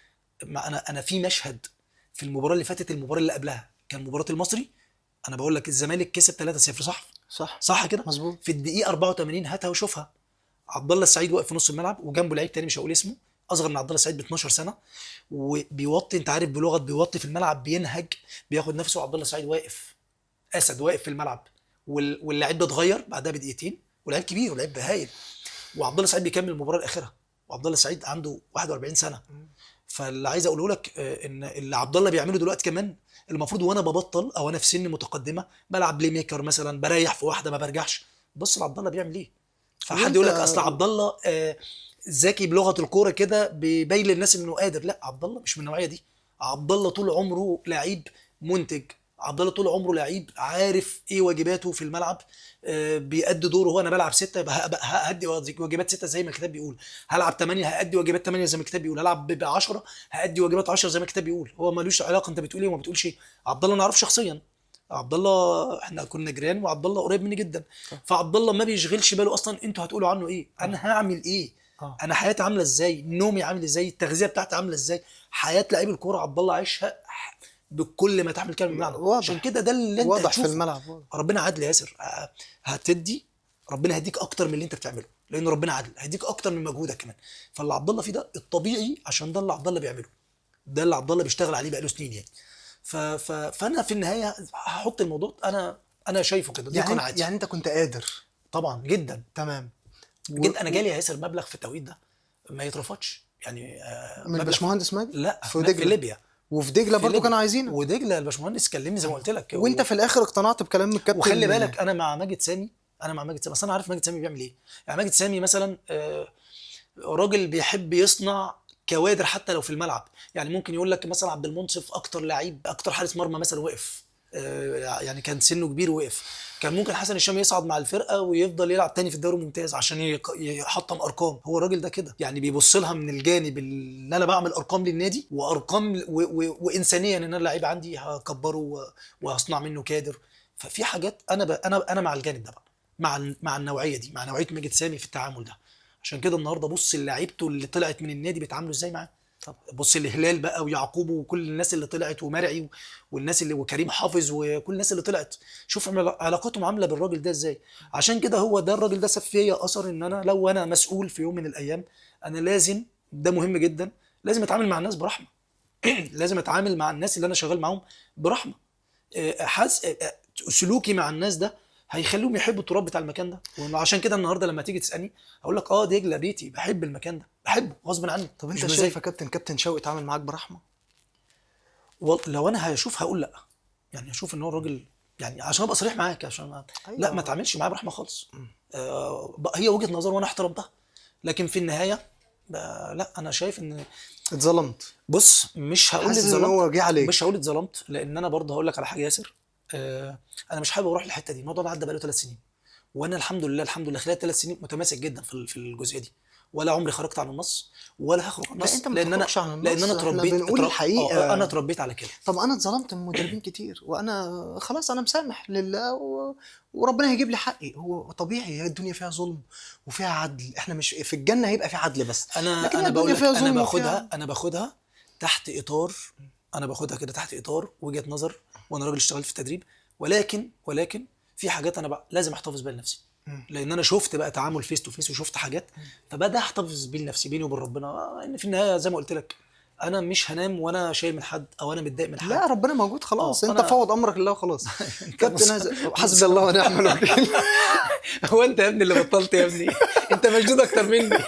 انا في مشهد في المباراه اللي فاتت، المباراه اللي قبلها كان مباراه المصري، انا بقول لك الزمالك كسب 3-0 صح؟ صح صح كده؟ مظبوط. في الدقيقه 84 هاتها وشوفها، عبد الله السعيد واقف في نص الملعب وجنبه لعيب تاني مش هقول اسمه، اصغر من عبد الله السعيد ب 12 سنه، وبيوطي، انت عارف بلغه بيوطي في الملعب، بينهج، بياخد نفسه. عبد الله السعيد واقف، اسد واقف في الملعب، واللعيب ده اتغير بعدها بدقيقتين، ولعيب كبير ولعيب هايل، وعبد الله السعيد بيكمل المباراه الاخيره، وعبد الله السعيد عنده 41 سنه. فاللي عايز اقوله لك ان اللي عبد الله بيعمله دلوقتي كمان المفروض، وانا ببطل او انا في سن متقدمه بلعب بلاي ميكر مثلا، بريح في واحده ما برجعش، بص لعبد الله بيعمل ايه. فحد وانت يقول لك اصل عبد الله ذكي بلغه الكوره كده بيبين للناس انه قادر، لا عبد الله مش من النوعيه دي. عبد الله طول عمره لعيب منتج، عبد الله طول عمره لعيب عارف ايه واجباته في الملعب، بيأدي دوره. هو انا بلعب 6 يبقى هأدي واجبات 6 زي ما الكتاب بيقول، هلعب 8 هأدي واجبات 8 زي ما الكتاب بيقول، هلعب 10 هأدي واجبات 10 زي ما الكتاب بيقول. هو ملوش علاقه انت بتقول ايه وما بتقولش ايه. عبد الله نعرفه شخصيا، عبد الله احنا كنا جيران، وعبد الله قريب مني جدا. فعبد الله ما بيشغلش باله اصلا انتوا هتقولوا عنه ايه، انا هعمل ايه، انا حياتي عامله ازاي، نومي عامل ازاي، التغذيه بتاعتي عامله ازاي. حياه لعيب الكوره عبد الله عايشها بكل ما تحمل كلمه بمعنى. عشان واضح، كده ده اللي انت واضح في هتشوفه. الملعب، واضح. ربنا عادل يا ياسر، هتدي ربنا هيديك اكتر من اللي انت بتعمله، لان ربنا عادل هيديك اكتر من مجهودك كمان. فاللي عبد الله فيه ده الطبيعي، عشان ده اللي عبد الله بيعمله، ده اللي عبد الله بيشتغل عليه بقاله سنين يعني. فانا في النهايه هحط الموضوع، انا شايفه كده، دي يعني قناعتي. يعني انت كنت قادر. طبعا جدا تمام. جدا. انا جالي يا ياسر مبلغ في التوقيت ده ما يترفضش يعني، من مبلغ. الباشمهندس ماجد لا في في دجله؟ ليبيا. وفي دجله في برضو ليبيا كانوا عايزينك. ودجله الباشمهندس كلمني زي ما قلت لك وانت في الاخر اقتنعت بكلام الكابتن. وخلي بالك انا مع ماجد سامي، انا مع ماجد سامي، اصل انا عارف ماجد سامي بيعمل ايه. يعني ماجد سامي مثلا راجل بيحب يصنع كوادر حتى لو في الملعب. يعني ممكن يقول لك مثلا عبد المنصف اكتر لعيب، اكتر حارس مرمى مثلا وقف، يعني كان سنه كبير وقف. كان ممكن حسن الشام يصعد مع الفرقه ويفضل يلعب تاني في الدوري الممتاز عشان يحطم ارقام. هو الراجل ده كده يعني، بيبص لها من الجانب اللي انا بعمل ارقام للنادي، وارقام وانسانيا ان انا اللعيب عندي هكبره وهصنع منه كادر. ففي حاجات انا مع الجانب ده بقى، مع النوعيه دي، مع نوعيه ماجد سامي في التعامل ده. عشان كده النهارده بص لعيبته اللي طلعت من النادي بيتعاملوا ازاي معاه. طب بص الهلال بقى ويعقوب وكل الناس اللي طلعت ومرعي والناس اللي وكريم حافظ وكل الناس اللي طلعت، شوف علاقتهم عامله بالراجل ده ازاي. عشان كده هو ده الراجل ده ساب فيا اثر، ان انا لو انا مسؤول في يوم من الايام، انا لازم، ده مهم جدا، لازم اتعامل مع الناس برحمه. لازم اتعامل مع الناس اللي انا شغال معاهم برحمه. سلوكي مع الناس ده هيخليهم يحبوا التراب بتاع المكان ده. وعشان كده النهارده لما تيجي تسالني هقول لك دجله بيتي، بحب المكان ده، بحبه غصب عني. طب مش انت مزاج. شايف يا كابتن شوقي اتعامل معاك برحمه؟ لو انا هشوف هقول لا، يعني هشوف ان هو الراجل، يعني عشان ابقى صريح معاك، عشان لا ما ايوه. تعاملش معاه برحمه خالص. هي وجهه نظر وانا احترمتها، لكن في النهايه لا انا شايف ان، اتظلمت. بص مش هقول حاسس ان اتظلمت، هو جه عليك. مش هقول اتظلمت، لان انا برضه هقول لك على حاجه ياسر. انا مش حابب اروح للحته دي. الموضوع ده عدى بقاله 3 سنين، وانا الحمد لله الحمد لله خلال 3 سنين متماسك جدا في الجزئيه دي، ولا عمري خرجت عن النص ولا هخرج عن لا النص، انت ما لان انا تخرجش عن لان النص، انا احنا بنقول الحقيقه. انا اتربيت على كده. طب انا اتظلمت من مدربين كتير، وانا خلاص انا مسامح لله وربنا هيجيب لي حقي. هو طبيعي، هي الدنيا فيها ظلم وفيها عدل. احنا مش في الجنه هيبقى في عدل بس، لكن هي انا بقول الدنيا لك فيها انا ظلم باخدها وفيها. انا باخدها تحت اطار، انا باخدها كده تحت اطار وجهه نظر، وانا راجل اشتغلت في التدريب، ولكن في حاجات انا بقى لازم احتفظ بيها لنفسي، لان انا شفت بقى تعامل فيس تو فيس وشفت حاجات، فبدا احتفظ بيه لنفسي بيني وبين ربنا. ان في النهايه زي ما قلت لك، انا مش هنام وانا شايل من حد او انا متضايق من حد. لا ربنا موجود خلاص، انت انا فوض امرك لله وخلاص. كابتن بص حسبي الله ونعم الوكيل. هو انت يا ابني اللي بطلت يا ابني؟ انت مشدود اكتر مني.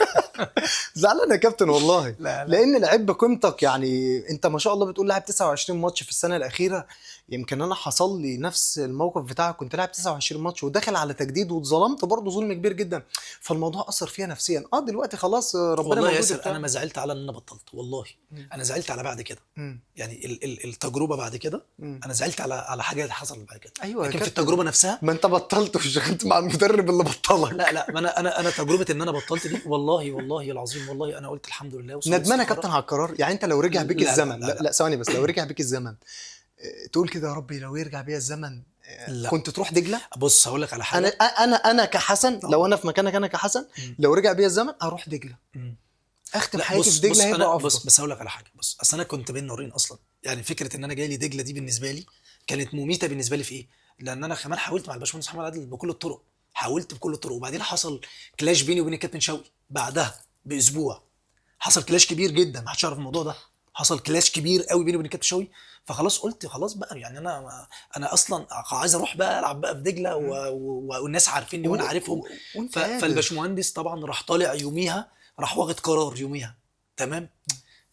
زعلان يا كابتن والله. لا. لان لعيب بقيمتك، يعني انت ما شاء الله بتقول لاعب 29 ماتش في السنه الاخيره. يمكن انا حصل لي نفس الموقف بتاعك، كنت لاعب 29 ماتش وداخل على تجديد واتظلمت برضه ظلم كبير جدا. فالموضوع اثر فيها نفسيا. دلوقتي خلاص ربنا والله يا موجود ياسر وبتاع. انا ما زعلت على ان انا بطلت، والله انا زعلت على بعد كده. مم. يعني التجربه بعد كده، مم. انا زعلت على حاجات حصلت بعد كده. ايوه يا لكن في كابتن. التجربه نفسها، ما انت بطلت واشتغلت مع المدرب اللي بطلك. لا ما انا تجربه ان انا بطلت دي، والله العظيم، والله انا قلت الحمد لله وصلت ندمان يا استخارة. كابتن على القرار؟ يعني انت لو رجع بيك لا الزمن، لا لا لا, لا ثواني بس، لو رجع بيك الزمن تقول كده يا ربي لو يرجع بيا الزمن لا. كنت تروح دجله؟ بص هقول لك على انا حاجه. انا كحسن، لو انا في مكانك انا كحسن، لو رجع بيا الزمن اروح دجله، اختم لا حياتي في بص دجله هيبقى انا افضل. بس هقول لك على حاجه. بص اصل انا كنت بين نارين اصلا. يعني فكره ان انا جاي لي دجله دي بالنسبه لي كانت مميته بالنسبه لي في ايه؟ لان انا كمان حاولت مع الباشمهندس محمد عادل بكل الطرق، حاولت بكل الطرق. وبعدين حصل كلاش بيني وبين الكابتن شوقي بعدها باسبوع. حصل كلاش كبير جدا، ما حدش يعرف الموضوع ده. حصل كلاش كبير قوي بيني وبين الكابتن شوقي. فخلاص قلت خلاص بقى، يعني انا اصلا عايز اروح بقى العب بقى في دجله والناس عارفيني وانا عارفهم. وانت قادر. فالباشمهندس طبعا راح طالع يوميها، راح واخد قرار يوميها. تمام.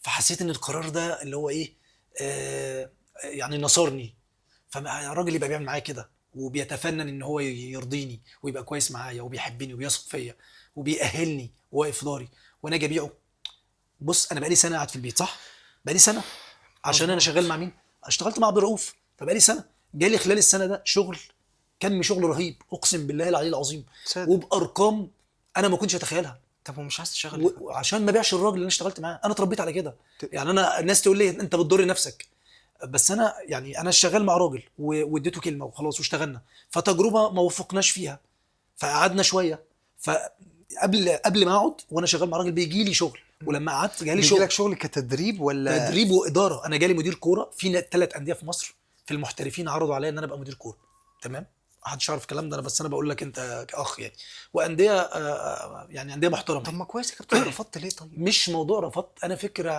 فحسيت ان القرار ده اللي هو ايه، يعني نصرني. فالراجل يبقى بيعمل معايا كده وبيتفنن ان هو يرضيني ويبقى كويس معايا وبيحبني وبيثق فيا وبيأهلني وواقف في داري، وانا اجي ابيعه. بص انا بقالي سنه قاعد في البيت، صح؟ بقالي سنه. عشان انا شغال مع مين؟ اشتغلت مع عبد الرؤوف. فبقالي سنه جالي خلال السنه ده شغل، كم شغل رهيب اقسم بالله العلي العظيم، صادق. وبارقام انا ما كنتش اتخيلها. طب ومش عايز تشتغل ليه؟ وعشان ما بيعش الراجل اللي انا اشتغلت معاه. انا اتربيت على كده. ت- يعني انا الناس تقول لي انت بتضر نفسك، بس انا يعني انا شغال مع راجل واديته كلمه وخلاص واشتغلنا. فتجربه ما وفقناش فيها، فقعدنا شويه. قبل ما اقعد وانا شغال مع راجل بيجي لي شغل، ولما قعدت جالي بيجي شغل لك شغل كتدريب ولا؟ تدريب واداره. انا جالي مدير كوره في 3 انديه في مصر، في المحترفين عرضوا عليا ان انا ابقى مدير كوره. تمام. محدش يعرف الكلام ده، انا بس انا بقول لك انت كاخ يعني. وانديه يعني انديه محترمه. طب ما كويس يا كابتن، رفضت ليه طيب؟ مش موضوع رفضت، انا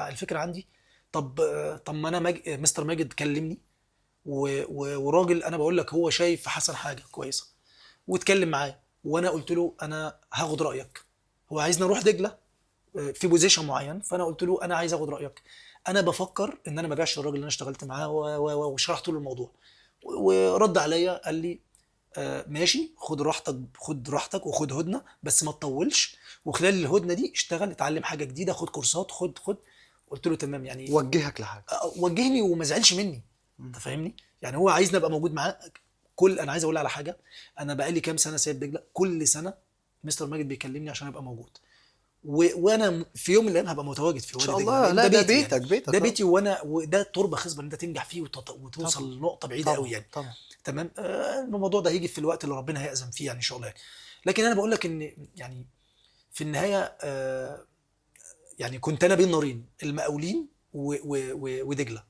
الفكره عندي. طب ما انا مستر ماجد كلمني وراجل انا بقول لك هو شايف في حسن حاجه كويسه، واتكلم معايا وانا قلت له انا هاخد رايك. هو عايزني اروح دجله في بوزيشن معين، فانا قلت له انا عايز اخد رايك. انا بفكر ان انا ما ابيعش الراجل اللي انا اشتغلت معاه وشرحت له الموضوع. ورد عليا قال لي ماشي، خد راحتك، خد راحتك وخد هدنه بس ما تطولش، وخلال الهدنه دي اشتغل اتعلم حاجه جديده، خد كورسات، خد. قلت له تمام يعني. وجهك لحاجه. وجهني وما زعلش مني. انت فاهمني؟ يعني هو عايزني ابقى موجود معاه. انا عايز اقول على حاجه. انا بقالي كام سنه سايب دجله، كل سنه مستر ماجد بيكلمني عشان ابقى موجود. وانا في يوم من الايام هبقى متواجد في ان وادي شاء دجله، الله. لأن لا ده بيتي بيتك، يعني. بيتك ده بيتي، وده تربه خصبه ان انت تنجح فيه وتوصل طبعا. لنقطه بعيده طبعا قوي يعني. طبعا. تمام. الموضوع ده هيجي في الوقت اللي ربنا هيأذن فيه يعني ان شاء الله يعني. لكن انا بقول لك ان يعني في النهايه يعني كنت انا بين نارين، المقاولين ودجله.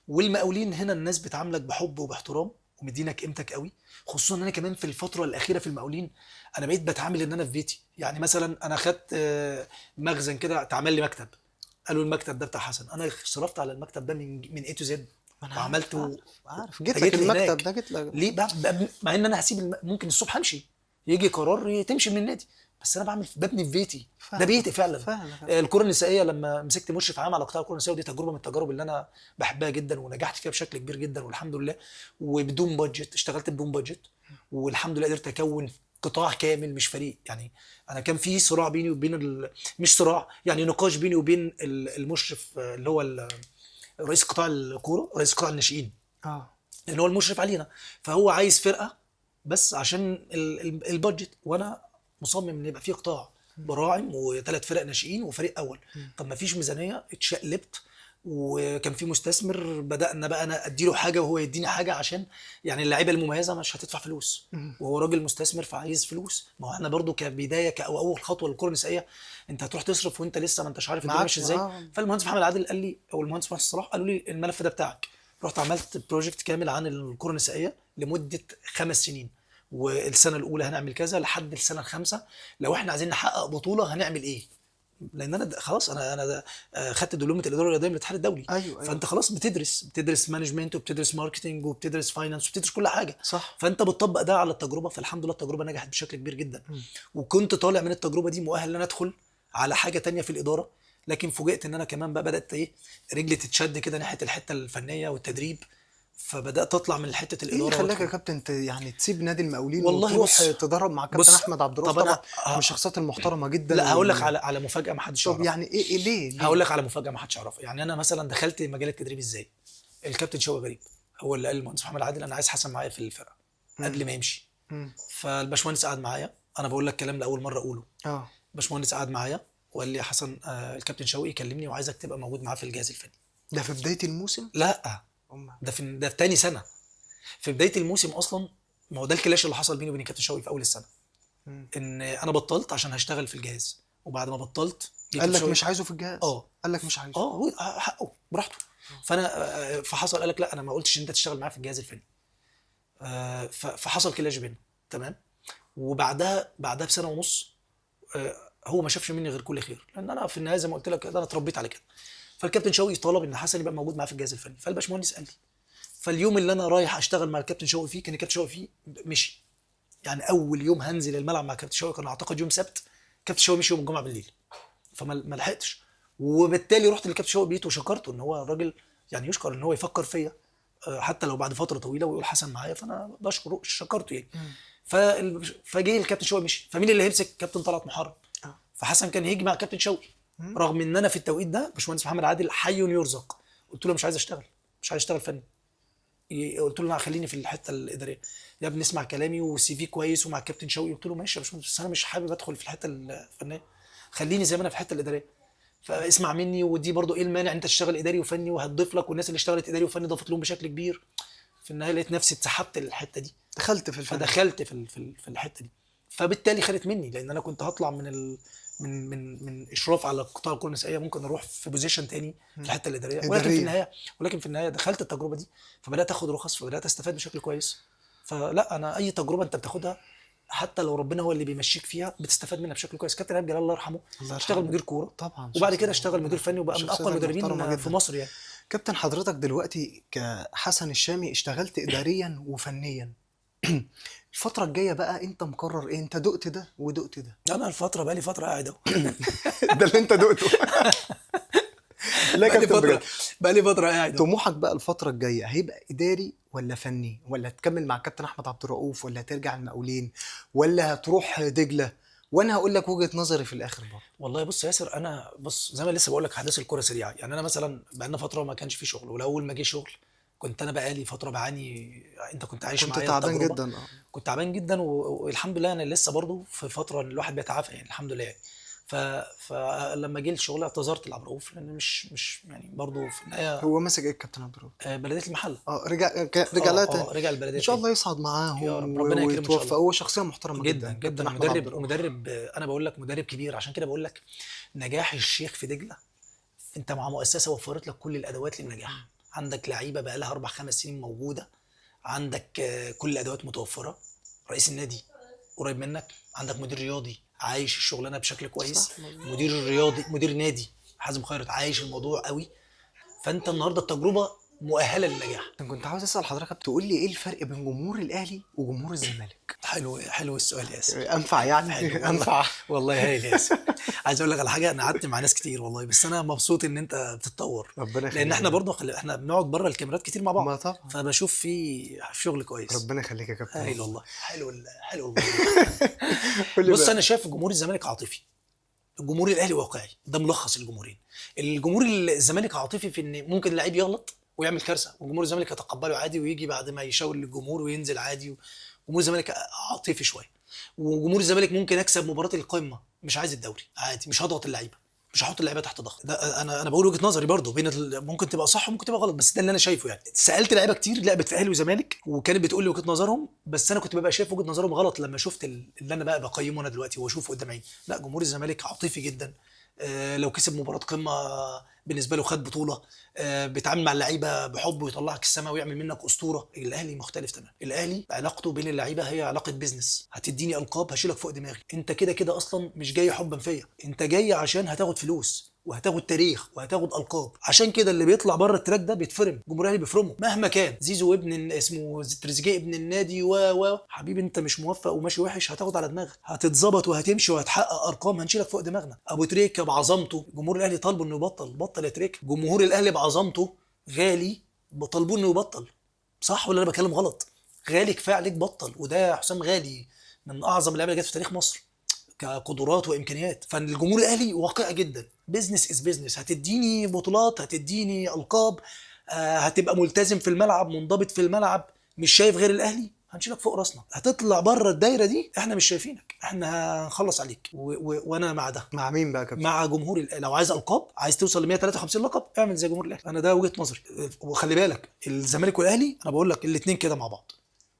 والمقاولين هنا الناس بتعاملك بحب وباحترام ومدينك قيمتك قوي. خصوصا ان انا كمان في الفتره الاخيره في المقاولين انا بقيت بتعامل ان انا في بيتي. يعني مثلا انا خدت مخزن كده، اتعمل لي مكتب. قالوا المكتب ده بتاع حسن، انا صرفت على المكتب ده من اي تو زد ما انا عارف وعملته. عارف جيت انت لك جيت لي المكتب هناك ده، جيت لك. ليه مع ان انا هسيب ممكن الصبح امشي، يجي قرار تمشي من النادي، بس انا ببني في بيتي. ده فاهمك بيتي فعلا. فاهمك. الكره النسائيه لما مسكت مشرف عام على قطاع الكره النسائيه، ودي تجربه من التجارب اللي انا بحبها جدا ونجحت فيها بشكل كبير جدا والحمد لله. وبدون بادجت، اشتغلت بدون بادجت والحمد لله قدرت اكون قطاع كامل مش فريق يعني. انا كان في صراع بيني وبين مش صراع يعني، نقاش بيني وبين المشرف اللي هو رئيس قطاع الكوره، رئيس قطاع الناشئين، اه. لان هو المشرف علينا. فهو عايز فرقه بس عشان البادجت، وانا مصمم ان يبقى في قطاع براعم و3 فرق ناشئين وفريق اول. طب ما فيش ميزانيه، اتشقلبت. وكان في مستثمر، بدانا بقى انا اديله حاجه وهو يديني حاجه، عشان يعني اللعيبه المميزه مش هتدفع فلوس وهو راجل مستثمر فعايز فلوس. ما هو احنا برضو كبدايه او اول خطوه للكره النسائيه، انت هتروح تصرف وانت لسه ما انتش عارف الدنيا معاك ماشيه ازاي. اه. فالمهندس محمد عادل قال لي، او المهندس محمد صلاح قالوا لي الملف ده بتاعك. رحت عملت بروجكت كامل عن الكره النسائيه لمده 5 سنين. والسنه الاولى هنعمل كذا لحد السنه الخامسه. لو احنا عايزين نحقق بطوله هنعمل ايه؟ لان انا خلاص انا خدت دبلومه الاداره الرياضيه من الاتحاد الدولي. ايوه ايوه. فانت خلاص بتدرس مانجمنت وبتدرس ماركتنج وبتدرس فاينانس وبتدرس كل حاجه. صح. فانت بتطبق ده على التجربه. فالحمد لله التجربه نجحت بشكل كبير جدا. وكنت طالع من التجربه دي مؤهل ان انا ادخل على حاجه تانية في الاداره. لكن فوجئت ان انا كمان بقى بدات رجلي تتشد كده ناحيه الحته الفنيه والتدريب. فبدات اطلع من حته ايه اللي الاداره خلاك يا وادخل. كابتن يعني تسيب نادي المقاولين والله وتروح بص. تدرب مع كابتن بص احمد عبد الرؤوف؟ طب انا طبعا من الشخصيات المحترمه جدا لا هقول لك على مفاجاه ما حدش طب يعرفها. يعني ايه ليه؟ هقول لك على مفاجاه ما حدش يعرفها. يعني انا مثلا دخلت مجال التدريب ازاي. الكابتن شوقي غريب هو اللي قال للمهندس محمد عادل انا عايز حسن معايا في الفرقه قبل ما يمشي. مم. فالباشمهندس قعد معايا، انا بقول لك كلام لاول مره اقوله. اه. الباشمهندس قعد معايا وقال لي يا حسن الكابتن شوقي كلمني وعايزك تبقى موجود معاه في الجهاز الفني. ده في بدايه الموسم؟ لا ده في تاني سنه. في بدايه الموسم اصلا، ما هو ده الكلاش اللي حصل بيني وبين الكابتن شوقي في اول السنه. ان انا بطلت عشان هشتغل في الجهاز. وبعد ما بطلت قال لك مش عايزه في الجهاز؟ اه قال لك مش عايزه؟ هو حقه براحته. فانا فحصل قال لك لا انا ما قلتش ان انت تشتغل معايا في الجهاز الفني. فحصل كلاش بينا. تمام. بعدها بسنه ونص هو ما شافش مني غير كل خير، لان انا في النهايه زي ما قلت لك كده انا اتربيت على كده. فالكابتن شوقي طلب ان حسن يبقى موجود معاه في الجهاز الفني، فالباشمهندس قال لي. فاليوم اللي انا رايح اشتغل مع الكابتن شوقي فيه كان الكابتن شوقي فيه مشي. يعني اول يوم هنزل الملعب مع كابتن شوقي كان اعتقد يوم سبت، كابتن شوقي مشي يوم الجمعه بالليل، فما ما لحقتش. وبالتالي رحت للكابتن شوقي بيته وشكرته ان هو راجل يعني يشكر ان هو يفكر فيا، حتى لو بعد فتره طويله ويقول حسن معايا، فانا بشكره شكرته يعني. فجه الكابتن شوقي مشي، فمين اللي هيمسك؟ كابتن طلعت محرم. فحسن كان هيجي مع كابتن شوقي، رغم ان انا في التوقيت ده باشمهندس محمد عادل حي يرزق. قلت له مش عايز اشتغل، مش عايز اشتغل فني. قلت له لا خليني في الحته الاداريه يا ابني، اسمع كلامي والسي في كويس ومع الكابتن شوقي. قلت له ماشي يا باشمهندس، بس انا مش حابب ادخل في الحته الفنيه، خليني زي ما انا في الحته الاداريه. فاسمع مني، ودي برضو ايه المانع انت تشتغل اداري وفني وهتضيف لك، والناس اللي اشتغلت اداري وفني ضافت لهم بشكل كبير. في النهايه لقيت نفسي اتسحبت للحته دي، دخلت في الفن. فدخلت في الحته دي. فبالتالي خدت مني، لان انا كنت هطلع من اشراف على قطاع الكره النسائيه، ممكن اروح في بوزيشن تاني في الحته الاداريه. إدارية. ولكن في النهايه دخلت التجربه دي، فبدات اخد رخص، فبدات استفاد بشكل كويس. فلا انا اي تجربه انت بتاخدها حتى لو ربنا هو اللي بيمشيك فيها بتستفاد منها بشكل كويس. كابتن ايهاب جلال الله يرحمه الله اشتغل يرحمه. مدير كوره، طبعا وبعد كده شخصية اشتغل ربنا مدير فني يرحمه. وبقى من اقوى شخصية محترمة المدربين في جدا. مصر يعني. كابتن حضرتك دلوقتي كحسن الشامي اشتغلت إداريا وفنيا. الفترة الجاية بقى انت مقرر ايه؟ انت دقت ده ودقت ده. انا الفتره بقى لي فتره قاعد اهو. ده اللي انت دقته. لا بقى لي كابتن فتره بجد. بقى لي فتره قاعد اهو. طموحك بقى الفترة الجاية هيبقى إداري ولا فني؟ ولا هتكمل مع كابتن أحمد عبد الرؤوف؟ ولا هترجع المقاولين؟ ولا هتروح دجلة؟ وأنا هقول لك وجهة نظري في الآخر برضه. والله بص يا ياسر، انا بص زي ما لسه بقول لك احداث الكوره سريعه. يعني انا مثلا بقى لنا فتره ما كانش في شغل، والاول ما جه شغل كنت انا بقى لي فتره بعاني. انت كنت عايش كنت معايا تعبان التجربه. جدا اه. كنت تعبان جدا والحمد لله انا لسه برضه في فتره الواحد بيتعافى يعني الحمد لله يعني. ف... فلما جه الشغل اعتذرت لعبد الرؤوف، لان مش يعني برضه في النهايه هو ماسك ايه الكابتن عبد الرؤوف؟ بلديه المحله. اه رجع لها تاني. رجع ان البلديه شاء تاني. الله يصعد يا معاهم رب ربنا يكرمه ان شاء ويتوفى. الله. هو شخصية محترمة جدا جدا جدا، كابتن أحمد عبد ومدرب الرؤوف. انا بقول لك مدرب كبير. عشان كده بقول لك نجاح الشيخ في دجله، انت مع مؤسسه وفرت لك كل الادوات للنجاح. عندك لعيبه بقى لها 4 5 سنين موجوده، عندك كل الادوات متوفره، رئيس النادي قريب منك، عندك مدير رياضي عايش الشغلانه بشكل كويس، صح مظبوط. مدير رياضي مدير نادي حازم خيرت عايش الموضوع قوي. فانت النهارده التجربه مؤهله للنجاح. أنا كنت عاوز أسأل حضرتك تقول لي إيه الفرق بين جمهور الأهلي وجمهور الزمالك؟ حلو السؤال يا ياسر. أنفع يعني؟ حلو والله. أنفع. والله هايل يا ياسر. عايز اقول لك على حاجه، انا قعدت مع ناس كتير والله، بس انا مبسوط ان انت بتتطور. ربنا لان يخليك. احنا برضه احنا بنقعد بره الكاميرات كتير مع ما بعض، طبعا. فبشوف في شغل كويس. ربنا يخليك يا كابتن. هايل والله. حلو الموضوع. قول لي بص بقى. انا شايف جمهور الزمالك عاطفي، الجمهور الاهلي واقعي. ده ملخص الجمهورين. الجمهور الزمالك عاطفي في ان ممكن اللعيب يغلط ويعمل كارثه، وجمهور الزمالك يتقبله عادي ويجي بعد ما يشاور للجمهور وينزل عادي. جمهور الزمالك عاطفي شويه. وجمهور الزمالك ممكن اكسب مباراه القمه مش عايز الدوري عادي، مش هضغط اللعيبه، مش هحط اللعيبه تحت ضغط. ده انا بقول وجهه نظري برضو بين ممكن تبقى صح وممكن تبقى غلط، بس ده اللي انا شايفه. يعني سالت لعيبه كتير لعبت في اهلي وزمالك وكانت بتقول لي وجهه نظرهم، بس انا كنت ببقى شايف وجهه نظرهم غلط لما شفت اللي انا بقى بقيمه انا دلوقتي واشوفه قدام عيني. لا جمهور الزمالك عاطفي جدا. لو كسب مباراه قمه بالنسبه له خد بطوله. بيتعامل مع اللعيبه بحب ويطلعك السما ويعمل منك اسطوره. الاهلي مختلف تماما. الاهلي علاقته بين اللعيبه هي علاقه بيزنس. هتديني القاب هشيلك فوق دماغي، انت كده كده اصلا مش جاي حبا فيا، انت جاي عشان هتاخد فلوس وهتاخد تاريخ وهتاخد القاب. عشان كده اللي بيطلع بره التراك ده بيتفرم، جمهور الاهلي بيفرمه مهما كان. زيزو اسمه تريزيجيه ابن النادي حبيبي انت مش موفق وماشي وحش هتاخد على دماغك، هتتظبط وهتمشي وهتحقق ارقام هنشيلك فوق دماغنا. ابو تريكه بعظمته جمهور الاهلي طالبه انه بطل يا تريكه. جمهور الاهلي بعظمته غالي طالبوه انه يبطل. صح ولا انا بكلم غلط؟ غالي كفايه عليك بطل. وده حسام غالي من اعظم اللعيبه اللي جت في تاريخ مصر كقدرات وامكانيات. فالجمهور الاهلي واقعي جدا. بزنس از بزنس. هتديني بطولات هتديني القاب هتبقى ملتزم في الملعب منضبط في الملعب مش شايف غير الاهلي هنشيلك فوق راسنا. هتطلع بره الدايره دي احنا مش شايفينك، احنا هنخلص عليك. وانا مع ده. مع مين بقى كابتن؟ مع جمهور لو عايز القاب عايز توصل ل 153 لقب اعمل زي جمهور الاهلي. انا ده وجهه نظري. وخلي بالك الزمالك والاهلي انا بقول لك الاثنين كده مع بعض،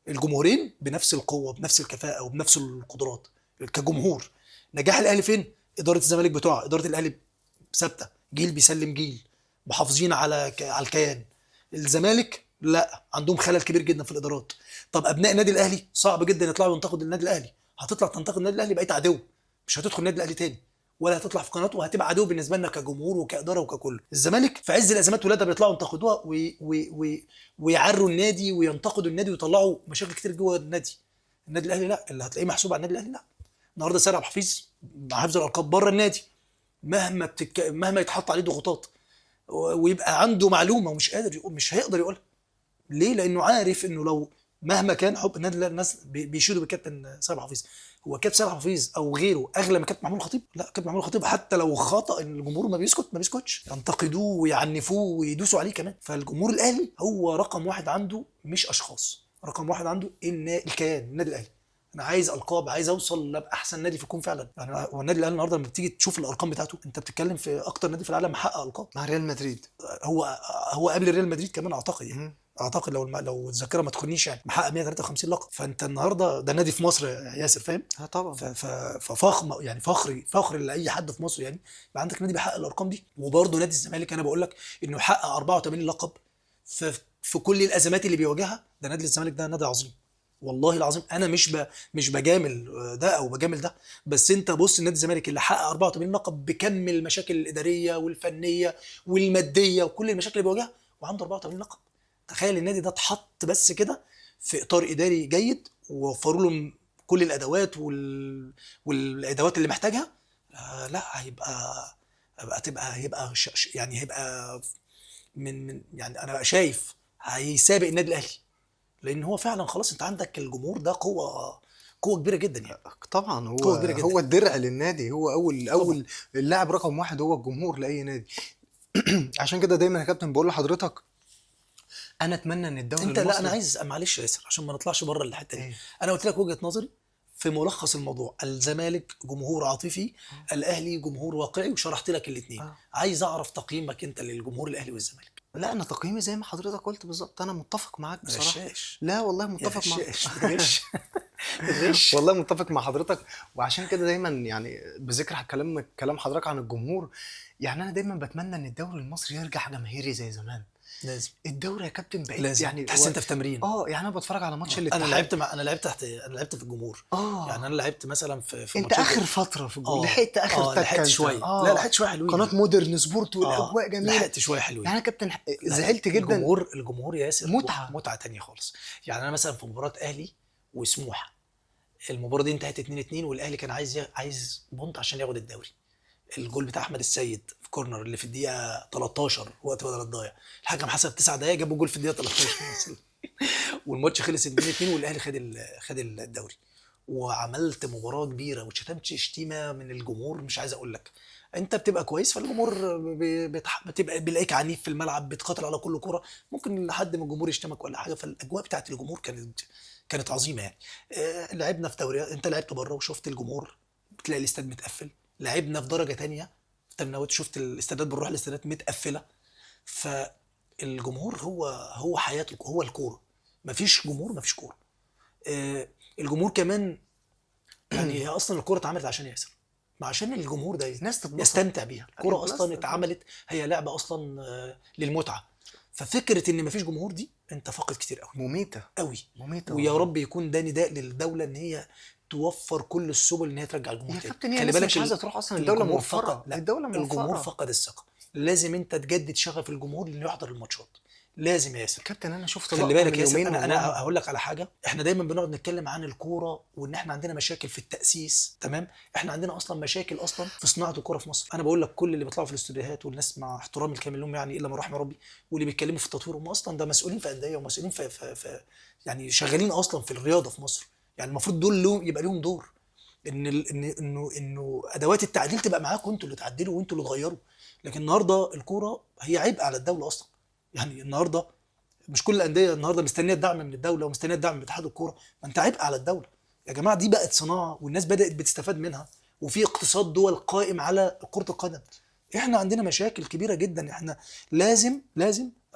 الجمهورين بنفس القوه بنفس الكفاءه وبنفس القدرات كجمهور. نجاح الاهلي فين؟ اداره الزمالك بتوعها. اداره الاهلي ثابته، جيل بيسلم جيل، محافظين على الكيان. الزمالك لا، عندهم خلل كبير جدا في الادارات. طب ابناء النادي الاهلي صعب جدا يطلعوا ينتقدوا النادي الاهلي، هتطلع تنتقد النادي الاهلي بقيت عدو، مش هتدخل النادي الاهلي تاني، ولا هتطلع في قناته، وهتبقى عدو بالنسبه لنا كجمهور وكاداره وككل. الزمالك في عز الازمات ولادها بيطلعوا ينتقدوها ويعروا النادي وينتقدوا النادي ويطلعوا مشاكل كتير جوه النادي. النادي الاهلي لا، اللي هتلاقيه محسوب على النادي الاهلي لا. النهارده سيد عبد الحفيظ مع حفظ الالقاب بره النادي، مهما يتحط عليه ضغوطات ويبقى عنده معلومه ومش قادر يقول، مش هيقدر يقولها. ليه؟ لانه عارف انه لو مهما كان حب النادي الاهلي، الناس بيشيدوا بالكابتن سيد عبد الحفيظ. هو كابتن سيد عبد الحفيظ او غيره اغلى من كابتن محمود الخطيب؟ لا، كابتن محمود الخطيب حتى لو خطا الجمهور ما بيسكتش، ينتقدوه ويعنفوه ويدوسوا عليه كمان. فالجمهور الاهلي هو رقم واحد عنده، مش اشخاص، رقم واحد عنده الكيان، النادي الاهلي. انا عايز القاب، عايز اوصل لابقى احسن نادي في الكون فعلا. يعني هو النادي الاهلي النهارده لما بتيجي تشوف الارقام بتاعته، انت بتتكلم في اكتر نادي في العالم محقق القاب مع ريال مدريد. هو قبل ريال مدريد كمان اعتقد يعني. مم. اعتقد لو الذاكره ما تخونيش يعني محقق 153 لقب. فانت النهارده ده نادي في مصر يا ياسر، فاهم؟ طبعا. ففخم يعني، فخر لاي حد في مصر يعني يبقى عندك نادي بيحقق الارقام دي. وبرضه نادي الزمالك انا بقول لك انه يحقق 84 لقب في كل الازمات اللي بيواجهها. ده نادي الزمالك ده نادي عظيم، والله العظيم. انا مش بجامل ده او بجامل ده، بس انت بص نادي الزمالك اللي حقق 84 لقب بكم المشاكل الاداريه والفنيه والماديه وكل المشاكل اللي بيواجهها، وعنده 84 لقب. تخيل النادي ده اتحط بس كده في اطار اداري جيد، ووفروا له كل الادوات والادوات اللي محتاجها. لا هيبقى من يعني انا شايف هيسابق النادي الاهلي، لان هو فعلا خلاص انت عندك الجمهور ده قوه كبيره جدا يعني. طبعا هو قوه كبيره جدا هو الدرع للنادي، هو طبعا. اول اللاعب رقم واحد هو الجمهور لاي نادي. عشان كده دايما يا كابتن بقول لحضرتك انا اتمنى ان الدوري انت لا، انا المصري. عايز معلش يا ياسر عشان ما نطلعش بره الحته دي. ايه. انا قلت لك وجهه نظري في ملخص الموضوع. الزمالك جمهور عاطفي، الاهلي جمهور واقعي، وشرحت لك الاثنين. اه. عايز اعرف تقييمك انت للجمهور الاهلي والزمالك. لا انا تقييمي زي ما حضرتك قلت بالظبط، انا متفق معاك ما بصراحه. غشاش لا والله يا متفق معاك. غشاش بتغش بتغش. والله متفق مع حضرتك. وعشان كده دايما يعني بذكر كلام حضرتك عن الجمهور، يعني انا دايما بتمنى ان الدوري المصري يرجع جماهيري زي زمان. لازم الدوري يا كابتن بقيت لازم يعني تحس انت في تمرين. يعني انا بتفرج على ماتش انا الاتحاد. انا لعبت في الجمهور. يعني اه انا لعبت مثلا في انت ماتشات اخر فتره في الجول اه لحقت اخر تكه لحقت انت. شويه. لا لحقت شويه قناه حلوين. مودرن سبورت والاجواء جميله. لحقت شويه حلوين. يعني يا كابتن لا، زعلت جدا. الجمهور يا ياسر متعه تانية خالص. يعني انا مثلا في مباراه اهلي وسموحه، المباراه دي انتهت 2-2 والاهلي كان عايز بونت عشان ياخد الدوري. الجول بتاع احمد السيد في كورنر اللي في الدقيقه 13 وقت بدل الضايع، الحكم حسب 9 دقائق جابوا جول في الدقيقه 13 والماتش خلص 2-2 والاهلي خد الدوري. وعملت مباراه كبيره واتشتمت شتيمه من الجمهور مش عايز اقول لك. انت بتبقى كويس فالجمهور بتبقى بيلاقيك عنيف في الملعب، بتقاتل على كل كوره، ممكن حد من الجمهور يشتمك ولا حاجه. فالاجواء بتاعت الجمهور كانت عظيمه يعني. لعبنا في دوري، انت لعبت بره وشفت الجمهور، بتلاقي الاستاد متقفل. لعبنا في درجه تانية تمنوت، شفت الاستادات، بنروح الاستادات متقفله. فالجمهور هو حياته، هو الكوره. مفيش جمهور مفيش كوره. الجمهور كمان يعني هي اصلا الكوره اتعملت عشان ياسر، عشان الجمهور ده الناس تتبسط. يستمتع بيها. الكوره أيوة، اصلا الناس اتعملت، هي لعبه اصلا للمتعه. ففكره ان مفيش جمهور دي انت فاقد كتير قوي مميته قوي. مميته ويا والله. رب يكون ده نداء للدوله ان هي توفر كل السبل ان هي ترجع الجمهور يا تاني. كابتن هي خلي الناس بالك مش عايزه تروح اصلا، الدوله الجمهور موفره. فقد، لا، الدوله الجمهور موفره. فقد الثقه. لازم انت تجدد شغف الجمهور انه يحضر الماتشات. لازم يا ياسر. كابتن انا شفت خلي لقطه بالك من يا ياسر، يومين انا والله. هقول لك على حاجه. احنا دايما بنقعد نتكلم عن الكوره وان احنا عندنا مشاكل في التاسيس، تمام. احنا عندنا اصلا مشاكل اصلا في صناعه الكوره في مصر. انا بقول لك كل اللي بيطلعوا في الاستوديوهات والناس مع احترامي الكامل لهم يعني الا من رحم ربي، واللي بيتكلموا في التطوير هم اصلا ده مسؤولين في انديه ومسؤولين في يعني شغالين اصلا في الرياضه في مصر. يعني المفروض دول يبقى لهم دور انه ادوات التعديل تبقى معاكم، انتوا اللي تعدلوا وانتوا اللي تغيروا. لكن النهارده الكوره هي عبء على الدوله اصلا. يعني النهارده مش كل الانديه النهارده مستنيه الدعم من الدوله ومستنيه الدعم من اتحاد الكوره. ما انت عبء على الدوله يا جماعه. دي بقت صناعه والناس بدات بتستفاد منها، وفي اقتصاد دول قائم على كره القدم. احنا عندنا مشاكل كبيره جدا. احنا لازم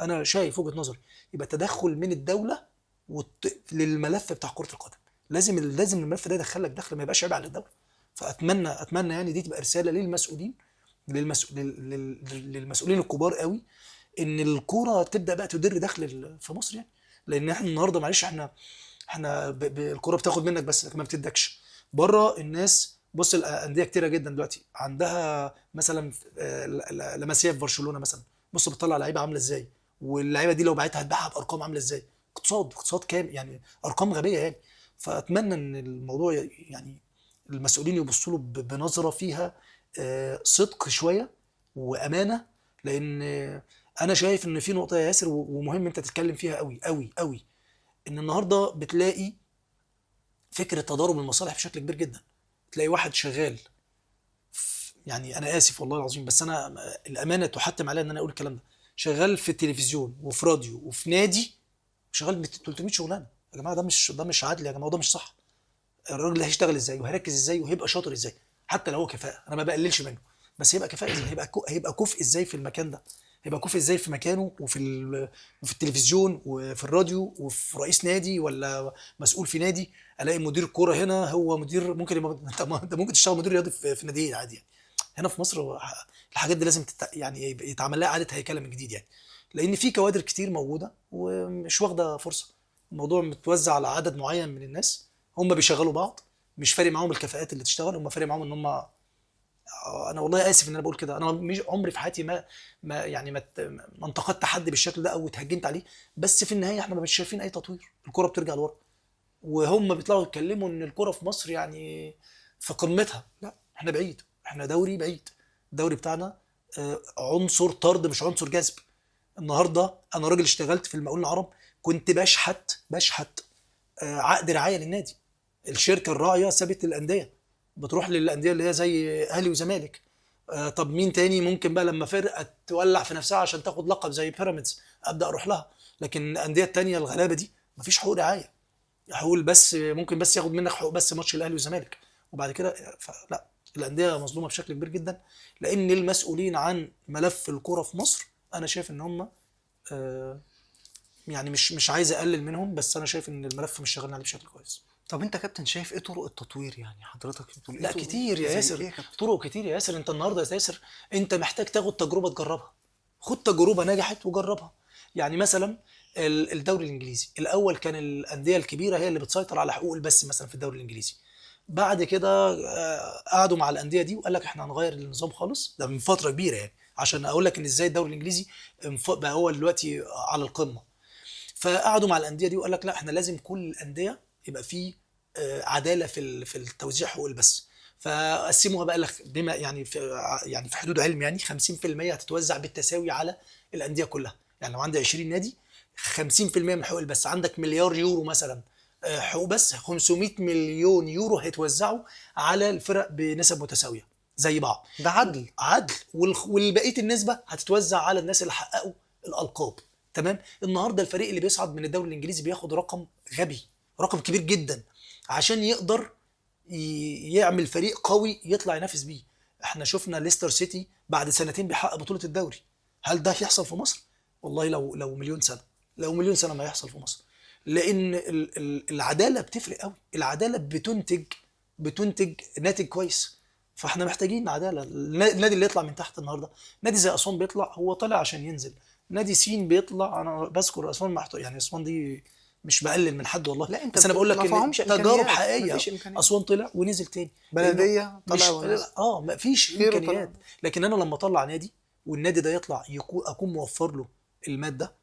انا شايف وجهه نظري يبقى تدخل من الدوله للملف بتاع كره القدم. لازم الملف ده يدخلك دخل، ما يبقاش عبء على الدوله. فاتمنى يعني دي تبقى رساله للمسؤولين، للمسؤولين الكبار قوي، ان الكوره تبدا بقى تدر دخل في مصر يعني. لان احنا النهارده معلش احنا الكوره بتاخد منك بس لكن ما بتدكش. بره الناس بص، الانديه كتيره جدا دلوقتي عندها مثلا لمسيه في برشلونه مثلا، بص بتطلع لعيبه عامله ازاي، واللعيبه دي لو بعتها هتبيعها بارقام عامله ازاي، اقتصاد كام يعني، ارقام غبيه يعني. فاتمنى ان الموضوع يعني المسؤولين يبصوا له بنظره فيها صدق شويه وامانه. لان انا شايف ان في نقطه يا ياسر ومهم انت تتكلم فيها قوي قوي قوي، ان النهارده بتلاقي فكره تضارب المصالح بشكل كبير جدا. تلاقي واحد شغال يعني انا اسف والله العظيم، بس انا الامانه تحتم عليا ان انا اقول الكلام ده، شغال في التلفزيون وفي راديو وفي نادي، شغال ب 300 شغلانه. يا جماعه ده مش عادل يا جماعه، وده مش صح. الراجل ده هيشتغل ازاي وهيركز ازاي وهيبقى شاطر ازاي؟ حتى لو هو كفاءه انا ما بقللش منه، بس هيبقى كفاءه ازاي؟ هيبقى كفء ازاي في المكان ده؟ هيبقى كفء ازاي في مكانه وفي التلفزيون وفي الراديو وفي رئيس نادي ولا مسؤول في نادي؟ الاقي مدير كوره هنا هو مدير، ممكن يبقى انت ممكن تشتغل مدير رياضي في نادي عادي يعني. هنا في مصر الحاجات دي لازم يعني يتعمل لها اعاده هيكله من جديد يعني، لان في كوادر كتير موجوده ومش واخده فرصه. الموضوع متوزع على عدد معين من الناس، هم بيشغلوا بعض، مش فارق معاهم الكفاءات اللي تشتغل، هم فارق معاهم ان هم انا والله اسف ان انا بقول كده، انا مش عمري في حياتي ما يعني ما انتقدت حد بالشكل ده او اتهجمت عليه، بس في النهايه احنا مش شايفين اي تطوير، الكره بترجع لورا. وهم بيطلعوا يتكلموا ان الكره في مصر يعني في قمتها، لا احنا بعيد، احنا دوري بعيد. الدوري بتاعنا عنصر طرد مش عنصر جذب. النهارده انا راجل اشتغلت في المقاولين العرب، كنت بشحت عقد رعايه للنادي، الشركه الراعيه سابت الانديه، بتروح للانديه اللي هي زي اهلي وزمالك. طب مين تاني ممكن بقى لما فرقه تولع في نفسها عشان تاخد لقب زي بيراميدز ابدا اروح لها؟ لكن الانديه التانيه الغلابه دي مفيش حقوق رعايه، حقوق بس ممكن بس ياخد منك حقوق بس ماتش الاهلي والزمالك، وبعد كده فلا، الانديه مظلومه بشكل كبير جدا. لان المسؤولين عن ملف الكوره في مصر انا شايف ان هم آه، يعني مش عايز اقلل منهم، بس انا شايف ان الملف مش شغالين عليه بشكل كويس. طب انت كابتن شايف ايه طرق التطوير؟ يعني حضرتك بتقول ايه لا كتير يا زي ياسر، ايه يا كابتن؟ طرق كتير يا ياسر. انت النهارده يا ياسر انت محتاج تاخد تجربه تجربها، خد تجربه نجحت وجربها. يعني مثلا الدوري الانجليزي الاول كان الانديه الكبيره هي اللي بتسيطر على حقوق البث مثلا في الدوري الانجليزي. بعد كده قعدوا مع الانديه دي وقال لك احنا هنغير النظام خالص، ده من فتره كبيره يعني، عشان اقول لك ان ازاي الدوري الانجليزي بقى هو دلوقتي على القمه. فقعدوا مع الانديه دي وقال لك لا احنا لازم كل الانديه يبقى في عداله في التوزيع حقوق البث. فقسموها بقى لك بما يعني في حدود علم يعني 50% هتتوزع بالتساوي على الانديه كلها. يعني لو عندي 20 نادي 50% من حقوق البث، عندك مليار يورو مثلا حقوق بث، 500 مليون يورو هيتوزعوا على الفرق بنسب متساويه زي بعض. ده عدل. عدل، والبقيه النسبه هتتوزع على الناس اللي حققوا الالقاب. تمام. النهارده الفريق اللي بيصعد من الدوري الانجليزي بياخد رقم غبي، رقم كبير جدا، عشان يقدر يعمل فريق قوي يطلع ينافس بيه. احنا شفنا ليستر سيتي بعد سنتين بيحقق بطولة الدوري. هل ده هيحصل في مصر؟ والله لو مليون سنة، لو مليون سنة ما يحصل في مصر. لأن العدالة بتفرق قوي، العدالة بتنتج ناتج كويس. فاحنا محتاجين عدالة. النادي اللي يطلع من تحت النهارده، نادي زي أسوان بيطلع هو طالع عشان ينزل، نادي سين بيطلع، انا بذكر أسوان يعني أسوان دي مش بقلل من حد والله، لا انت بس انا بقول لك ما ان فيهمش تجارب امكانيات، حقيقيه. مفيش امكانيات. اسوان طلع ونزل تاني لانه بلديه طلع مش ونزل. ما فيش خير طلع. امكانيات. لكن انا لما اطلع نادي والنادي ده يطلع اكون موفر له الماده،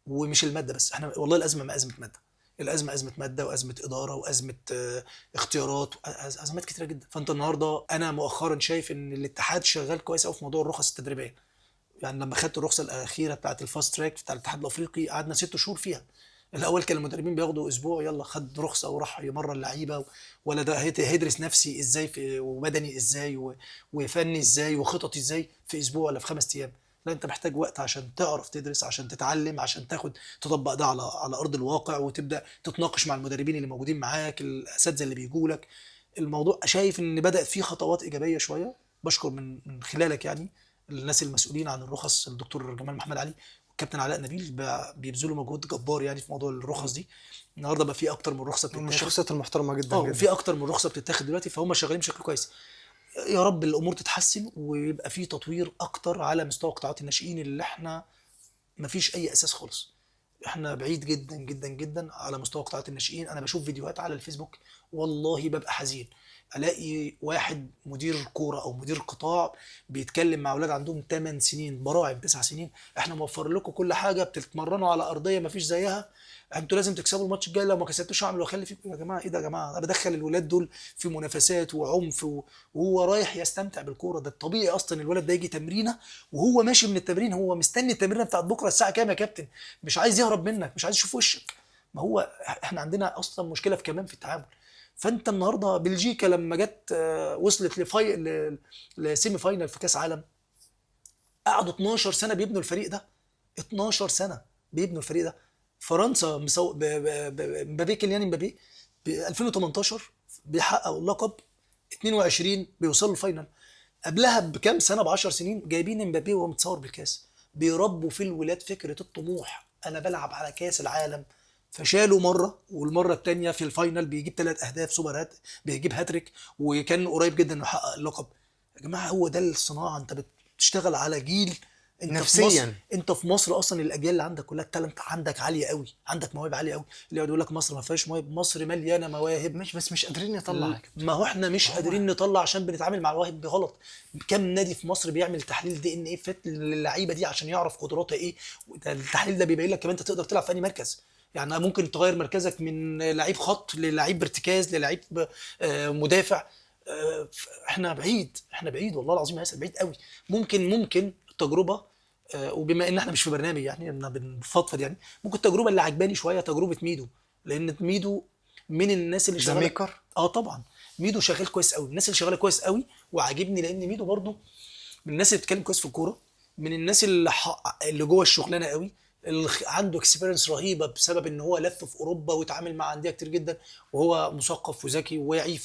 ومش الماده بس، احنا والله الازمه ما ازمه ماده، الازمه ازمه ماده وازمه اداره وازمه اختيارات، ازمات كتيره جدا. فانت النهارده انا مؤخرا شايف ان الاتحاد شغال كويس قوي في موضوع الرخص التدريبيه. يعني لما خدت الرخصه الاخيره بتاعت الفاست تراك بتاع الاتحاد الافريقي قعدنا 6 شهور فيها. الاول كان المدربين بياخدوا اسبوع يلا خد رخصه وراح يمرن لعيبه، ولا ده هيدرس نفسي ازاي وبدني ازاي وفني ازاي وخططي ازاي في اسبوع ولا في 5 ايام. لا انت محتاج وقت عشان تعرف تدرس، عشان تتعلم، عشان تطبق ده على ارض الواقع، وتبدا تتناقش مع المدربين اللي موجودين معاك، الاساتذه اللي بيجوا لك. الموضوع شايف ان بدأ فيه خطوات ايجابيه شويه، بشكر من خلالك يعني الناس المسؤولين عن الرخص، الدكتور جمال محمد علي والكابتن علاء نبيل بيبذلوا مجهود جبار يعني في موضوع الرخص دي. النهارده بقى في اكتر من رخصه من بتتاخد، الشخصيات المحترمه جدا جدا. وفي اكتر من رخصه بتتاخد دلوقتي، فهم شغالين بشكل كويس. يا رب الامور تتحسن ويبقى في تطوير اكتر على مستوى قطاعات الناشئين اللي احنا مفيش اي اساس خالص. احنا بعيد جدا جدا جدا على مستوى قطاعات الناشئين. انا بشوف فيديوهات على الفيسبوك والله ببقى حزين، الاقي واحد مدير كوره او مدير قطاع بيتكلم مع اولاد عندهم 8 سنين، براعم 9 سنين، احنا موفر لكم كل حاجه، بتتمرنوا على ارضيه ما فيش زيها، انتوا لازم تكسبوا الماتش الجاي، لو ما كسبتوش هعمل واخلي فيكم. يا جماعه ايه ده يا جماعه؟ انا بدخل الولاد دول في منافسات وعنف وهو رايح يستمتع بالكوره. ده الطبيعي اصلا الولد ده يجي تمرينه وهو ماشي من التمرين هو مستني التمرينه بتاعت بكره الساعه كام يا كابتن، مش عايز يهرب منك، مش عايز يشوف وشك. ما هو احنا عندنا اصلا مشكله في كمان في التعامل. فانت النهارده بلجيكا لما جت وصلت لسيمي فاينل في كاس عالم، قعدوا 12 سنه بيبنوا الفريق ده، 12 سنه بيبنوا الفريق ده. فرنسا مبابي، كيليان مبابي، ب 2018 بيحققوا اللقب، 22 بيوصلوا الفاينل. قبلها بكام سنه، ب 10 سنين، جايبين مبابي وهو متصور بالكاس، بيربوا في الولاد فكره الطموح، انا بلعب على كاس العالم. فشالوا مره، والمره الثانيه في الفاينل بيجيب 3 اهداف سوبر هات، بيجيب هاتريك، وكان قريب جدا انه يحقق اللقب. يا جماعه هو ده الصناعه، انت بتشتغل على جيل. انت في مصر، نفسيا. انت في مصر اصلا الاجيال اللي عندك كلها التالنت عندك عاليه قوي، عندك مواهب عاليه قوي. اللي يقعد يقول لك مصر ما فيهاش مواهب، مصر مليانه مواهب. مش بس مش قادرين نطلع يا كابتن. ما هو احنا مش ما هو قادرين نطلع عشان بنتعامل مع الواحد غلط. كم نادي في مصر بيعمل تحليل دي ان ايه فت للعيبه دي عشان يعرف قدراتها ايه، التحليل ده بيبين لك كمان انت تقدر تلعب في اي مركز. يعني ممكن تغير مركزك من لعيب خط للعيب ارتكاز للعيب مدافع. احنا بعيد، احنا بعيد والله العظيم يا ياسر، بعيد قوي. ممكن تجربه، وبما ان احنا مش في برنامج يعني احنا بنفضفض يعني، ممكن التجربه اللي عجباني شويه تجربه ميدو، لان ميدو من الناس اللي ذا شغاله. ميكر. اه طبعا، ميدو شغال كويس قوي، الناس اللي شغاله كويس قوي، وعاجبني لان ميدو برضو من الناس اللي بتتكلم كويس في الكوره، من الناس اللي جوه الشغلانه قوي، اللي عنده اكسبيرينس رهيبه بسبب ان هو لف في اوروبا واتعامل مع انديه كتير جدا، وهو مثقف وذكي وواعي،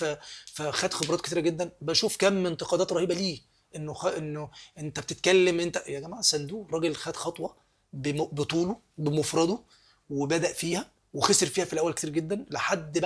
فخد خبرات كتيره جدا. بشوف كم انتقادات رهيبه ليه، انه انت بتتكلم، انت يا جماعه صندوق راجل خد خطوه بطوله بمفرده، وبدأ فيها وخسر فيها في الاول كتير جدا، لحد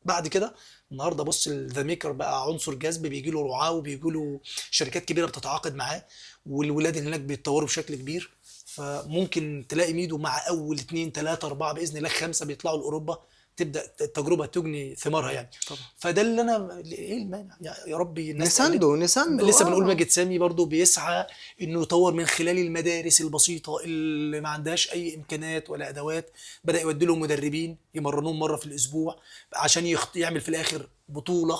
بعد كده النهارده بص ذا ميكر بقى عنصر جذب، بيجي له رعاه وبيجي له شركات كبيره بتتعاقد معاه، والولاد اللي هناك بيتطوروا بشكل كبير. فممكن تلاقي ميدو مع اول 2 3 4 باذن الله 5 بيطلعوا لاوروبا، تبدا التجربه تجني ثمارها يعني. طبعا. فده اللي انا ايه المانع يا ربي الناس تقلد. نسانده لسه بنقول ماجد سامي برضو بيسعى انه يطور من خلال المدارس البسيطه اللي ما عندهاش اي امكانات ولا ادوات، بدا يودي لهم مدربين يمرنوهم مره في الاسبوع عشان يعمل في الاخر بطوله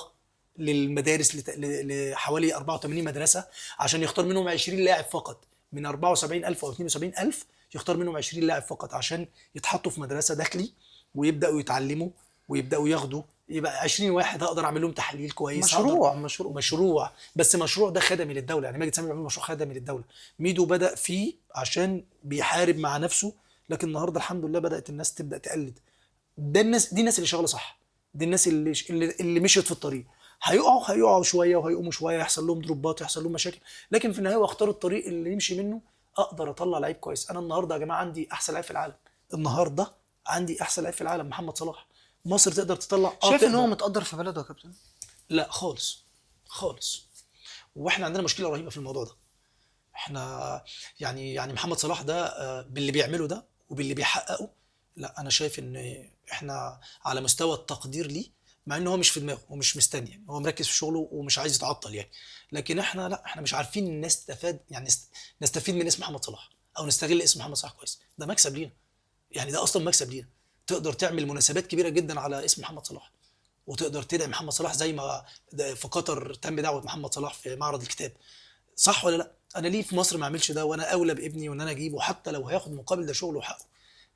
للمدارس لحوالي 84 مدرسه، عشان يختار منهم 20 لاعب فقط من 74,000 او 72,000، يختار منهم 20 لاعب فقط عشان يتحطوا في مدرسه داخلي ويبداوا يتعلموا ويبداوا ياخدوا. يبقى 20 واحد هقدر اعمل لهم تحليل كويس، هقدر مشروع. مشروع، بس مشروع ده خدمي للدوله. يعني ماجد سامي بيعمل مشروع خدمي للدوله، ميدو بدا فيه عشان بيحارب مع نفسه، لكن النهارده الحمد لله بدات الناس تبدا تقلد. ده الناس، دي الناس اللي شغاله صح، دي الناس اللي مشيت في الطريق. هيقعوا شويه وهيقوموا شويه، يحصل لهم دروبات، يحصل لهم مشاكل، لكن في النهايه واختار الطريق اللي يمشي منه، اقدر اطلع لعيب كويس. انا النهارده يا جماعه عندي احسن لعيب في العالم، النهارده عندي احسن لعيب في العالم محمد صلاح. مصر تقدر تطلع، شايف ان هو تقدر. متقدر في بلده يا كابتن؟ لا خالص، خالص. واحنا عندنا مشكله رهيبه في الموضوع ده. احنا يعني محمد صلاح ده باللي بيعمله ده وباللي بيحققه، لا انا شايف ان احنا على مستوى التقدير ليه، مع ان هو مش في دماغه ومش مستني يعني، هو مركز في شغله ومش عايز يتعطل يعني، لكن احنا لا، احنا مش عارفين نستفاد يعني نستفيد من اسم محمد صلاح او نستغل اسم محمد صلاح كويس. ده مكسب لينا، يعني ده اصلا مكسب لينا. تقدر تعمل مناسبات كبيره جدا على اسم محمد صلاح، وتقدر تدعم محمد صلاح زي ما في قطر تم دعوه محمد صلاح في معرض الكتاب. صح ولا لا؟ انا ليه في مصر ما اعملش ده، وانا اولى بابني وان انا اجيبه، حتى لو هياخد مقابل ده شغله وحقه.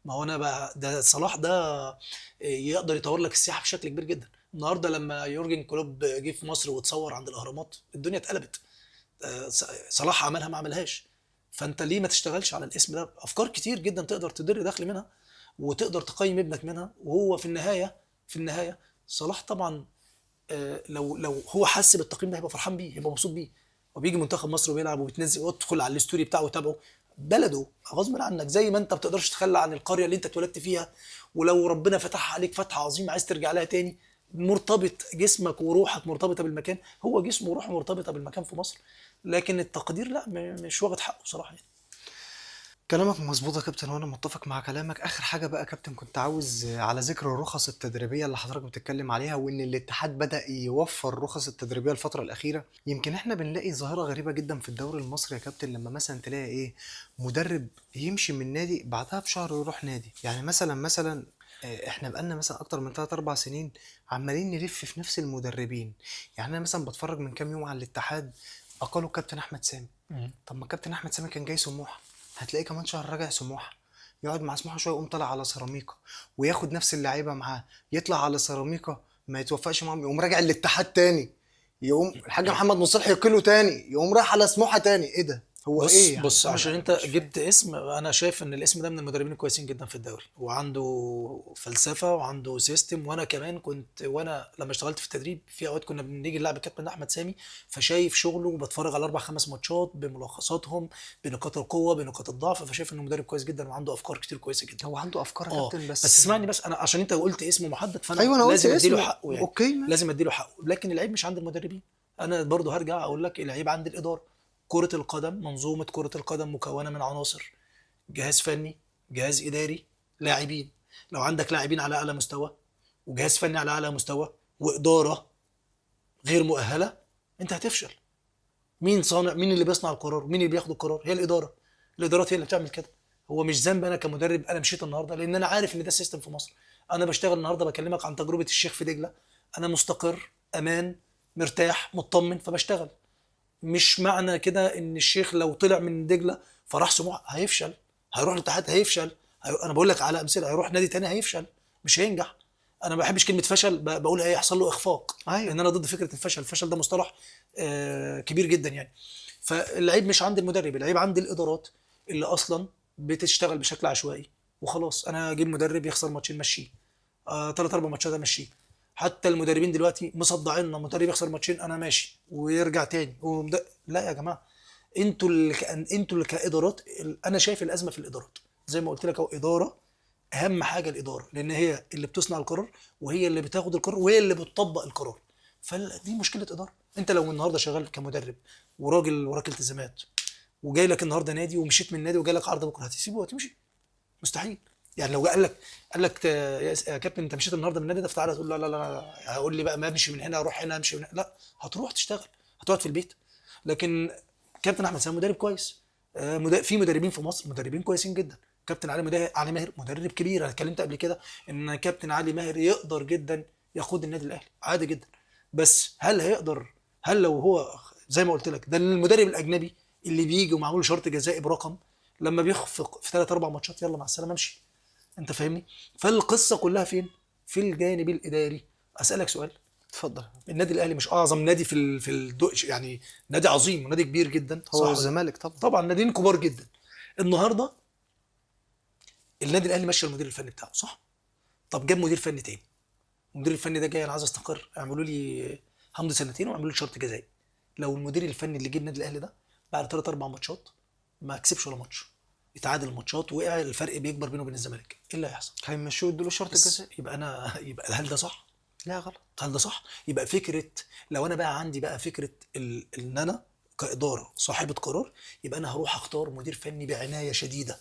ما هو انا بقى ده صلاح ده يقدر يطور لك السياحه بشكل كبير جدا. النهارده لما يورجن كلوب جه في مصر واتصور عند الاهرامات الدنيا اتقلبت. صلاح عملها ما عملهاش. فانت ليه ما تشتغلش على الاسم ده؟ افكار كتير جدا تقدر تدر دخل منها، وتقدر تقيم ابنك منها. وهو في النهايه صلاح طبعا لو هو حس بالتقييم ده هيبقى فرحان بيه، هيبقى مبسوط بيه. وبيجي منتخب مصر وبيلعب وبتنزل وتدخل على الستوري بتاعه وتابعه، بلده غصب عنك، زي ما انت ما بتقدرش تتخلى عن القريه اللي انت اتولدت فيها، ولو ربنا فتح عليك فتح عظيم عايز ترجع لها تاني، مرتبط جسمك وروحك مرتبطه بالمكان، هو جسمه وروحه مرتبطه بالمكان في مصر. لكن التقدير لا، مش واخد حقه بصراحه يعني. كلامك مظبوط يا كابتن وانا متفق مع كلامك. اخر حاجه بقى يا كابتن، كنت عاوز على ذكر الرخص التدريبيه اللي حضرتك بتتكلم عليها، وان الاتحاد بدا يوفر الرخص التدريبيه الفتره الاخيره. يمكن احنا بنلاقي ظاهره غريبه جدا في الدوري المصري يا كابتن، لما مثلا تلاقي ايه، مدرب يمشي من نادي بعدها بشهر يروح نادي. يعني مثلا احنا بقالنا مثلا اكتر من 3 4 سنين عمالين نلف في نفس المدربين. يعني انا مثلا بتفرج من كام يوم على الاتحاد، اقالوا كابتن احمد سامي. مم. طب ما كابتن احمد سامي كان جاي سموحه، هتلاقيه كمان شهر راجع سموحه، يقعد مع سموحه شويه يقوم طالع على سيراميكا، وياخد نفس اللعيبه معاه، يطلع على سيراميكا ما يتوفقش معاهم، يقوم راجع الاتحاد تاني، يقوم الحاج محمد مصلحي يقيله تاني، يقوم رايح على سموحه تاني. ايه ده؟ هو بص ايه يعني؟ بص انا عشان انت مش فاهم. جبت اسم، انا شايف ان الاسم ده من المدربين الكويسين جدا في الدوري، وعنده فلسفه وعنده سيستم. وانا كمان كنت، وانا لما اشتغلت في التدريب في اوقات كنا بنيجي نلعب الكابتن احمد سامي، فشايف شغله وبتفرج على 4 5 ماتشات بملخصاتهم، بنقاط القوه بنقاط الضعف، فشايف انه مدرب كويس جدا وعنده افكار كتير كويسه جدا. هو عنده افكار يا اه كابتن بس بس. اسمعني، بس انا عشان انت قلت اسم محدد فانا ايوه انا قلت لازم اديله اسمه، حقه يعني، اوكي ماشي. لازم اديله حقه. لكن العيب مش عند المدربين، انا برضو هرجع اقول لك العيب عند الاداره. كره القدم، منظومه كره القدم مكونه من عناصر: جهاز فني، جهاز اداري، لاعبين. لو عندك لاعبين على اعلى مستوى، وجهاز فني على اعلى مستوى، واداره غير مؤهله، انت هتفشل. مين صانع، مين اللي بيصنع القرار، مين اللي بياخد القرار؟ هي الاداره. الادارات هي اللي بتعمل كده. هو مش ذنب انا كمدرب انا مشيت النهارده، لان انا عارف ان ده السيستم في مصر. انا بشتغل النهارده، بكلمك عن تجربه الشيخ في دجله. انا مستقر، امان، مرتاح، مطمن، فبشتغل. مش معنى كده ان الشيخ لو طلع من دجله فراح سموحه هيفشل، هيروح الاتحاد هيفشل، انا بقول لك على امثله، هيروح نادي تاني هيفشل، مش هينجح. انا ما بحبش كلمه فشل، بقول هيحصل له اخفاق، ايوه. لان انا ضد فكره الفشل. الفشل ده مصطلح كبير جدا يعني. فالعيب مش عند المدرب، العيب عند الادارات اللي اصلا بتشتغل بشكل عشوائي وخلاص. انا اجيب مدرب يخسر ماتشين مشيه، 3 4 ماتشات امشيه. حتى المدربين دلوقتي مصدعيننا، مدرب يخسر ماتشين انا ماشي ويرجع تاني لا يا جماعه، انتوا اللي كادارات، انا شايف الازمه في الادارات. زي ما قلت لك اهو، اداره، اهم حاجه الاداره، لان هي اللي بتصنع القرار، وهي اللي بتاخد القرار، وهي اللي بتطبق القرار. فدي مشكله اداره. انت لو النهارده شغال كمدرب وراجل وراك التزامات، وجاي لك النهارده نادي ومشيت من النادي وجاي لك عرض بكره، هتسيبه وهتمشي؟ مستحيل. يعني لو قال لك يا كابتن انت مشيت النهارده من النادي ده، فتعالى تقول لا لا لا، هقول لي بقى ما امشي من هنا اروح هنا، امشي من هنا؟ لا، هتروح تشتغل، هتقعد في البيت. لكن كابتن احمد سامي مدرب كويس. في مدربين في مصر مدربين كويسين جدا. كابتن علي ماهر مدرب كبير، انا اتكلمت قبل كده ان كابتن علي ماهر يقدر جدا يقود النادي الاهلي عادي جدا. بس هل هيقدر؟ هل لو هو زي ما قلت لك ده المدرب الاجنبي اللي بيجي ومعمول شرط جزائي برقم، لما بيخفق في 3 4 ماتشات يلا مع السلامه امشي؟ انت فاهمني؟ فالقصه كلها فين؟ في الجانب الاداري. اسالك سؤال: اتفضل. النادي الاهلي مش اعظم نادي يعني نادي عظيم ونادي كبير جدا، هو صح ولا لا؟ الزمالك طبعا. طبعا ناديين كبار جدا. النهارده النادي الاهلي مشى المدير الفني بتاعه، صح؟ طب جاب مدير فني تاني، المدير الفني ده جاي انا عايز استقر، اعملوا لي همضي سنتين واعملوا لي شرط جزائي. لو المدير الفني اللي جه النادي الاهلي ده بعد 3 4 ماتشات ما كسبش ولا ماتش، اتعادل ماتشات، وقع الفرق بيكبر بينه وبين الزمالك، ايه اللي هيحصل؟ هيمشوه يدوا له شرط بس جزائي. يبقى هل ده صح؟ لا غلط. هل ده صح؟ يبقى فكره، لو انا بقى عندي بقى فكره ان انا كاداره صاحبه قرار، يبقى انا هروح اختار مدير فني بعنايه شديده،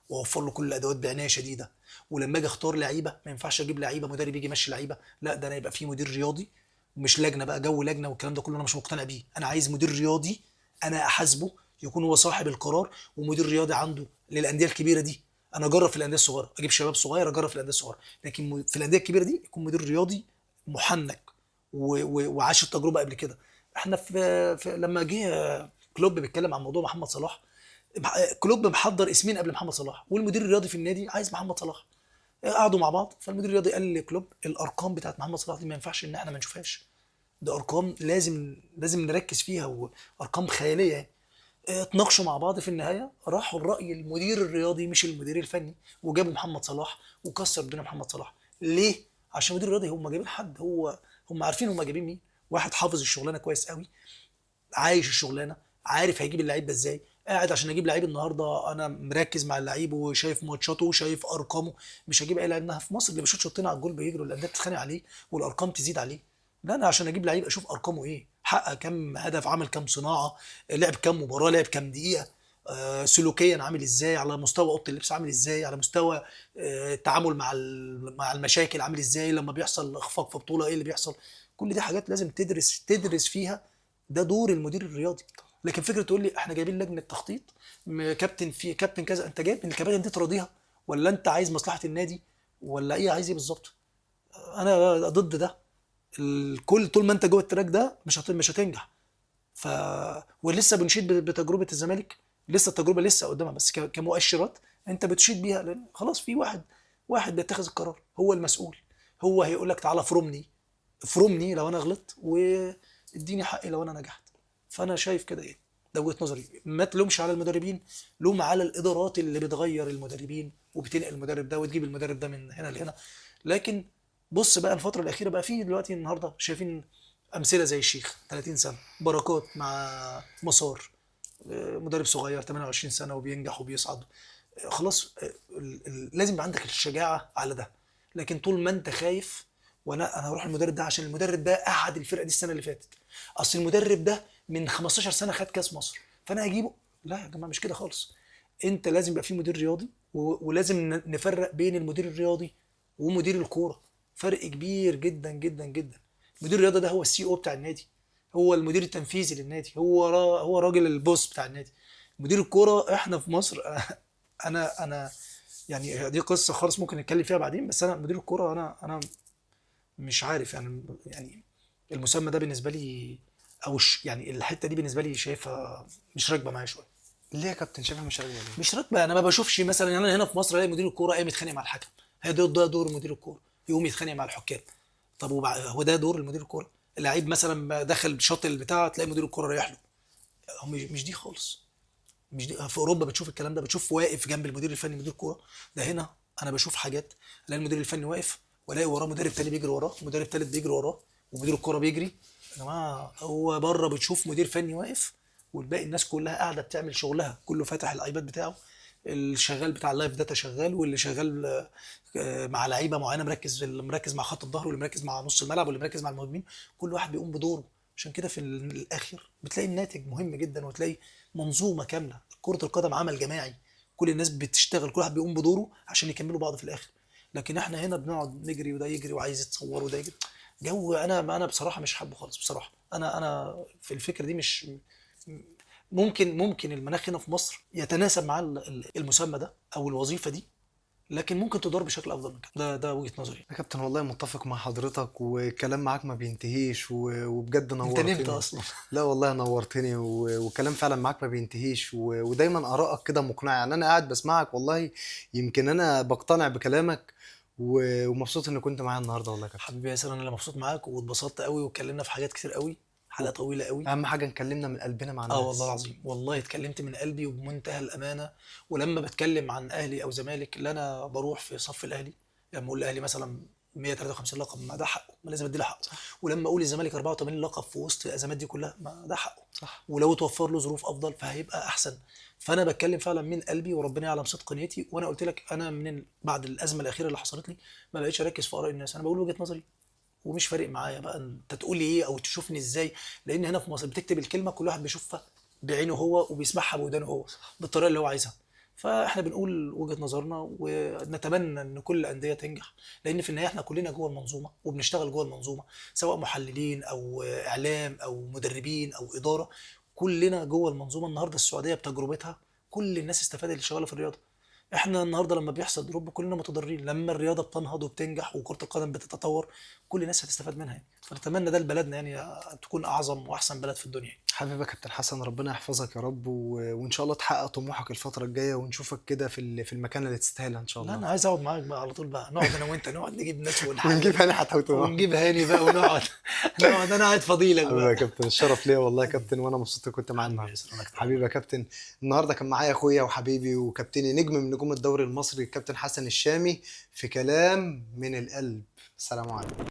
واوفر له كل الادوات بعنايه شديده. ولما اجي اختار لعيبه، ما ينفعش اجيب لعيبه مدرب يجي يمشي لعيبه، لا ده انا يبقى في مدير رياضي، مش لجنه بقى، جو لجنه والكلام ده كله انا مش مقتنع بيه. انا عايز مدير رياضي انا احاسبه، يكون هو صاحب القرار، ومدير رياضي عنده للانديه الكبيره دي. انا اجرب في الانديه الصغيره، اجيب شباب صغير اجرب في الانديه الصغيره، لكن في الانديه الكبيره دي يكون مدير رياضي محنك وعاش التجربه قبل كده. احنا لما جه كلوب بيتكلم عن موضوع محمد صلاح، كلوب محضر اسمين قبل محمد صلاح، والمدير الرياضي في النادي عايز محمد صلاح. قعدوا مع بعض، فالمدير الرياضي قال لكلوب الارقام بتاعت محمد صلاح دي ما ينفعش ان احنا ما نشوفهاش، ده ارقام لازم نركز فيها، وارقام خياليه يعني. اتناقشوا مع بعض، في النهايه راحوا الراي المدير الرياضي مش المدير الفني، وجابوا محمد صلاح وكسر الدنيا محمد صلاح. ليه؟ عشان المدير الرياضي هم جايبين حد، هم عارفين هم جايبين مين، واحد حافظ الشغلانه كويس قوي، عايش الشغلانه، عارف هيجيب اللعيب ده ازاي. قاعد عشان اجيب لعيب النهارده انا مركز مع اللعيب وشايف ماتشاته وشايف ارقامه، مش هجيب اي لعيب منها في مصر اللي بيشوط شوطين على الجول بيجري والانديه بتتخانق عليه والارقام تزيد عليه. لا، انا عشان اجيب لعيب اشوف ارقامه ايه، حقق كام هدف، عمل كام صناعه، لعب كام مباراه، لعب كام دقيقه. سلوكيا عامل ازاي، على مستوى اوضه اللبس عامل ازاي، على مستوى التعامل مع مع المشاكل عامل ازاي، لما بيحصل اخفاق في بطوله ايه اللي بيحصل. كل دي حاجات لازم تدرس فيها. ده دور المدير الرياضي. لكن فكره تقول لي احنا جايبين لجنه تخطيط، كابتن في كابتن كذا، انت جايب من الكباتن دي تراضيها، ولا انت عايز مصلحه النادي، ولا ايه عايز ايه بالظبط؟ انا ضد ده. الكل طول ما انت جوه التراك ده مش هتنجح. ف ولسه بنشيد بتجربه الزمالك، لسه التجربه لسه قدامها، بس كمؤشرات انت بتشيد بيها، لان خلاص في واحد بيتخذ القرار، هو المسؤول. هو هيقول لك تعالى افرمني لو انا غلطت، واديني حقي لو انا نجحت. فانا شايف كده ايه، ده وجهه نظري. ما تلومش على المدربين، لوم على الادارات اللي بتغير المدربين وبتنقل المدرب ده وتجيب المدرب ده من هنا لهنا. لكن بص بقى الفتره الاخيره بقى في دلوقتي النهارده شايفين امثله زي الشيخ 30 سنه، بركات مع مسار، مدرب صغير 28 سنه وبينجح وبيصعد. خلاص لازم يبقى عندك الشجاعه على ده. لكن طول ما انت خايف، انا هروح المدرب ده عشان المدرب ده قعد الفرقه دي السنه اللي فاتت، اصل المدرب ده من 15 سنه خد كاس مصر فانا هجيبه. لا يا جماعه مش كده خالص. انت لازم يبقى في مدير رياضي، ولازم نفرق بين المدير الرياضي ومدير الكوره. فرق كبير جدا جدا جدا. مدير الرياضه ده هو السي او بتاع النادي، هو المدير التنفيذي للنادي، هو راجل البوس بتاع النادي. مدير الكوره احنا في مصر انا يعني دي قصه خالص ممكن نتكلم فيها بعدين. بس انا مدير الكوره انا مش عارف يعني المسمى ده بالنسبه لي، او يعني الحته دي بالنسبه لي شايفها مش راكبه معايا شويه. ليه يا كابتن شايفها مش راكبه ليه؟ مش راكبه. انا ما بشوفش مثلا، يعني انا هنا في مصر الاقي مدير الكوره قايم يتخانق مع الحكم، هي ده دور مدير الكوره، يقوم يتخانق مع الحكام. طب هو ده دور المدير الكوره؟ اللعيب مثلا دخل شاط البتاع تلاقي مدير الكوره رايح له. هو مش دي خالص. مش دي. في اوروبا بتشوف الكلام ده، بتشوف واقف جنب المدير الفني مدير كوره. ده هنا انا بشوف حاجات، الاقي المدير الفني واقف والاقي وراه مدرب تاني بيجري وراه، مدرب تالت بيجري وراه، ومدير الكوره بيجري. يا جماعه هو بره بتشوف مدير فني واقف، والباقي الناس كلها قاعده بتعمل شغلها، كله فاتح الايباد بتاعه، الشغال بتاع اللايف داتا شغال، واللي شغال مع لعيبه معينه مركز، اللي مركز مع خط الظهر، واللي مركز مع نص الملعب، واللي مركز مع المهاجمين. كل واحد بيقوم بدوره. عشان كده في الاخر بتلاقي الناتج مهم جدا، وتلاقي منظومه كامله. كره القدم عمل جماعي، كل الناس بتشتغل، كل واحد بيقوم بدوره عشان يكملوا بعض في الاخر. لكن احنا هنا بنقعد نجري، وده يجري وعايز يتصور وده يجري. جو انا بصراحه مش حابه خالص بصراحه. انا في الفكره دي مش ممكن المناخ هنا في مصر يتناسب مع المسمى ده او الوظيفه دي، لكن ممكن تدار بشكل افضل من كده. ده وجهه نظري. يا كابتن والله متفق مع حضرتك، والكلام معاك ما بينتهيش، وبجد انت نمت نورتني. اصلا. لا والله نورتني، والكلام فعلا معاك ما بينتهيش، ودايما آرائك كده مقنعة. يعني أنا قاعد بسمعك والله يمكن أنا بقتنع بكلامك، ومبسوط إن كنت معايا النهاردة والله يا كابتن. حبيبي يا ياسر، انا اللي مبسوط معاك واتبسطت قوي، واتكلمنا في حاجات كتير قوي، حلقه طويله قوي. أهم حاجة اتكلمنا من قلبنا مع اه والله الناس. العظيم، والله اتكلمت من قلبي وبمنتهى الامانه. ولما بتكلم عن اهلي او زمالك، اللي انا بروح في صف الاهلي، لما اقول الاهلي مثلا 153 لقب، ما ده حقه، ما لازم ادي له حقه. ولما اقول الزمالك 84 لقب في وسط الازمات دي كلها، ما ده حقه. صح. ولو توفر له ظروف افضل فهيبقى احسن. فانا بتكلم فعلا من قلبي، وربنا يعلم صدق نيتي. وانا قلت لك انا بعد الازمه الاخيره اللي حصلت لي، ما بقتش اركز في اراء الناس، انا بقول وجهه نظري. ومش فارق معايا بقى انت تقول لي ايه او تشوفني ازاي. لان هنا في مصر بتكتب الكلمه كل واحد بيشوفها بعينه هو، وبيسمعها بودانه هو، بالطريقه اللي هو عايزها. فاحنا بنقول وجهه نظرنا، ونتمنى ان كل الانديه تنجح. لان في النهايه احنا كلنا جوه المنظومه، وبنشتغل جوه المنظومه، سواء محللين او اعلام او مدربين او اداره. كلنا جوه المنظومه. النهارده السعوديه بتجربتها كل الناس استفادت اللي شغاله في الرياضه. احنا النهارده لما بيحصل دروب كلنا متضررين، لما الرياضه بتنهض وبتنجح وكره القدم بتتطور كل الناس هتستفاد منها يعني. فنتمنى ده لبلدنا يعني، تكون اعظم واحسن بلد في الدنيا يعني. حبيبي يا كابتن حسن، ربنا يحفظك يا رب، وإن شاء الله تحقق طموحك الفترة الجاية، ونشوفك كده في المكان اللي تستاهلها إن شاء لا الله. انا عايز اقعد معاك بقى على طول بقى، نقعد انا وانت، نقعد نجيب ناس ونجيب ونحلل، هاني حتى. ونجيب هاني بقى ونقعد نقعد انا قاعد فضيلك حبيبي يا بقى. كابتن، الشرف ليا والله يا كابتن، وانا مبسوط إني كنت معاك حبيبي يا النهارده. ياسر، انا اكتر حبيبي والله. يا كابتن، النهارده كان معايا اخويا وحبيبي وكابتني، نجم من نجوم الدوري المصري، الكابتن حسن الشامي، في كلام من القلب. السلام عليكم.